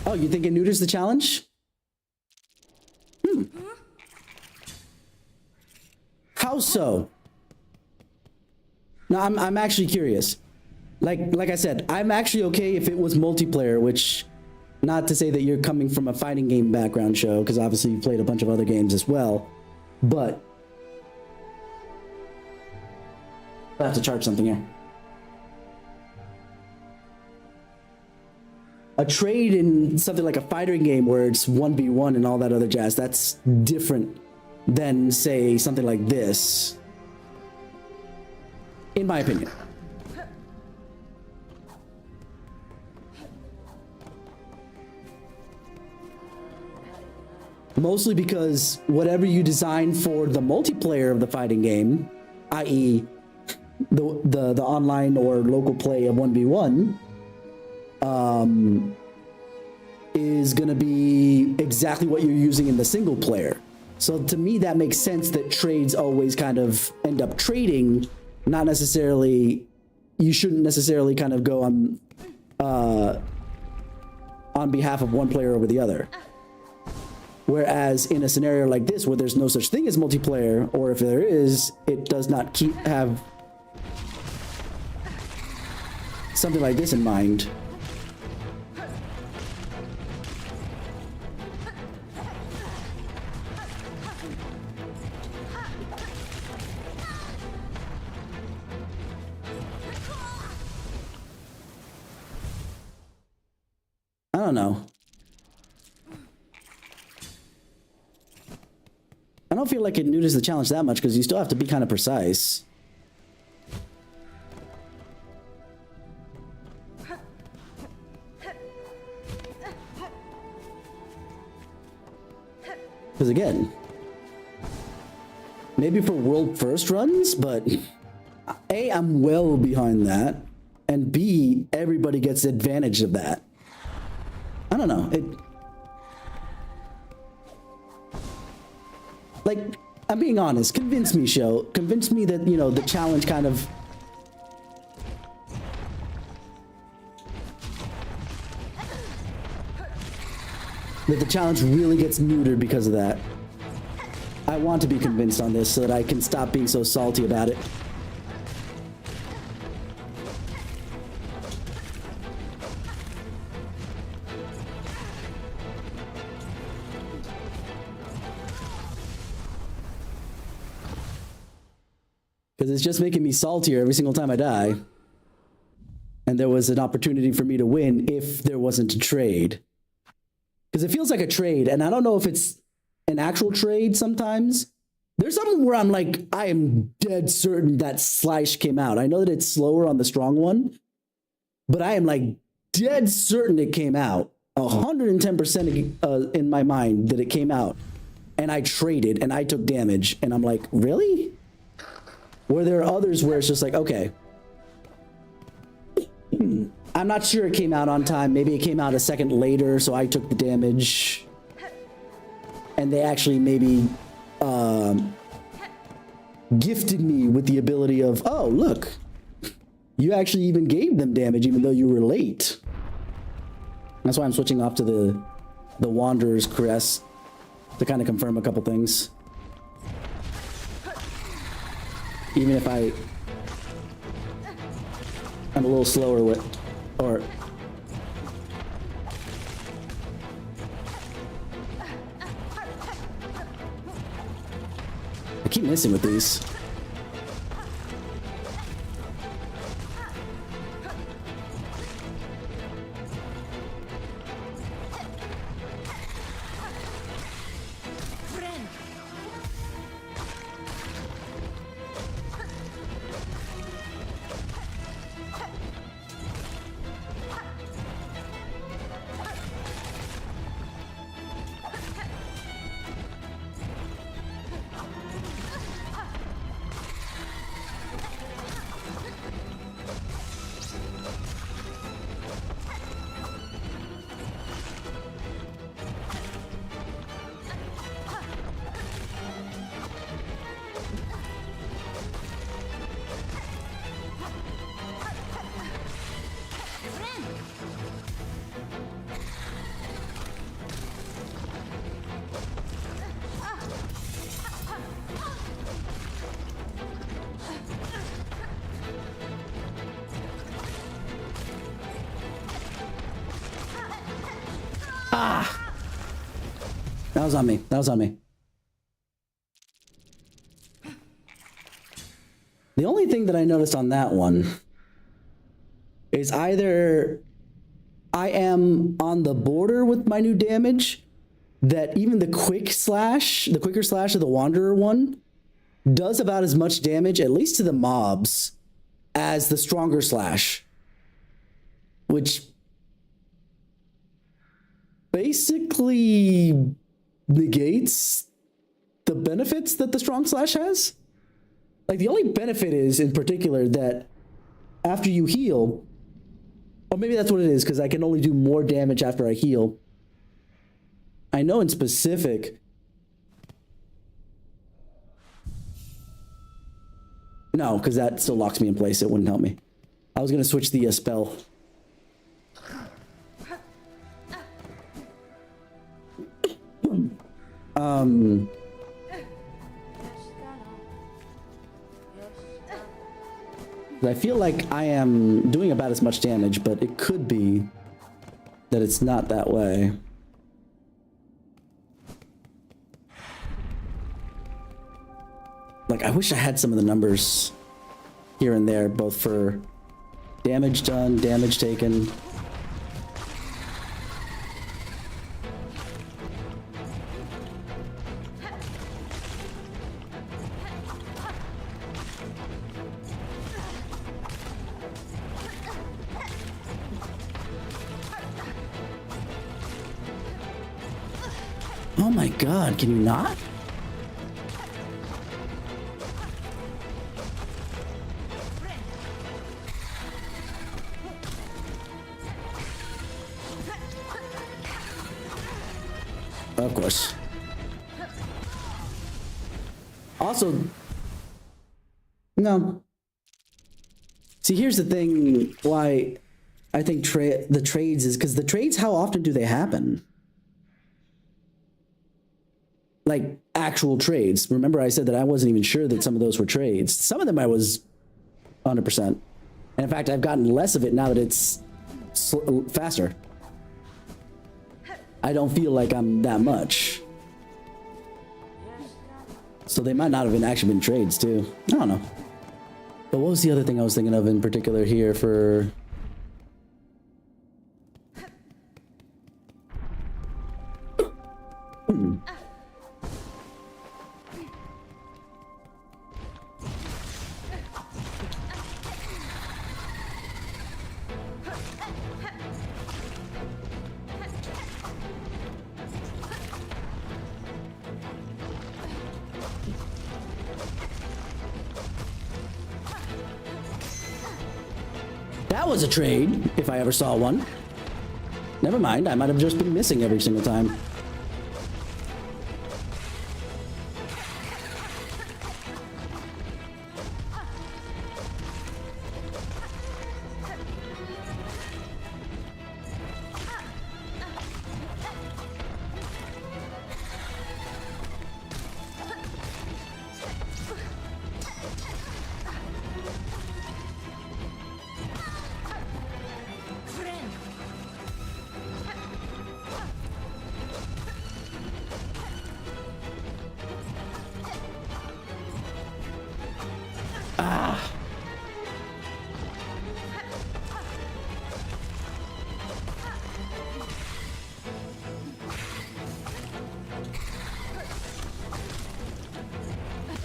Oh, you think it neuters the challenge? How so? No, I'm actually curious. Like I said, I'm actually okay if it was multiplayer, which, not to say that you're coming from a fighting game background show, because obviously you played a bunch of other games as well, but I have to charge something here. A trade in something like a fighting game where it's 1v1 and all that other jazz, that's different than, say, something like this. In my opinion. Mostly because whatever you design for the multiplayer of the fighting game, i.e. the online or local play of 1v1, is gonna be exactly what you're using in the single player. So to me, that makes sense that trades always kind of end up trading, not necessarily, you shouldn't necessarily kind of go on behalf of one player over the other. Whereas in a scenario like this, where there's no such thing as multiplayer, or if there is, it does not have something like this in mind. I don't know. I don't feel like it neuters the challenge that much because you still have to be kind of precise. Because again, maybe for world first runs, but A, I'm well behind that, and B, everybody gets advantage of that. I don't know. Like, I'm being honest. Convince me, show. Convince me that, you know, the challenge kind of... that the challenge really gets neutered because of that. I want to be convinced on this so that I can stop being so salty about it. Because it's just making me saltier every single time I die. And there was an opportunity for me to win if there wasn't a trade. Because it feels like a trade, and I don't know if it's an actual trade sometimes. There's something where I'm like, I am dead certain that Slash came out. I know that it's slower on the strong one, but I am like dead certain it came out. 110% in my mind that it came out. And I traded, and I took damage, and I'm like, really? Where there are others where it's just like, okay, I'm not sure it came out on time. Maybe it came out a second later, so I took the damage. And they actually maybe gifted me with the ability of, oh, look, you actually even gave them damage even though you were late. That's why I'm switching off to the Wanderer's Caress to kind of confirm a couple things. Even if I'm a little slower with, or I keep missing with these. That was on me. That was on me. The only thing that I noticed on that one is either I am on the border with my new damage, that even the quicker slash of the Wanderer one does about as much damage, at least to the mobs, as the stronger slash, which basically negates the benefits that the strong slash has. Like, the only benefit is in particular that after you heal, or maybe that's what it is, because I can only do more damage after I heal. I know in specific, no, because that still locks me in place. It wouldn't help me. I was going to switch the spell. I feel like I am doing about as much damage, but it could be that it's not that way. Like, I wish I had some of the numbers here and there, both for damage done, damage taken. Oh my god, can you not? Of course. Also, no. See, here's the thing why I think the trades is because the trades, how often do they happen? Like, actual trades. Remember I said that I wasn't even sure that some of those were trades. Some of them I was 100%. And in fact, I've gotten less of it now that it's faster. I don't feel like I'm that much. So they might not have actually been trades too. I don't know. But what was the other thing I was thinking of in particular here for... that was a trade, if I ever saw one. Never mind, I might have just been missing every single time.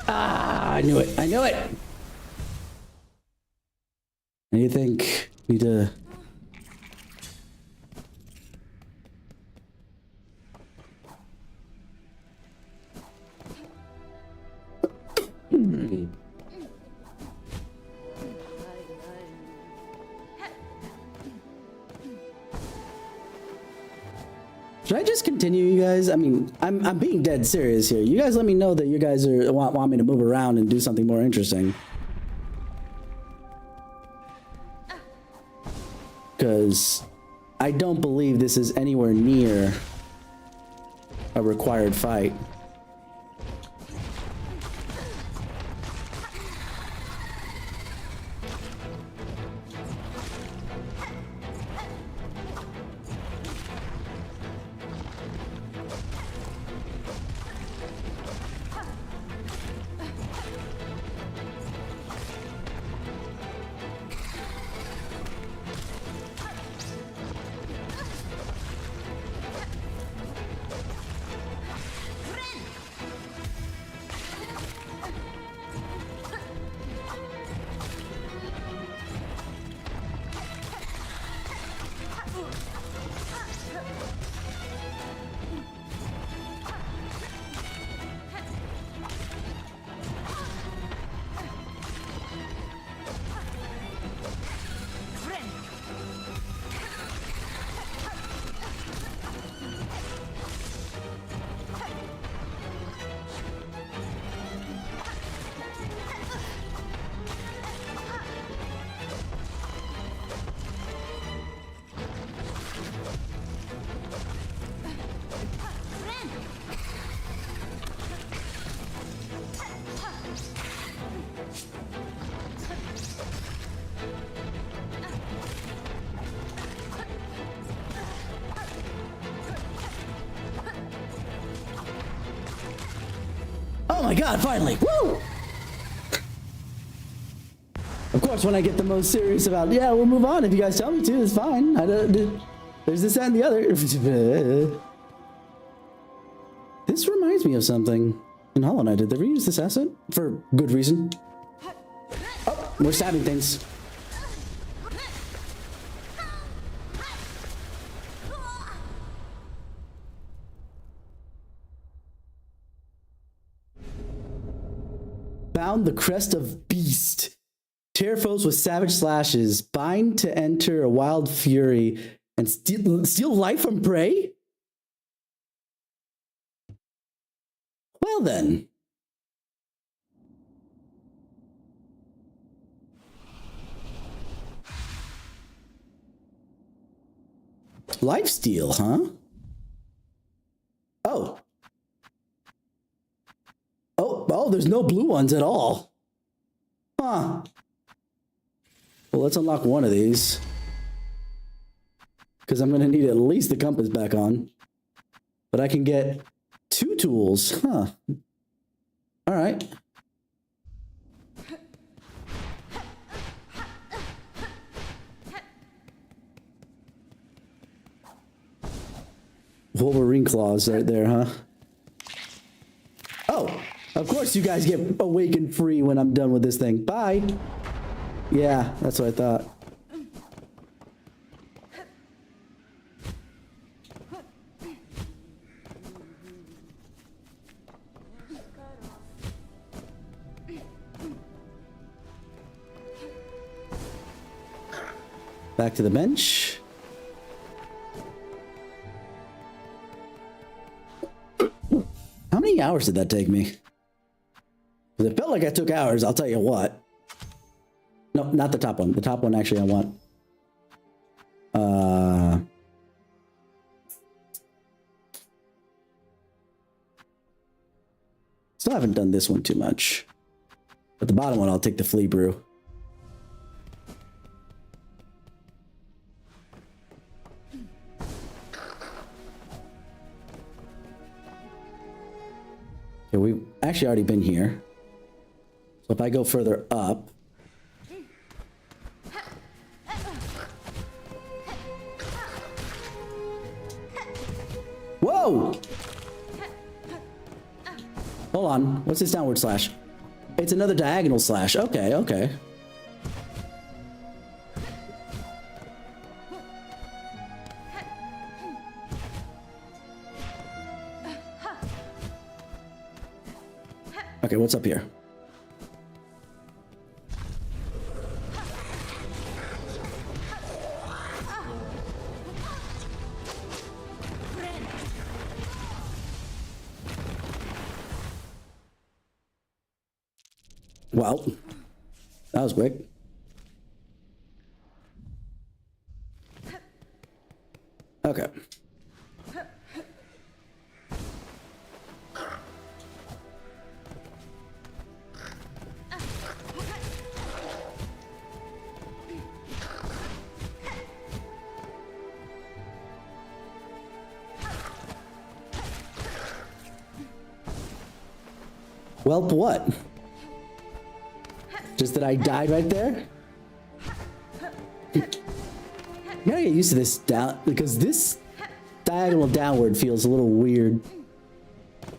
I knew it. I knew it. And you think need to? Should I just continue, you guys? I mean, I'm being dead serious here. You guys let me know that you guys are want me to move around and do something more interesting. Because I don't believe this is anywhere near a required fight. Oh my god, finally! Woo! Of course, when I get the most serious about, yeah, we'll move on if you guys tell me to, it's fine. There's this and the other. This reminds me of something. In Hollow Knight, did they reuse this asset? For good reason. Oh, we're stabbing things. Bound the crest of beast. Tear foes with savage slashes. Bind to enter a wild fury. And steal life from prey? Well then. Lifesteal, huh? Oh. Oh, there's no blue ones at all. Huh. Well, let's unlock one of these. Because I'm going to need at least the compass back on. But I can get 2 tools. Huh. All right. Wolverine claws right there, huh? Oh, of course you guys get awakened free when I'm done with this thing. Bye. Yeah, that's what I thought. Back to the bench. How many hours did that take me? Because it felt like I took hours, I'll tell you what. No, not the top one. The top one actually I want. Still haven't done this one too much. But the bottom one, I'll take the flea brew. Okay, we've actually already been here. So if I go further up. Whoa! Hold on. What's this downward slash? It's another diagonal slash. Okay, okay. Okay, what's up here? Well, that was quick. Okay. Well, what? Just that I died right there? You gotta get used to this down, because this diagonal downward feels a little weird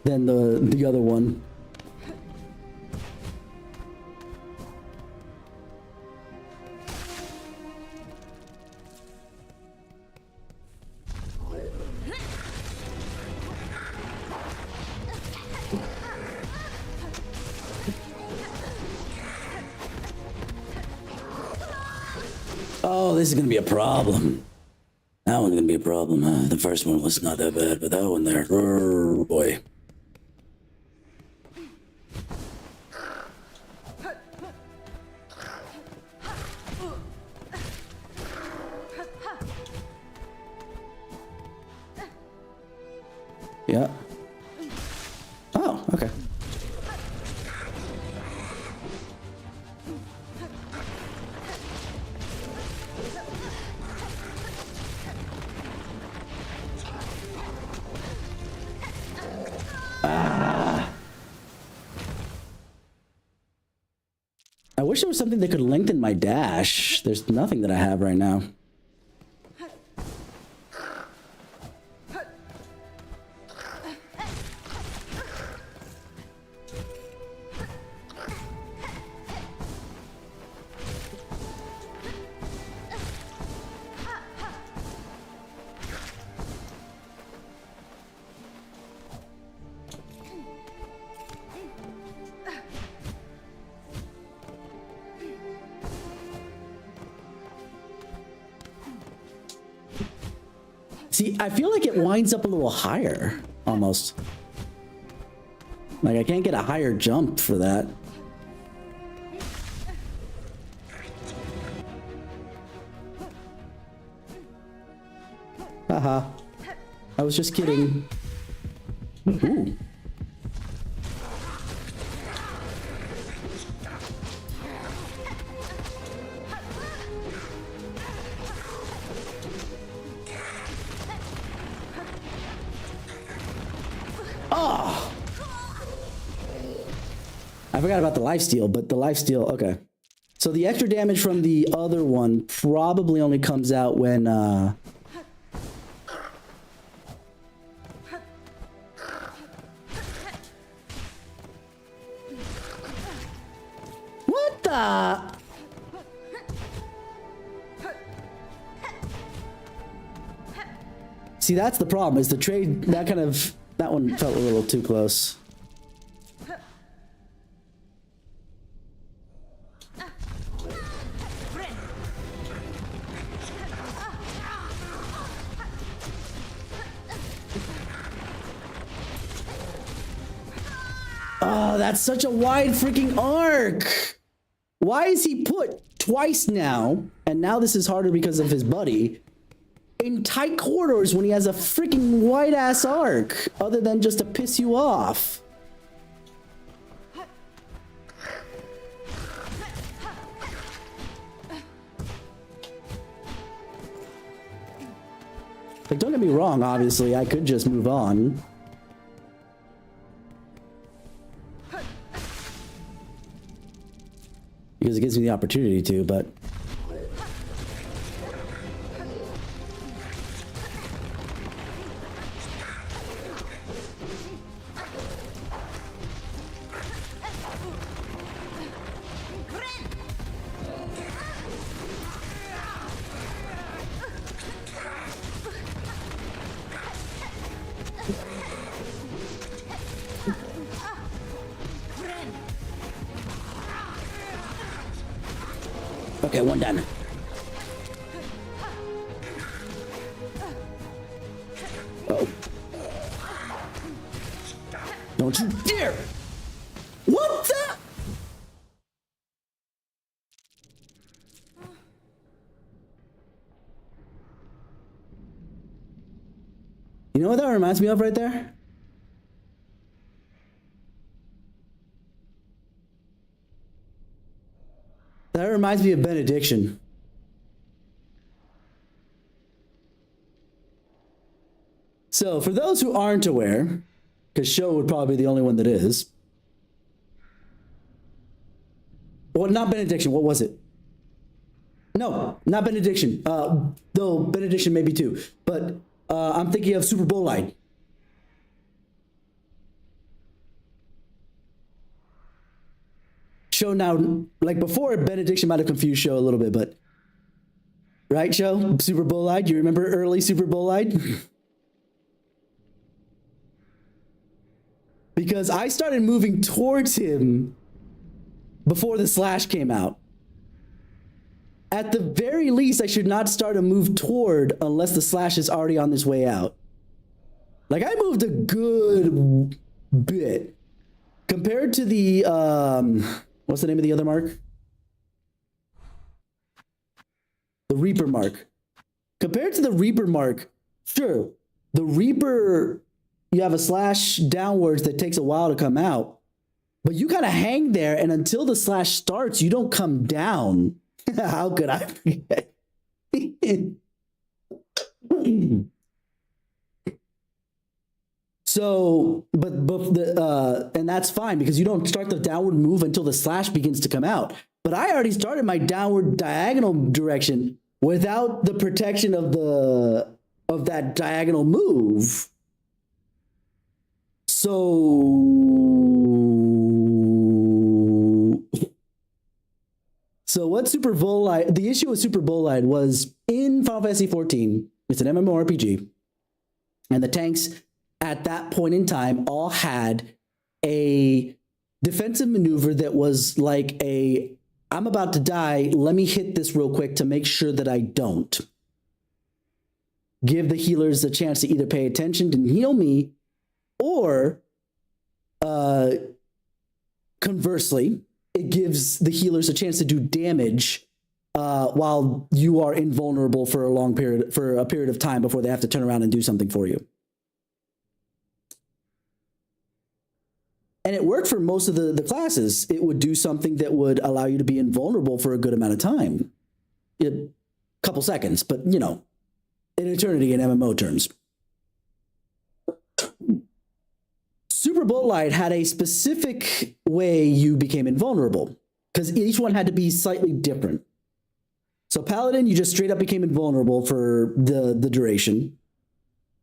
than the other one. Oh, this is gonna be a problem. That one's gonna be a problem, huh? The first one was not that bad, but that one there, oh boy. Yeah. Oh, okay. I wish there was something that could lengthen my dash. There's nothing that I have right now. See, I feel like it winds up a little higher, almost. Like, I can't get a higher jump for that. Haha. I was just kidding. Ooh. Oh! I forgot about the lifesteal, but the lifesteal, okay. So the extra damage from the other one probably only comes out when, What the? See, that's the problem, is the trade, that one felt a little too close. that's such a wide freaking arc. Why is he put twice now? And now this is harder because of his buddy. In tight corridors when he has a freaking wide ass arc, other than just to piss you off. Like, don't get me wrong, obviously, I could just move on. Because it gives me the opportunity to, but... Okay, one done. Oh. Don't you dare! What the? You know what that reminds me of right there? That reminds me of benediction. So for those who aren't aware, because Sho would probably be the only one that is. Well, not benediction, what was it? No, not benediction. Though benediction maybe too. But I'm thinking of Super Bowl line. Sho now, like before, benediction might have confused Sho a little bit, but right, Sho? Super Bowl line. Do you remember early Super Bowl line? Because I started moving towards him before the slash came out. At the very least, I should not start a move toward unless the slash is already on this way out. Like, I moved a good bit compared to the what's the name of the other mark? The Reaper mark. Compared to the Reaper mark, sure, the Reaper, you have a slash downwards that takes a while to come out, but you kind of hang there, and until the slash starts, you don't come down. How could I forget? So, but and that's fine because you don't start the downward move until the slash begins to come out. But I already started my downward diagonal direction without the protection of that diagonal move. So what Super Volite, the issue with Super Volite was in Final Fantasy XIV, it's an MMORPG, and the tanks at that point in time all had a defensive maneuver that was like I'm about to die, let me hit this real quick to make sure that I don't. Give the healers a chance to either pay attention and heal me, or conversely, it gives the healers a chance to do damage while you are invulnerable for a period of time before they have to turn around and do something for you. And it worked for most of the classes. It would do something that would allow you to be invulnerable for a good amount of time. A couple seconds, but you know, an eternity in MMO terms. Super Bolide had a specific way you became invulnerable because each one had to be slightly different. So Paladin, you just straight up became invulnerable for the duration.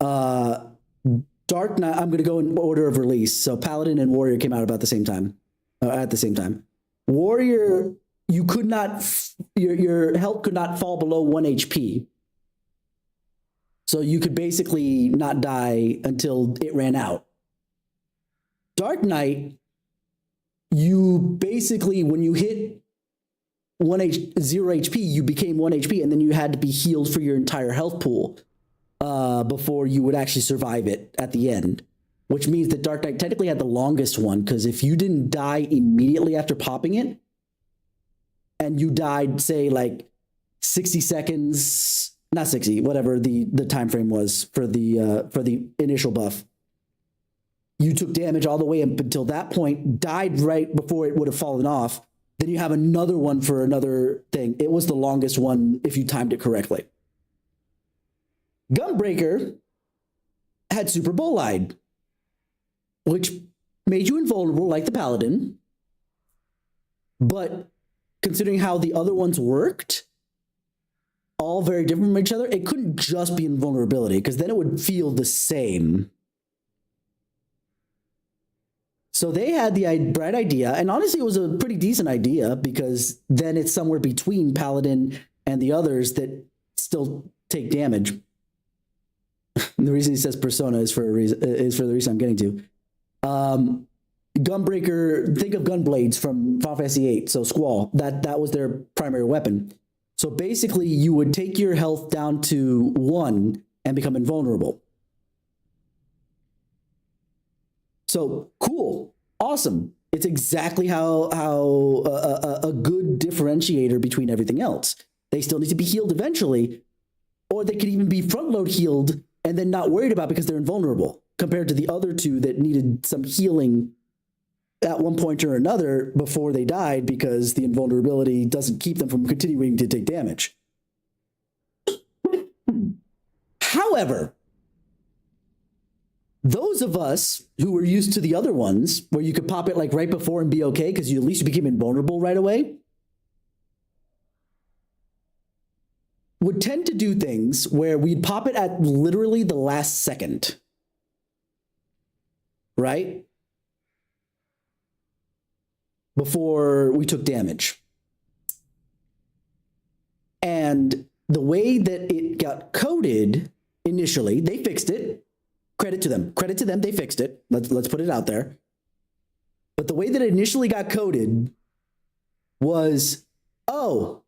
Dark Knight, I'm going to go in order of release. So Paladin and Warrior came out about the same time. At the same time. Warrior, you could not, your health could not fall below 1 HP. So you could basically not die until it ran out. Dark Knight, you basically, when you hit 0 HP, you became 1 HP, and then you had to be healed for your entire health pool before you would actually survive it at the end. which means that Dark Knight technically had the longest one, because if you didn't die immediately after popping it, and you died, say, like 60 seconds, not 60, whatever the time frame was for the initial buff, you took damage all the way up until that point, died right before it would have fallen off. Then you have another one for another thing. It was the longest one if you timed it correctly. Gunbreaker had Super Bolide, which made you invulnerable like the Paladin. But considering how the other ones worked, all very different from each other, it couldn't just be invulnerability, because then it would feel the same. So they had the bright idea, and honestly, it was a pretty decent idea, because then it's somewhere between Paladin and the others that still take damage. The reason he says persona is for the reason I'm getting to. Gunbreaker, think of Gunblades from Final Fantasy VIII, so Squall. That was their primary weapon. So basically, you would take your health down to 1 and become invulnerable. So cool, awesome. It's exactly how a good differentiator between everything else. They still need to be healed eventually, or they could even be front load healed and then not worried about because they're invulnerable, compared to the other two that needed some healing at one point or another before they died, because the invulnerability doesn't keep them from continuing to take damage. However, those of us who were used to the other ones, where you could pop it like right before and be okay because you at least became invulnerable right away, would tend to do things where we'd pop it at literally the last second. Right? Before we took damage. And the way that it got coded initially, they fixed it. Credit to them. Credit to them, they fixed it. Let's put it out there. But the way that it initially got coded was, oh,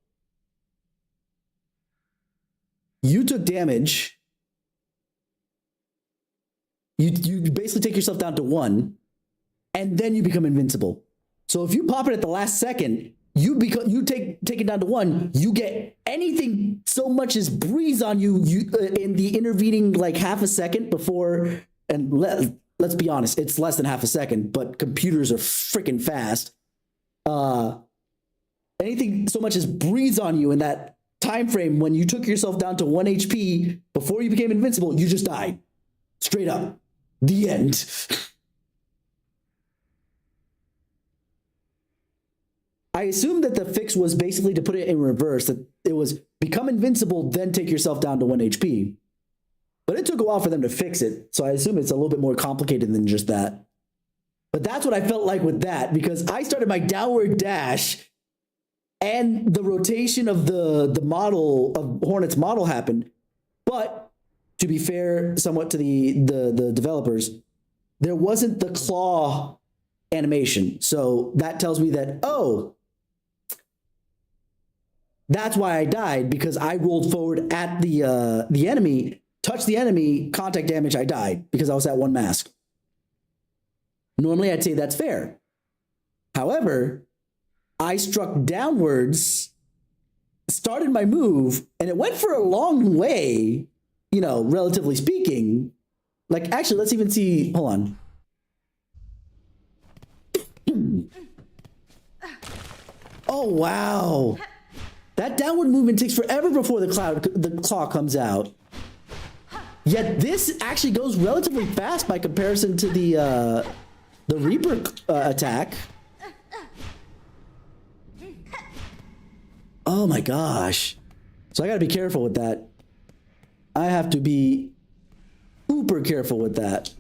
you took damage. You basically take yourself down to 1, and then you become invincible. So if you pop it at the last second, you take it down to 1, you get anything so much as breeze on you in the intervening like half a second before, and let's be honest, it's less than half a second, but computers are freaking fast. Anything so much as breeze on you in that time frame when you took yourself down to 1 HP before you became invincible, you just died. Straight up. The end. I assume that the fix was basically to put it in reverse, that it was become invincible, then take yourself down to 1 HP. But it took a while for them to fix it, so I assume it's a little bit more complicated than just that. But that's what I felt like with that, because I started my downward dash, and the rotation of the model, of Hornet's model happened. But to be fair somewhat to the developers, there wasn't the claw animation. So that tells me that, oh, that's why I died, because I rolled forward at the enemy, touched the enemy, contact damage, I died because I was at 1 mask. Normally I'd say that's fair. However, I struck downwards, started my move, and it went for a long way, you know, relatively speaking. Like, actually, let's even see, hold on. Oh, wow. That downward movement takes forever before the claw comes out. Yet this actually goes relatively fast by comparison to the Reaper attack. Oh my gosh. So I gotta be careful with that. I have to be uber careful with that.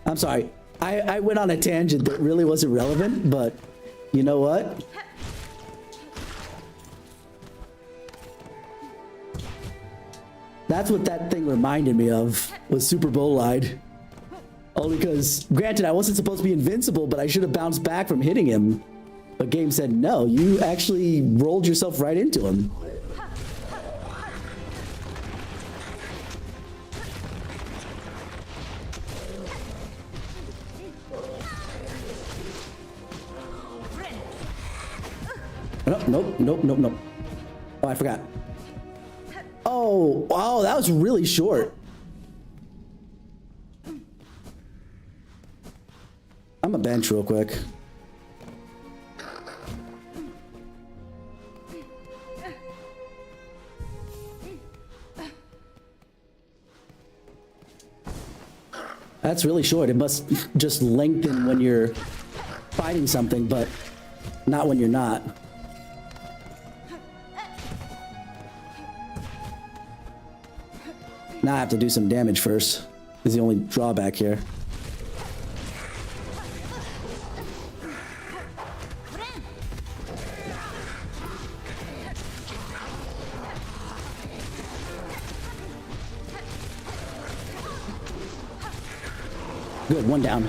I'm sorry. I went on a tangent that really wasn't relevant, but you know what? That's what that thing reminded me of, was Super Bolide. Only because, granted, I wasn't supposed to be invincible, but I should have bounced back from hitting him. But game said, no, you actually rolled yourself right into him. Nope, nope, nope, nope, nope. Oh, I forgot. Oh, wow, that was really short. I'm a bench real quick. That's really short. It must just lengthen when you're fighting something, but not when you're not. Now I have to do some damage first. Is the only drawback here. Good, one down.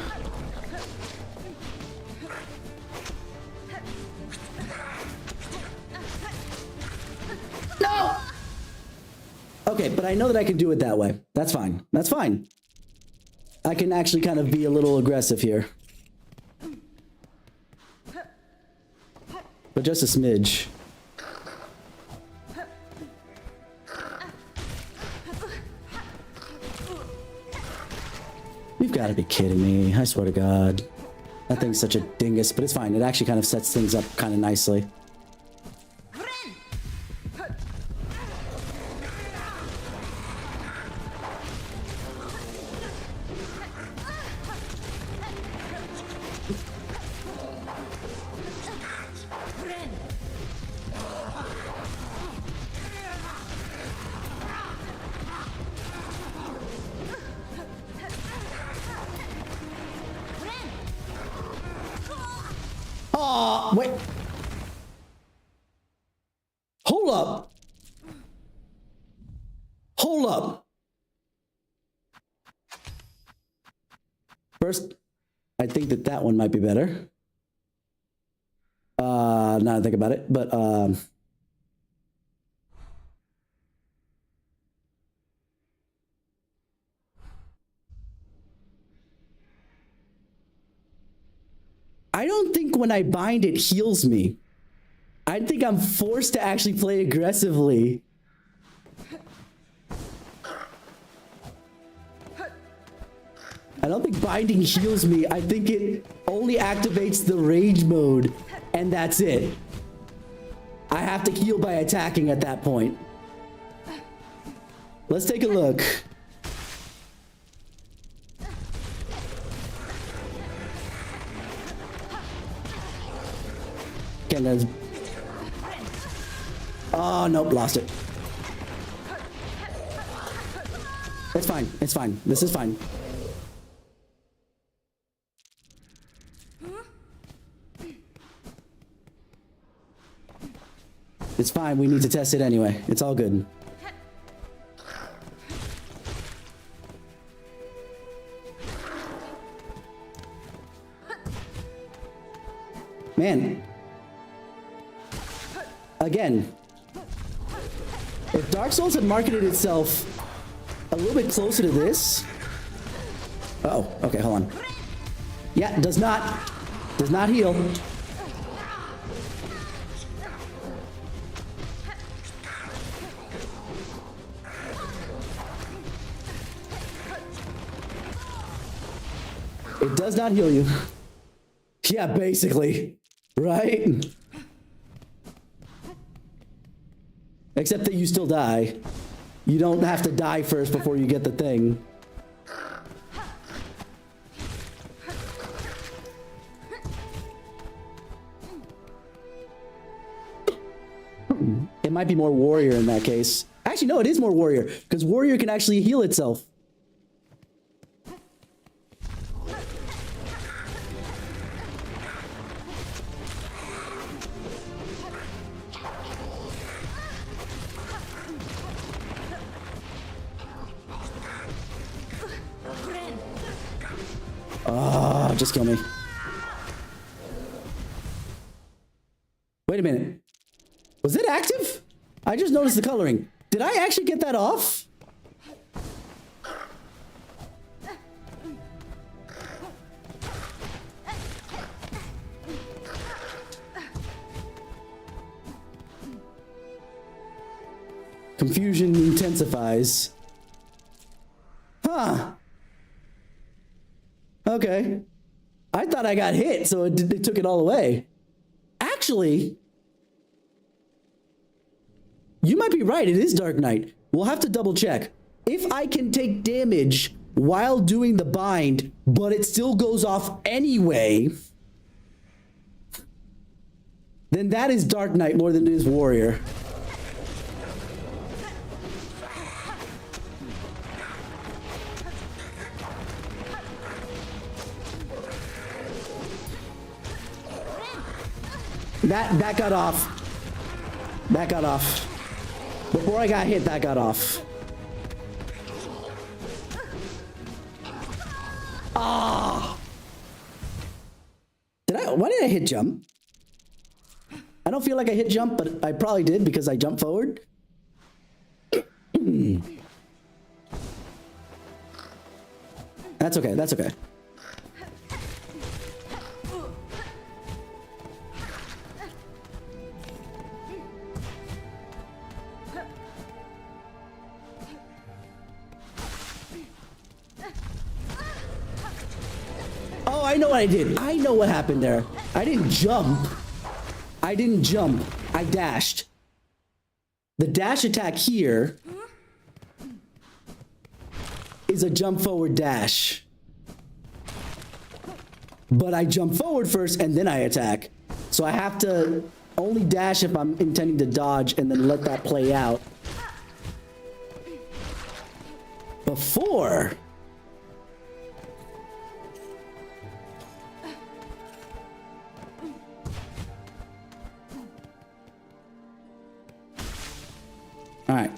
No! Okay, but I know that I can do it that way. That's fine. That's fine. I can actually kind of be a little aggressive here. But just a smidge. You've got to be kidding me. I swear to God. That thing's such a dingus, but it's fine. It actually kind of sets things up kind of nicely. Oh, wait. Hold up. Hold up. First, I think that that one might be better. Now that I think about it, but I don't think when I bind it heals me. I think I'm forced to actually play aggressively. I don't think binding heals me. I think it only activates the rage mode, and that's it. I have to heal by attacking at that point. Let's take a look. Okay, let's... Oh, nope, lost it. It's fine, it's fine. This is fine. It's fine, we need to test it anyway. It's all good. Man. Again. If Dark Souls had marketed itself a little bit closer to this... Uh-oh, okay, hold on. Yeah, does not heal. It does not heal you. Yeah, basically. Right? Except that you still die. You don't have to die first before you get the thing. It might be more warrior in that case. Actually, no, it is more warrior, because warrior can actually heal itself. Oh, just kill me. Wait a minute. Was it active? I just noticed the coloring. Did I actually get that off? Confusion intensifies. Huh. Okay. I thought I got hit, so it took it all away. Actually, you might be right. It is Dark Knight. We'll have to double check. If I can take damage while doing the bind, but it still goes off anyway, then that is Dark Knight more than it is Warrior. That got off. That got off. Before I got hit, that got off. Ah! Why did I hit jump? I don't feel like I hit jump, but I probably did because I jumped forward. That's okay, that's okay. Oh, I know what I did. I know what happened there. I didn't jump. I didn't jump. I dashed. The dash attack here is a jump forward dash. But I jump forward first and then I attack. So I have to only dash if I'm intending to dodge and then let that play out. Before. All right.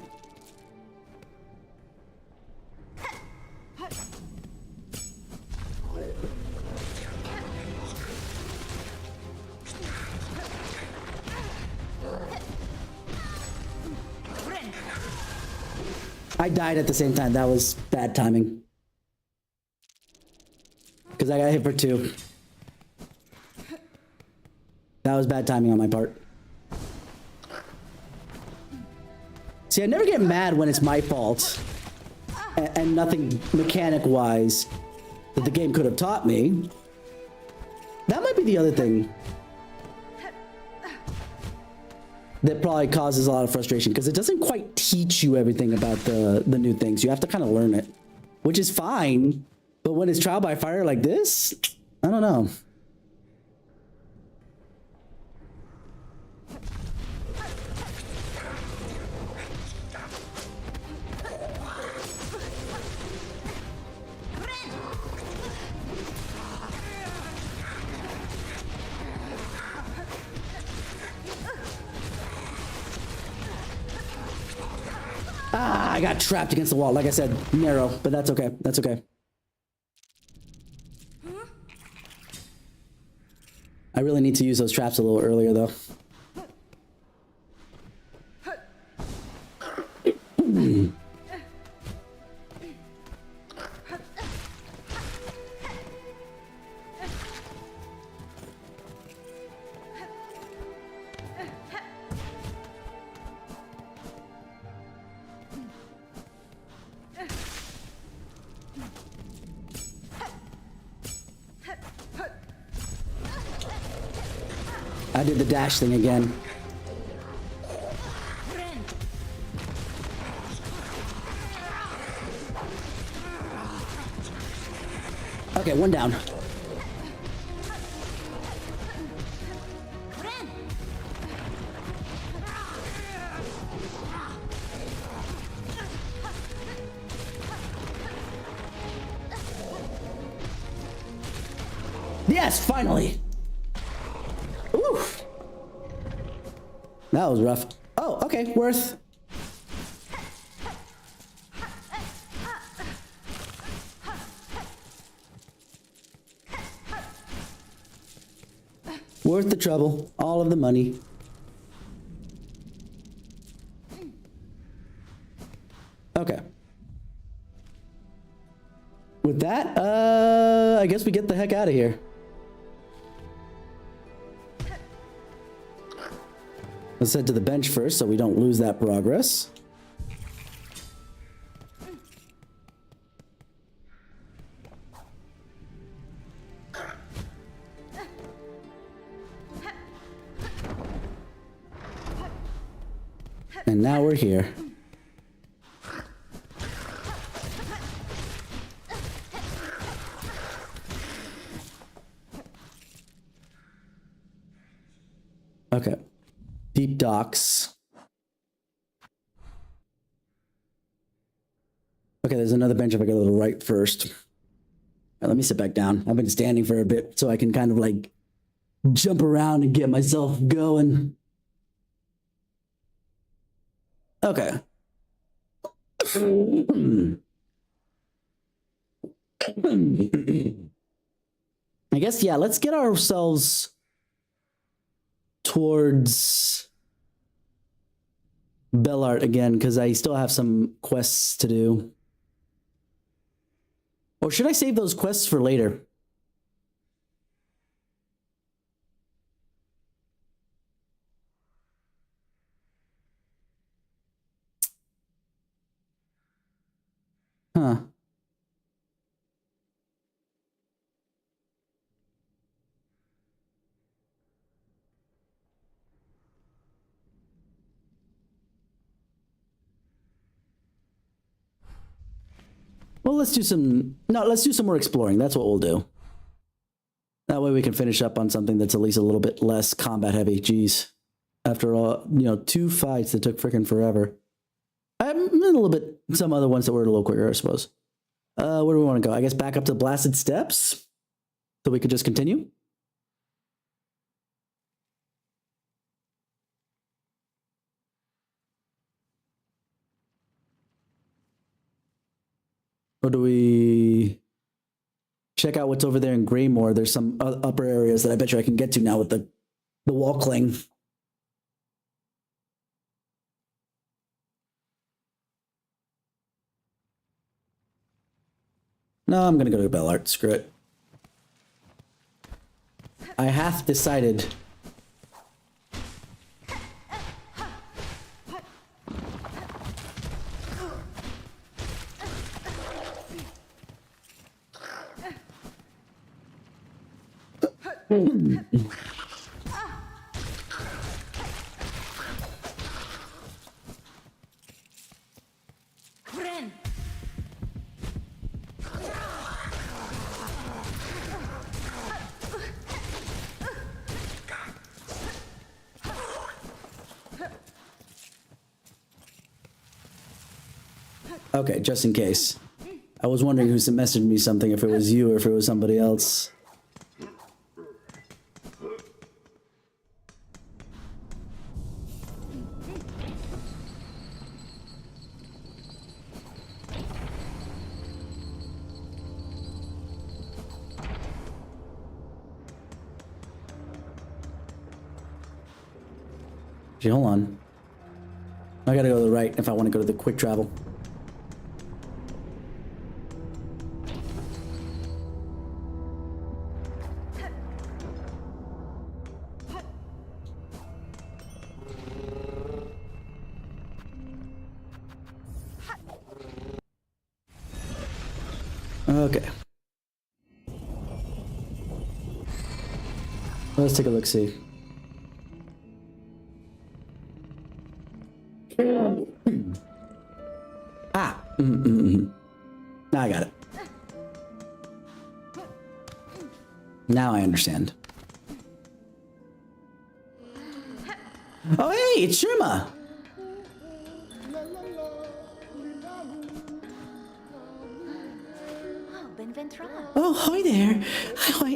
I died at the same time. That was bad timing. Because I got hit for 2. That was bad timing on my part. See, I never get mad when it's my fault and nothing mechanic-wise that the game could have taught me. That might be the other thing that probably causes a lot of frustration, because it doesn't quite teach you everything about the new things. You have to kind of learn it, which is fine. But when it's trial by fire like this, I don't know. Ah, I got trapped against the wall. Like I said, narrow, but that's okay. That's okay. I really need to use those traps a little earlier, though. I did the dash thing again. Okay, one down. Yes, finally. Oof. That was rough. Oh, okay, worth. Worth the trouble, all of the money. Okay. With that, I guess we get the heck out of here. Let's head to the bench first so we don't lose that progress. And now we're here. Okay. Deep docks. Okay, there's another bench if I go to the right first. Let me sit back down. I've been standing for a bit so I can kind of like jump around and get myself going. Okay. I guess, yeah, let's get ourselves towards Bellart again, because I still have some quests to do. Or should I save those quests for later? Huh. Well, let's do some more exploring. That's what we'll do. That way we can finish up on something that's at least a little bit less combat heavy. Jeez. After all, 2 fights that took freaking forever. A little bit, some other ones that were a little quicker, I suppose. Where do we want to go? I guess back up to Blasted Steps. So we could just continue. Or do we check out what's over there in Greymore? There's some upper areas that I bet you I can get to now with the wall cling. No, I'm gonna go to Bellart. Screw it. I have decided. Okay, just in case. I was wondering who messaged me something, if it was you or if it was somebody else. Gee, hold on. I gotta go to the right if I want to go to the quick travel. Okay. Let's take a look, see. Ah. Now I got it. Now I understand. Oh, hey, it's Shirma. Oh, hi there.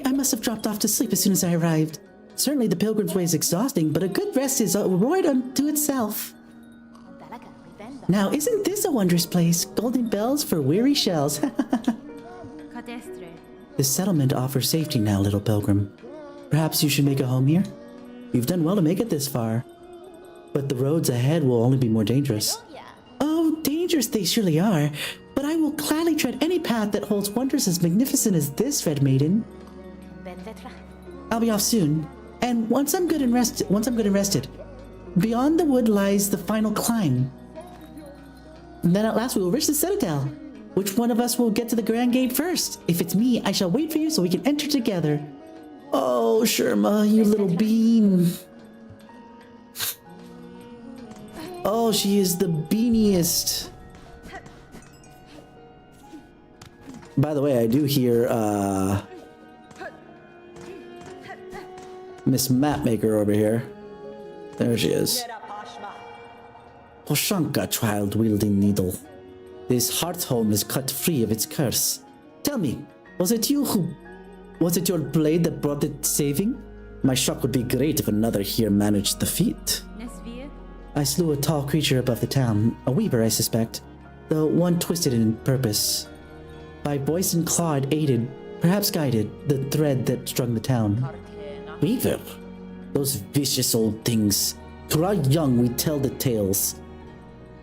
I must have dropped off to sleep as soon as I arrived. Certainly the Pilgrim's Way is exhausting, but a good rest is right unto itself. Now, isn't this a wondrous place? Golden bells for weary shells. This settlement offers safety now, little pilgrim. Perhaps you should make a home here? You've done well to make it this far. But the roads ahead will only be more dangerous. Oh, dangerous they surely are. But I will gladly tread any path that holds wonders as magnificent as this, Red Maiden. I'll be off soon. And once I'm good and rested, beyond the wood lies the final climb. And then at last we will reach the Citadel. Which one of us will get to the Grand Gate first? If it's me, I shall wait for you so we can enter together. Oh, Shirma, you little bean. Oh, she is the beaniest. By the way, I do hear Miss Mapmaker over here. There she is. Poshanka, child wielding needle. This heart home is cut free of its curse. Tell me, was it your blade that brought it saving? My shock would be great if another here managed the feat. Nesvia? I slew a tall creature above the town, a weaver I suspect, though one twisted in purpose. By voice and claw it aided, perhaps guided, the thread that strung the town. Weaver? Those vicious old things. To our young we tell the tales,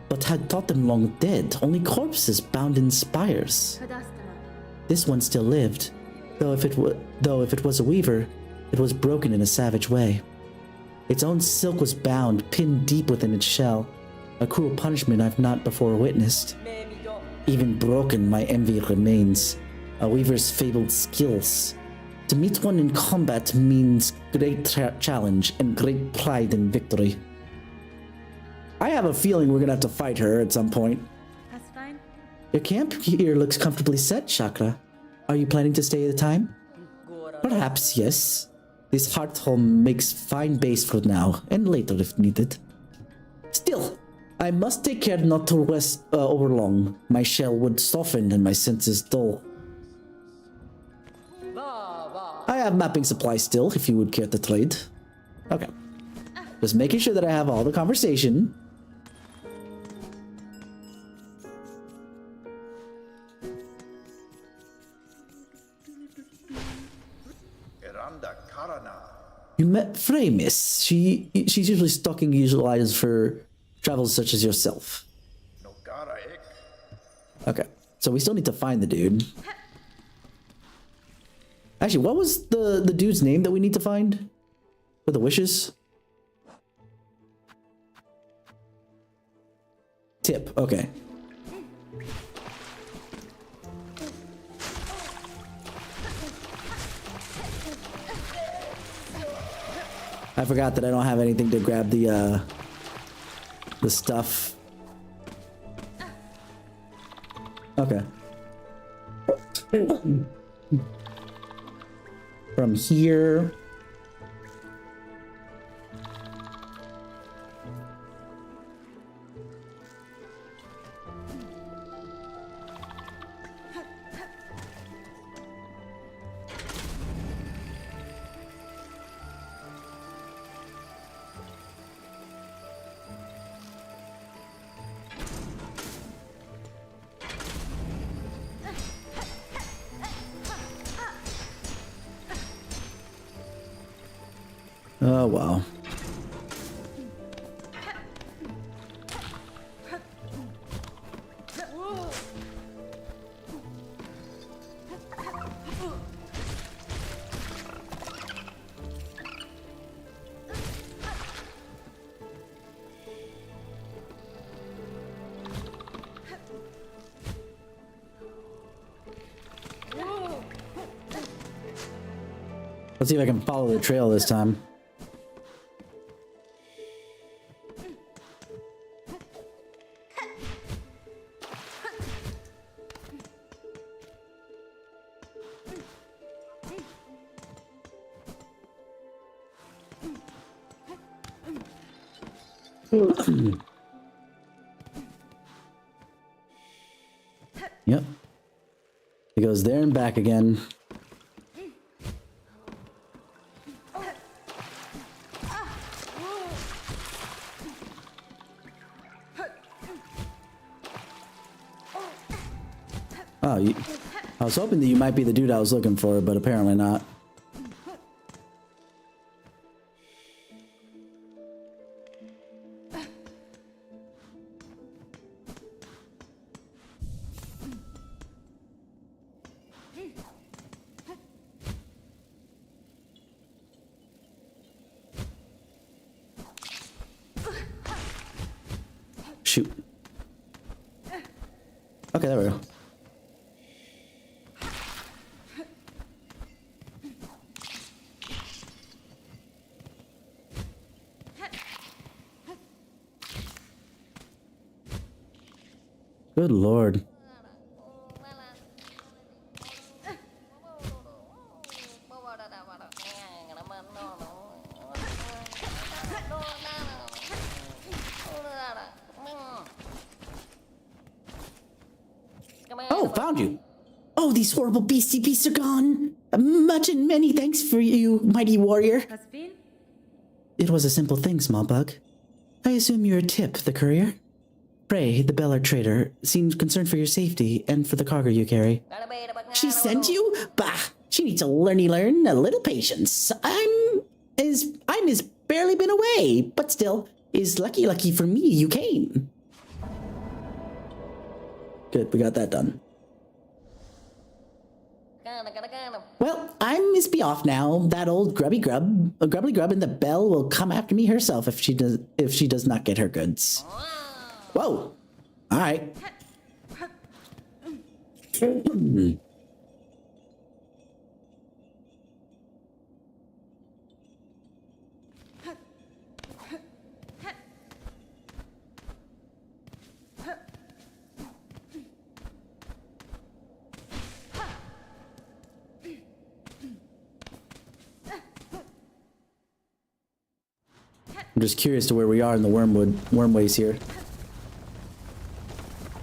but had thought them long dead, only corpses bound in spires. Kadastana. This one still lived, though if it was a weaver, it was broken in a savage way. Its own silk was bound, pinned deep within its shell, a cruel punishment I've not before witnessed. Even broken, my envy remains, a weaver's fabled skills. To meet one in combat means great challenge and great pride in victory. I have a feeling we're gonna have to fight her at some point. That's fine. Your camp here looks comfortably set, Chakra. Are you planning to stay the time? Perhaps, yes. This heart home makes fine base for now, and later if needed. Still, I must take care not to rest over long. My shell would soften and my senses dull. I have mapping supplies still, if you would care to trade. Okay. Just making sure that I have all the conversation. You met Frey, miss. She's usually stocking usual items for travels such as yourself. Okay, so we still need to find the dude. Actually, what was the dude's name that we need to find? For the wishes? Tip, okay. I forgot that I don't have anything to grab the stuff. Okay. From here. Oh, wow. Let's see if I can follow the trail this time. Yep. It goes there and back again. Oh, I was hoping that you might be the dude I was looking for, but apparently not. Shoot. Okay, there we go. Good lord. Oh, found you. Oh, these horrible beastie beasts are gone. Much and many thanks for you, mighty warrior. Has been? It was a simple thing, small bug. I assume you're Tip, the courier? Pray, the Bellard trader, seems concerned for your safety and for the cargo you carry. She sent you? Bah! She needs to learn a little patience. I'm barely been away, but still, is lucky for me you came. Good, we got that done. Well, I must be off now. That old grubbly grub in the bell will come after me herself if she does not get her goods. Whoa! All right. I'm just curious to where we are in the wormways here.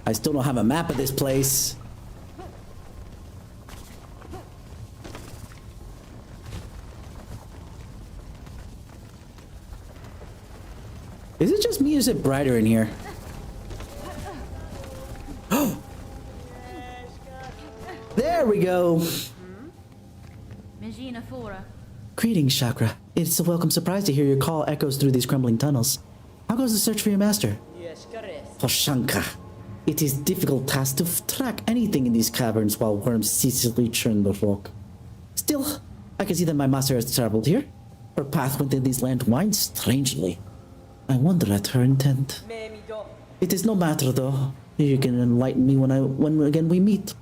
I still don't have a map of this place. Is it just me or is it brighter in here? Oh! There we go! Megina Fora. Greetings, Chakra. It's a welcome surprise to hear your call echoes through these crumbling tunnels. How goes the search for your master? Poshanka. It is a difficult task to track anything in these caverns while worms ceaselessly churn the rock. Still, I can see that my master has traveled here. Her path within these lands winds strangely. I wonder at her intent. It is no matter, though. You can enlighten me when again we meet.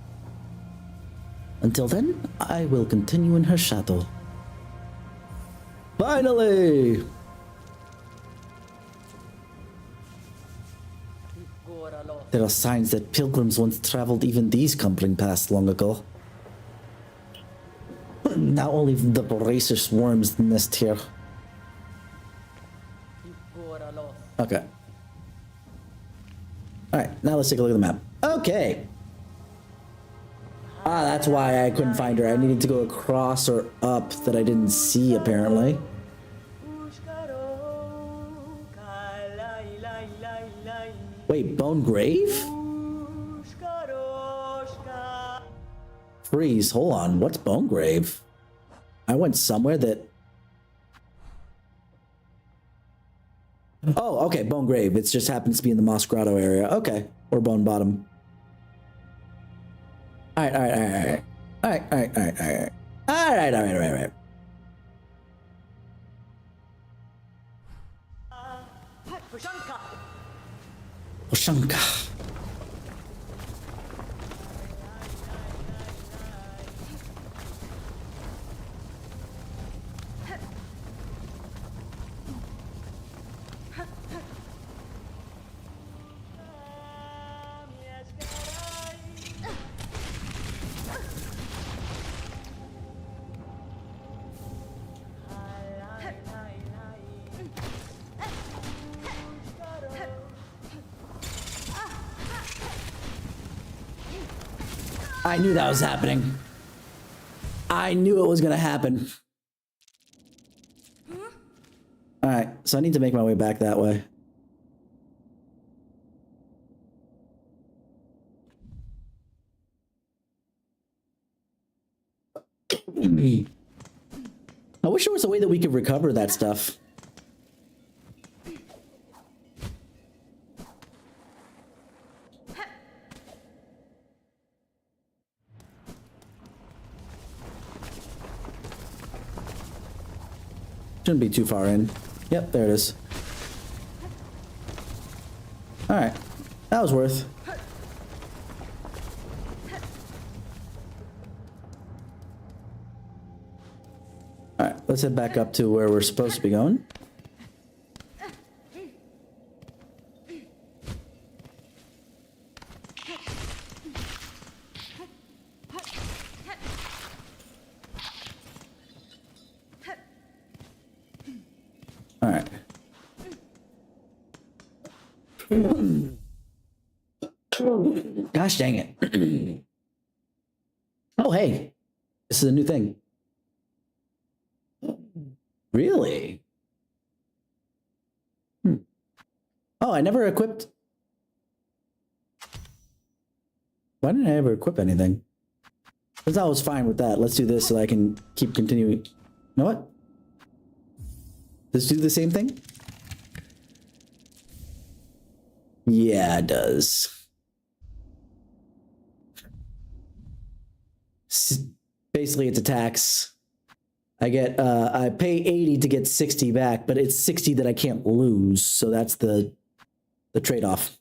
Until then, I will continue in her shadow. Finally! There are signs that pilgrims once traveled even these crumbling paths long ago. Now only the voracious worms nest here. Okay. Alright, now let's take a look at the map. Okay! Ah, that's why I couldn't find her. I needed to go across or up that I didn't see, apparently. Wait, Bone Grave? Freeze, hold on. What's Bone Grave? I went somewhere that... Oh, okay, Bone Grave. It just happens to be in the Moss Grotto area. Okay, or Bone Bottom. Alright. Poshanka. I knew that was happening. I knew it was gonna happen. Alright, so I need to make my way back that way. I wish there was a way that we could recover that stuff. Shouldn't be too far in. Yep, there it is. Alright. That was worth. Alright, let's head back up to where we're supposed to be going. Gosh dang it. Oh, hey. This is a new thing. Really? Oh, I never equipped. Why didn't I ever equip anything? Because I was fine with that. Let's do this so I can keep continuing. You know what? Let's do the same thing? Yeah, it does. Basically, it's a tax. I get, I pay 80 to get 60 back, but it's 60 that I can't lose. So that's the trade-off.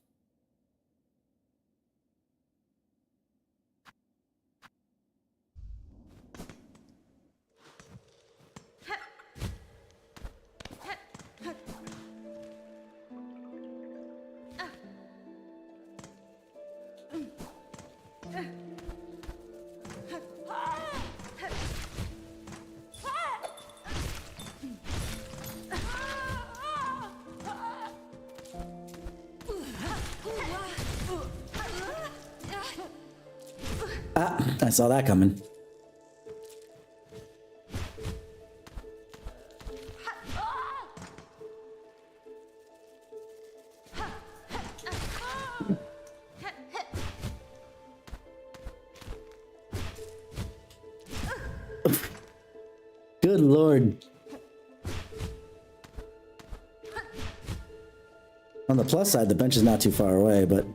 Ah, I saw that coming. Good Lord. On the plus side, the bench is not too far away, but...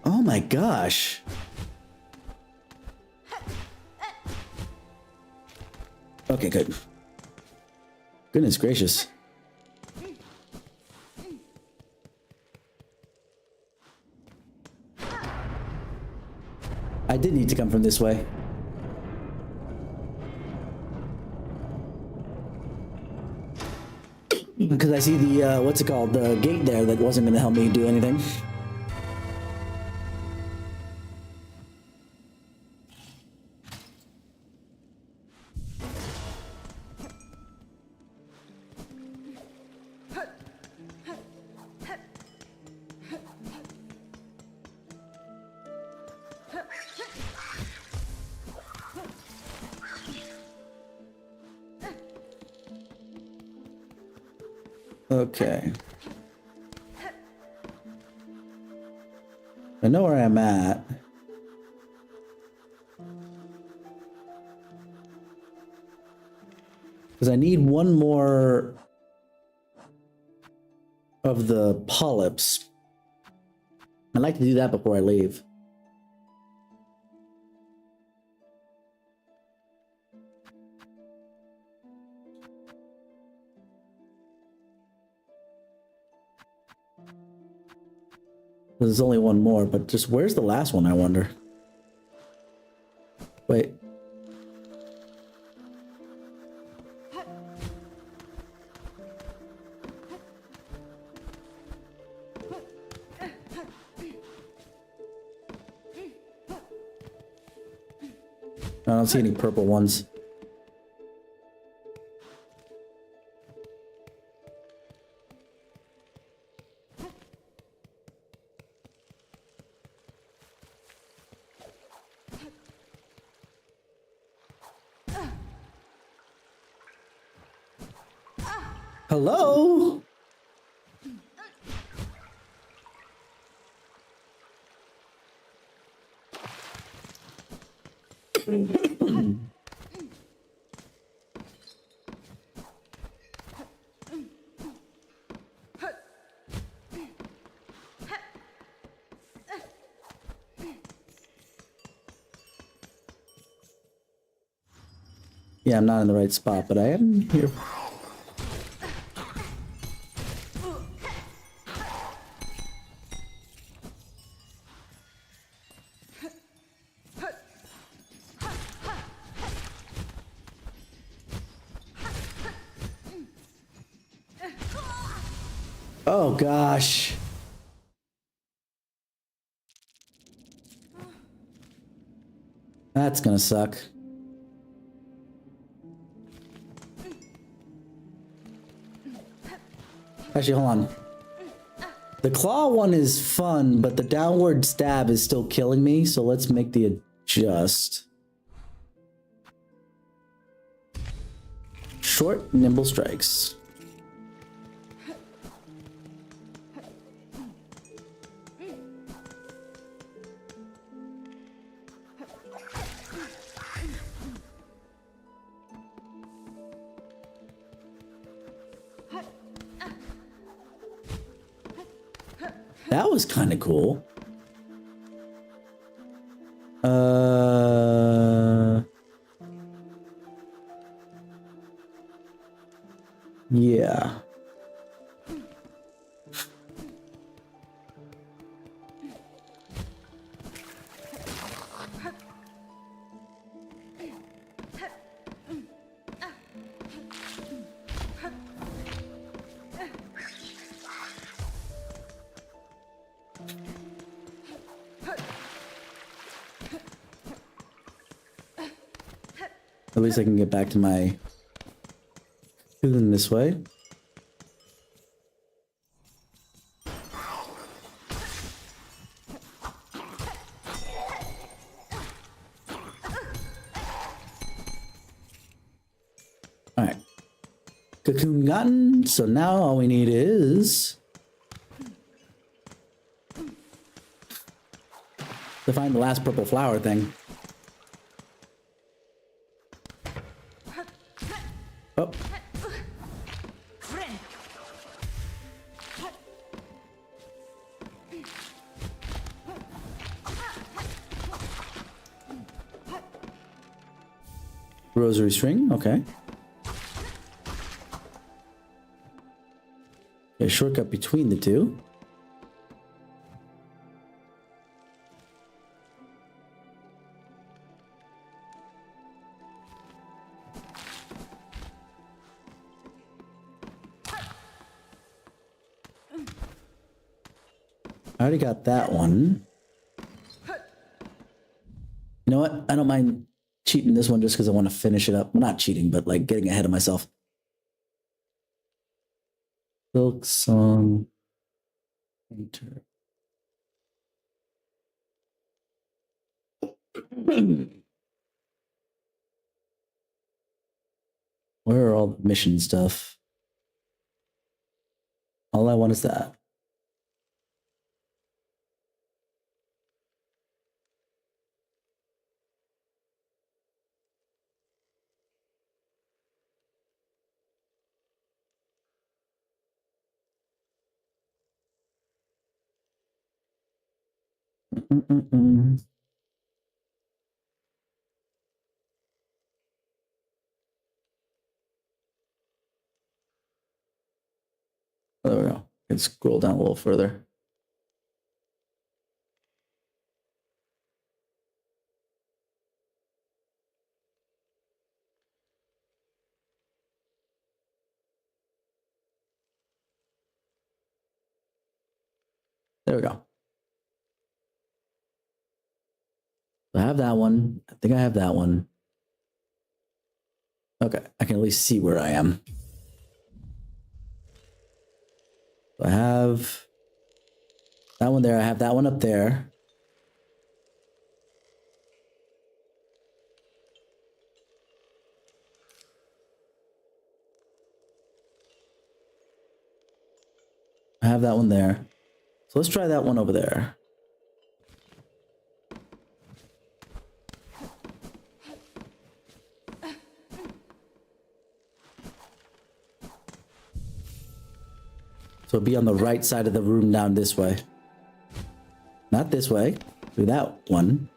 Oh my gosh. Okay, good. Goodness gracious. I did need to come from this way. Because I see the, what's it called? The gate there that wasn't going to help me do anything. Okay. I know where I'm at. Because I need one more of the polyps. I'd like to do that before I leave. There's only one more, but just where's the last one, I wonder? Wait. I don't see any purple ones. Hello? Yeah, I'm not in the right spot, but I am here. Oh gosh. That's gonna suck. Actually, hold on. The claw one is fun, but the downward stab is still killing me, so let's make the adjust. Short, nimble strikes. That was kind of cool. Yeah. At least I can get back to my cocoon this way. Alright. Cocoon gotten, so now all we need is to find the last purple flower thing. Oh. Rosary string, okay. A shortcut between the two. I already got that one. You know what? I don't mind cheating this one just because I want to finish it up. Well, not cheating, but like getting ahead of myself. Silk Song. Enter. Where are all the mission stuff? All I want is that. Oh, there we go. Let's scroll down a little further. There we go. I have that one. I think I have that one. Okay, I can at least see where I am. I have that one there. I have that one up there. I have that one there. So let's try that one over there. So it'll be on the right side of the room down this way. Not this way. Do that one.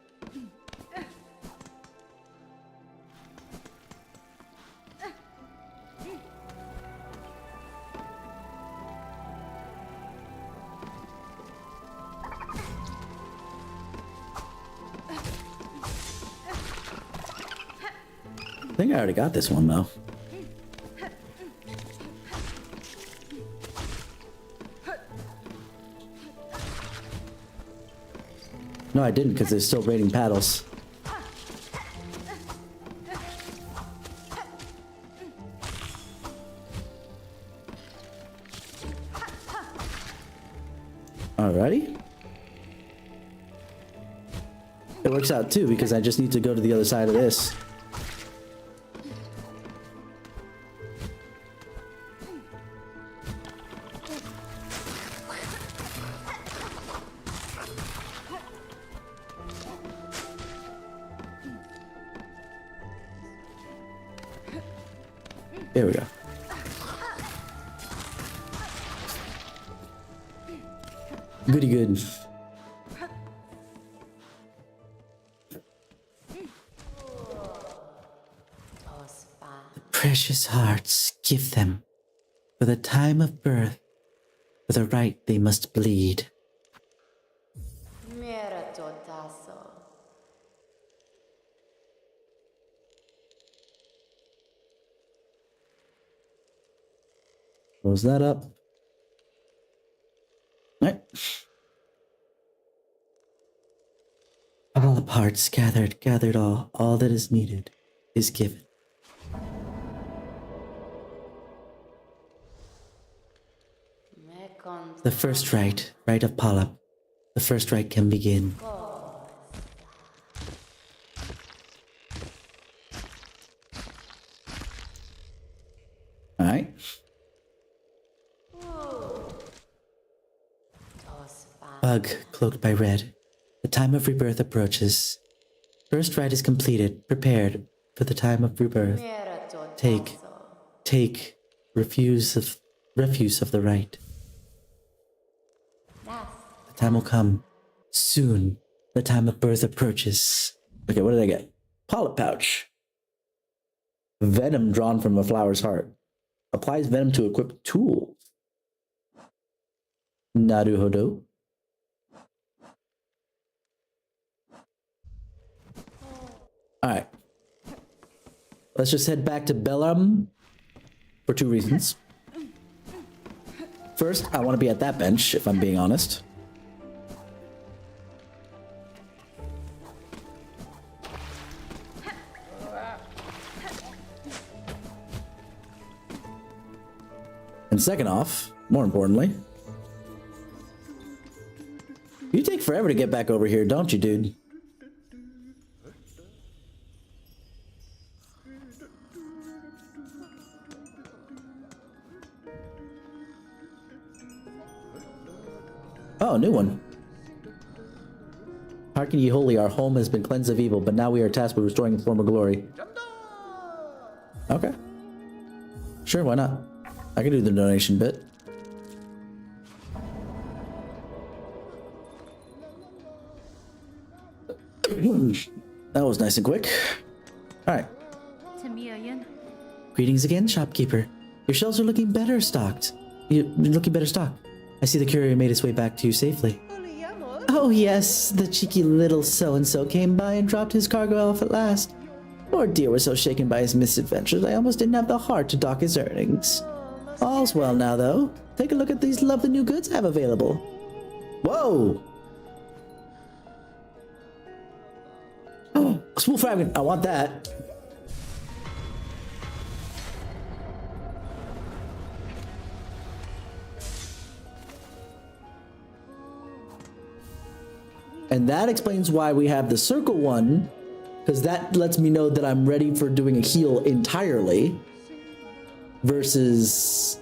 I think I already got this one though. No, I didn't because it's still raining paddles. It works out too, because I just need to go to the other side of this. There we go. Goody good. Precious hearts, give them. For the time of birth, for the right they must bleed. Close that up. Right. All the parts gathered all that is needed is given. The first rite of Polyp. The first rite can begin. Alright. Bug, cloaked by red. The time of rebirth approaches. First rite is completed, prepared for the time of rebirth. Take refuse of the rite. The time will come. Soon, the time of birth approaches. Okay, what did I get? Polyp pouch. Venom drawn from a flower's heart. Applies venom to equip tools. Naruhodo. Alright. Let's just head back to Bellam for 2 reasons. First, I want to be at that bench, if I'm being honest. And second off, more importantly, you take forever to get back over here, don't you, dude? Oh, new one. Hearken ye holy, our home has been cleansed of evil, but now we are tasked with restoring its former glory. Okay. Sure, why not? I can do the donation bit. That was nice and quick. Alright. Greetings again, shopkeeper. Your shelves are looking better stocked. You're looking better stocked. I see the courier made its way back to you safely. Oh yes, the cheeky little so-and-so came by and dropped his cargo off at last. Poor dear was so shaken by his misadventures, I almost didn't have the heart to dock his earnings. All's well now, though. Take a look at these lovely new goods I have available. Whoa! Oh, spool fragment. I want that. And that explains why we have the circle one, because that lets me know that I'm ready for doing a heal entirely versus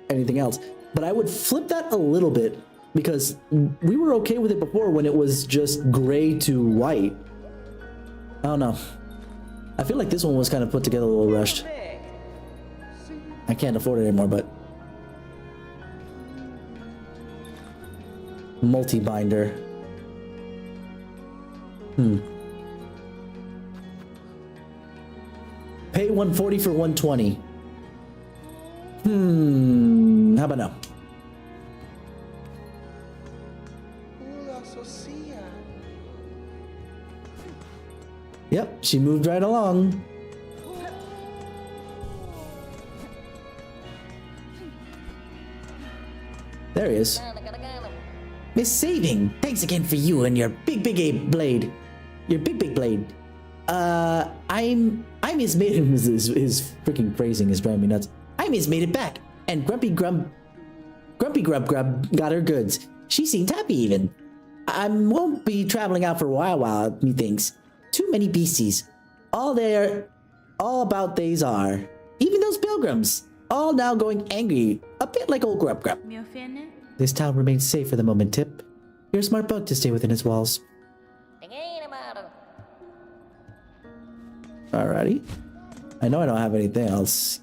anything else. But I would flip that a little bit because we were okay with it before when it was just gray to white. I don't know. I feel like this one was kind of put together a little rushed. I can't afford it anymore, but multi-binder. Pay 140 for 120. How about now? Yep, she moved right along. There he is. Miss Saving, thanks again for you and your big blade. Your big blade. I'm his maiden. His freaking phrasing is driving me nuts. I'm his made it back, and Grumpy Grub got her goods. She seemed happy even. I won't be traveling out for a while, methinks. Too many beasties. All about these are. Even those pilgrims. All now going angry. A bit like old Grub Grub. Mio fene? This town remains safe for the moment, Tip. You're a smart bug to stay within its walls. Alrighty. I know I don't have anything else.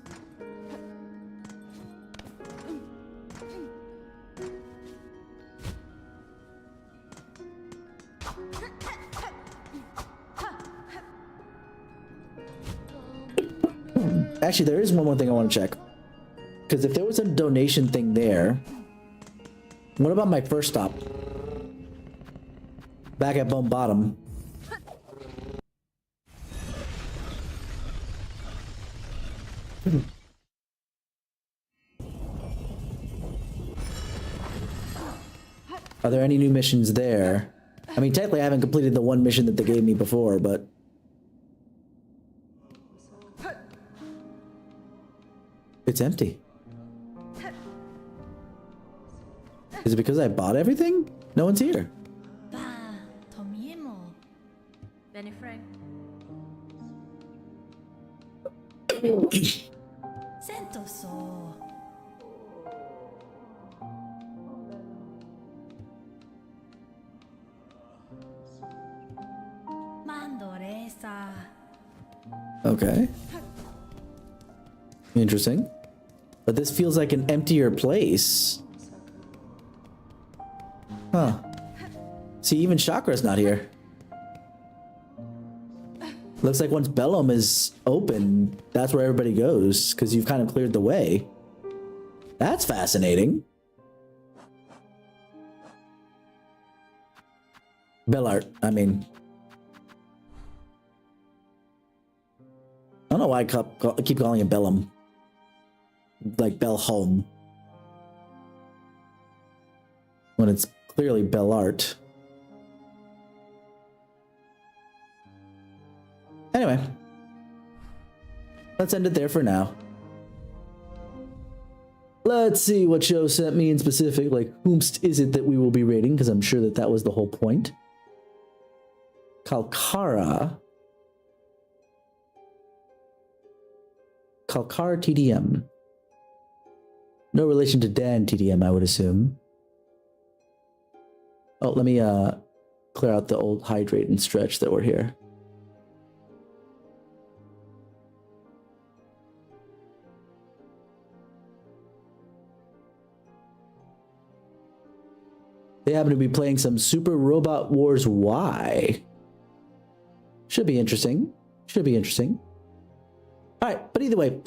Actually, there is one more thing I want to check. Because if there was a donation thing there, what about my first stop? Back at Bone Bottom. Are there any new missions there? I mean, technically I haven't completed the one mission that they gave me before, but... It's empty. Is it because I bought everything? No one's here. Benefrag. Okay. Interesting. But this feels like an emptier place. Huh. See, even Chakra's not here. Looks like once Bellum is open, that's where everybody goes, because you've kind of cleared the way. That's fascinating. Bellart, I mean. I don't know why I keep calling it Bellum. Like Bellholm. When it's clearly Bellart. Anyway. Let's end it there for now. Let's see what Joe sent me in specific. Like, whomst is it that we will be rating? Because I'm sure that that was the whole point. Kalkara. Kalkara TDM. No relation to Dan TDM, I would assume. Oh, let me clear out the old hydrate and stretch that were here. They happen to be playing some Super Robot Wars Y. Should be interesting. Should be interesting. All right, but either way,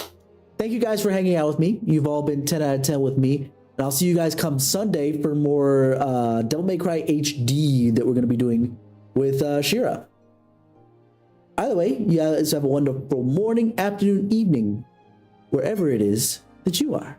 thank you guys for hanging out with me. You've all been 10 out of 10 with me. And I'll see you guys come Sunday for more Devil May Cry HD that we're going to be doing with Shira. Either way, you guys have a wonderful morning, afternoon, evening, wherever it is that you are.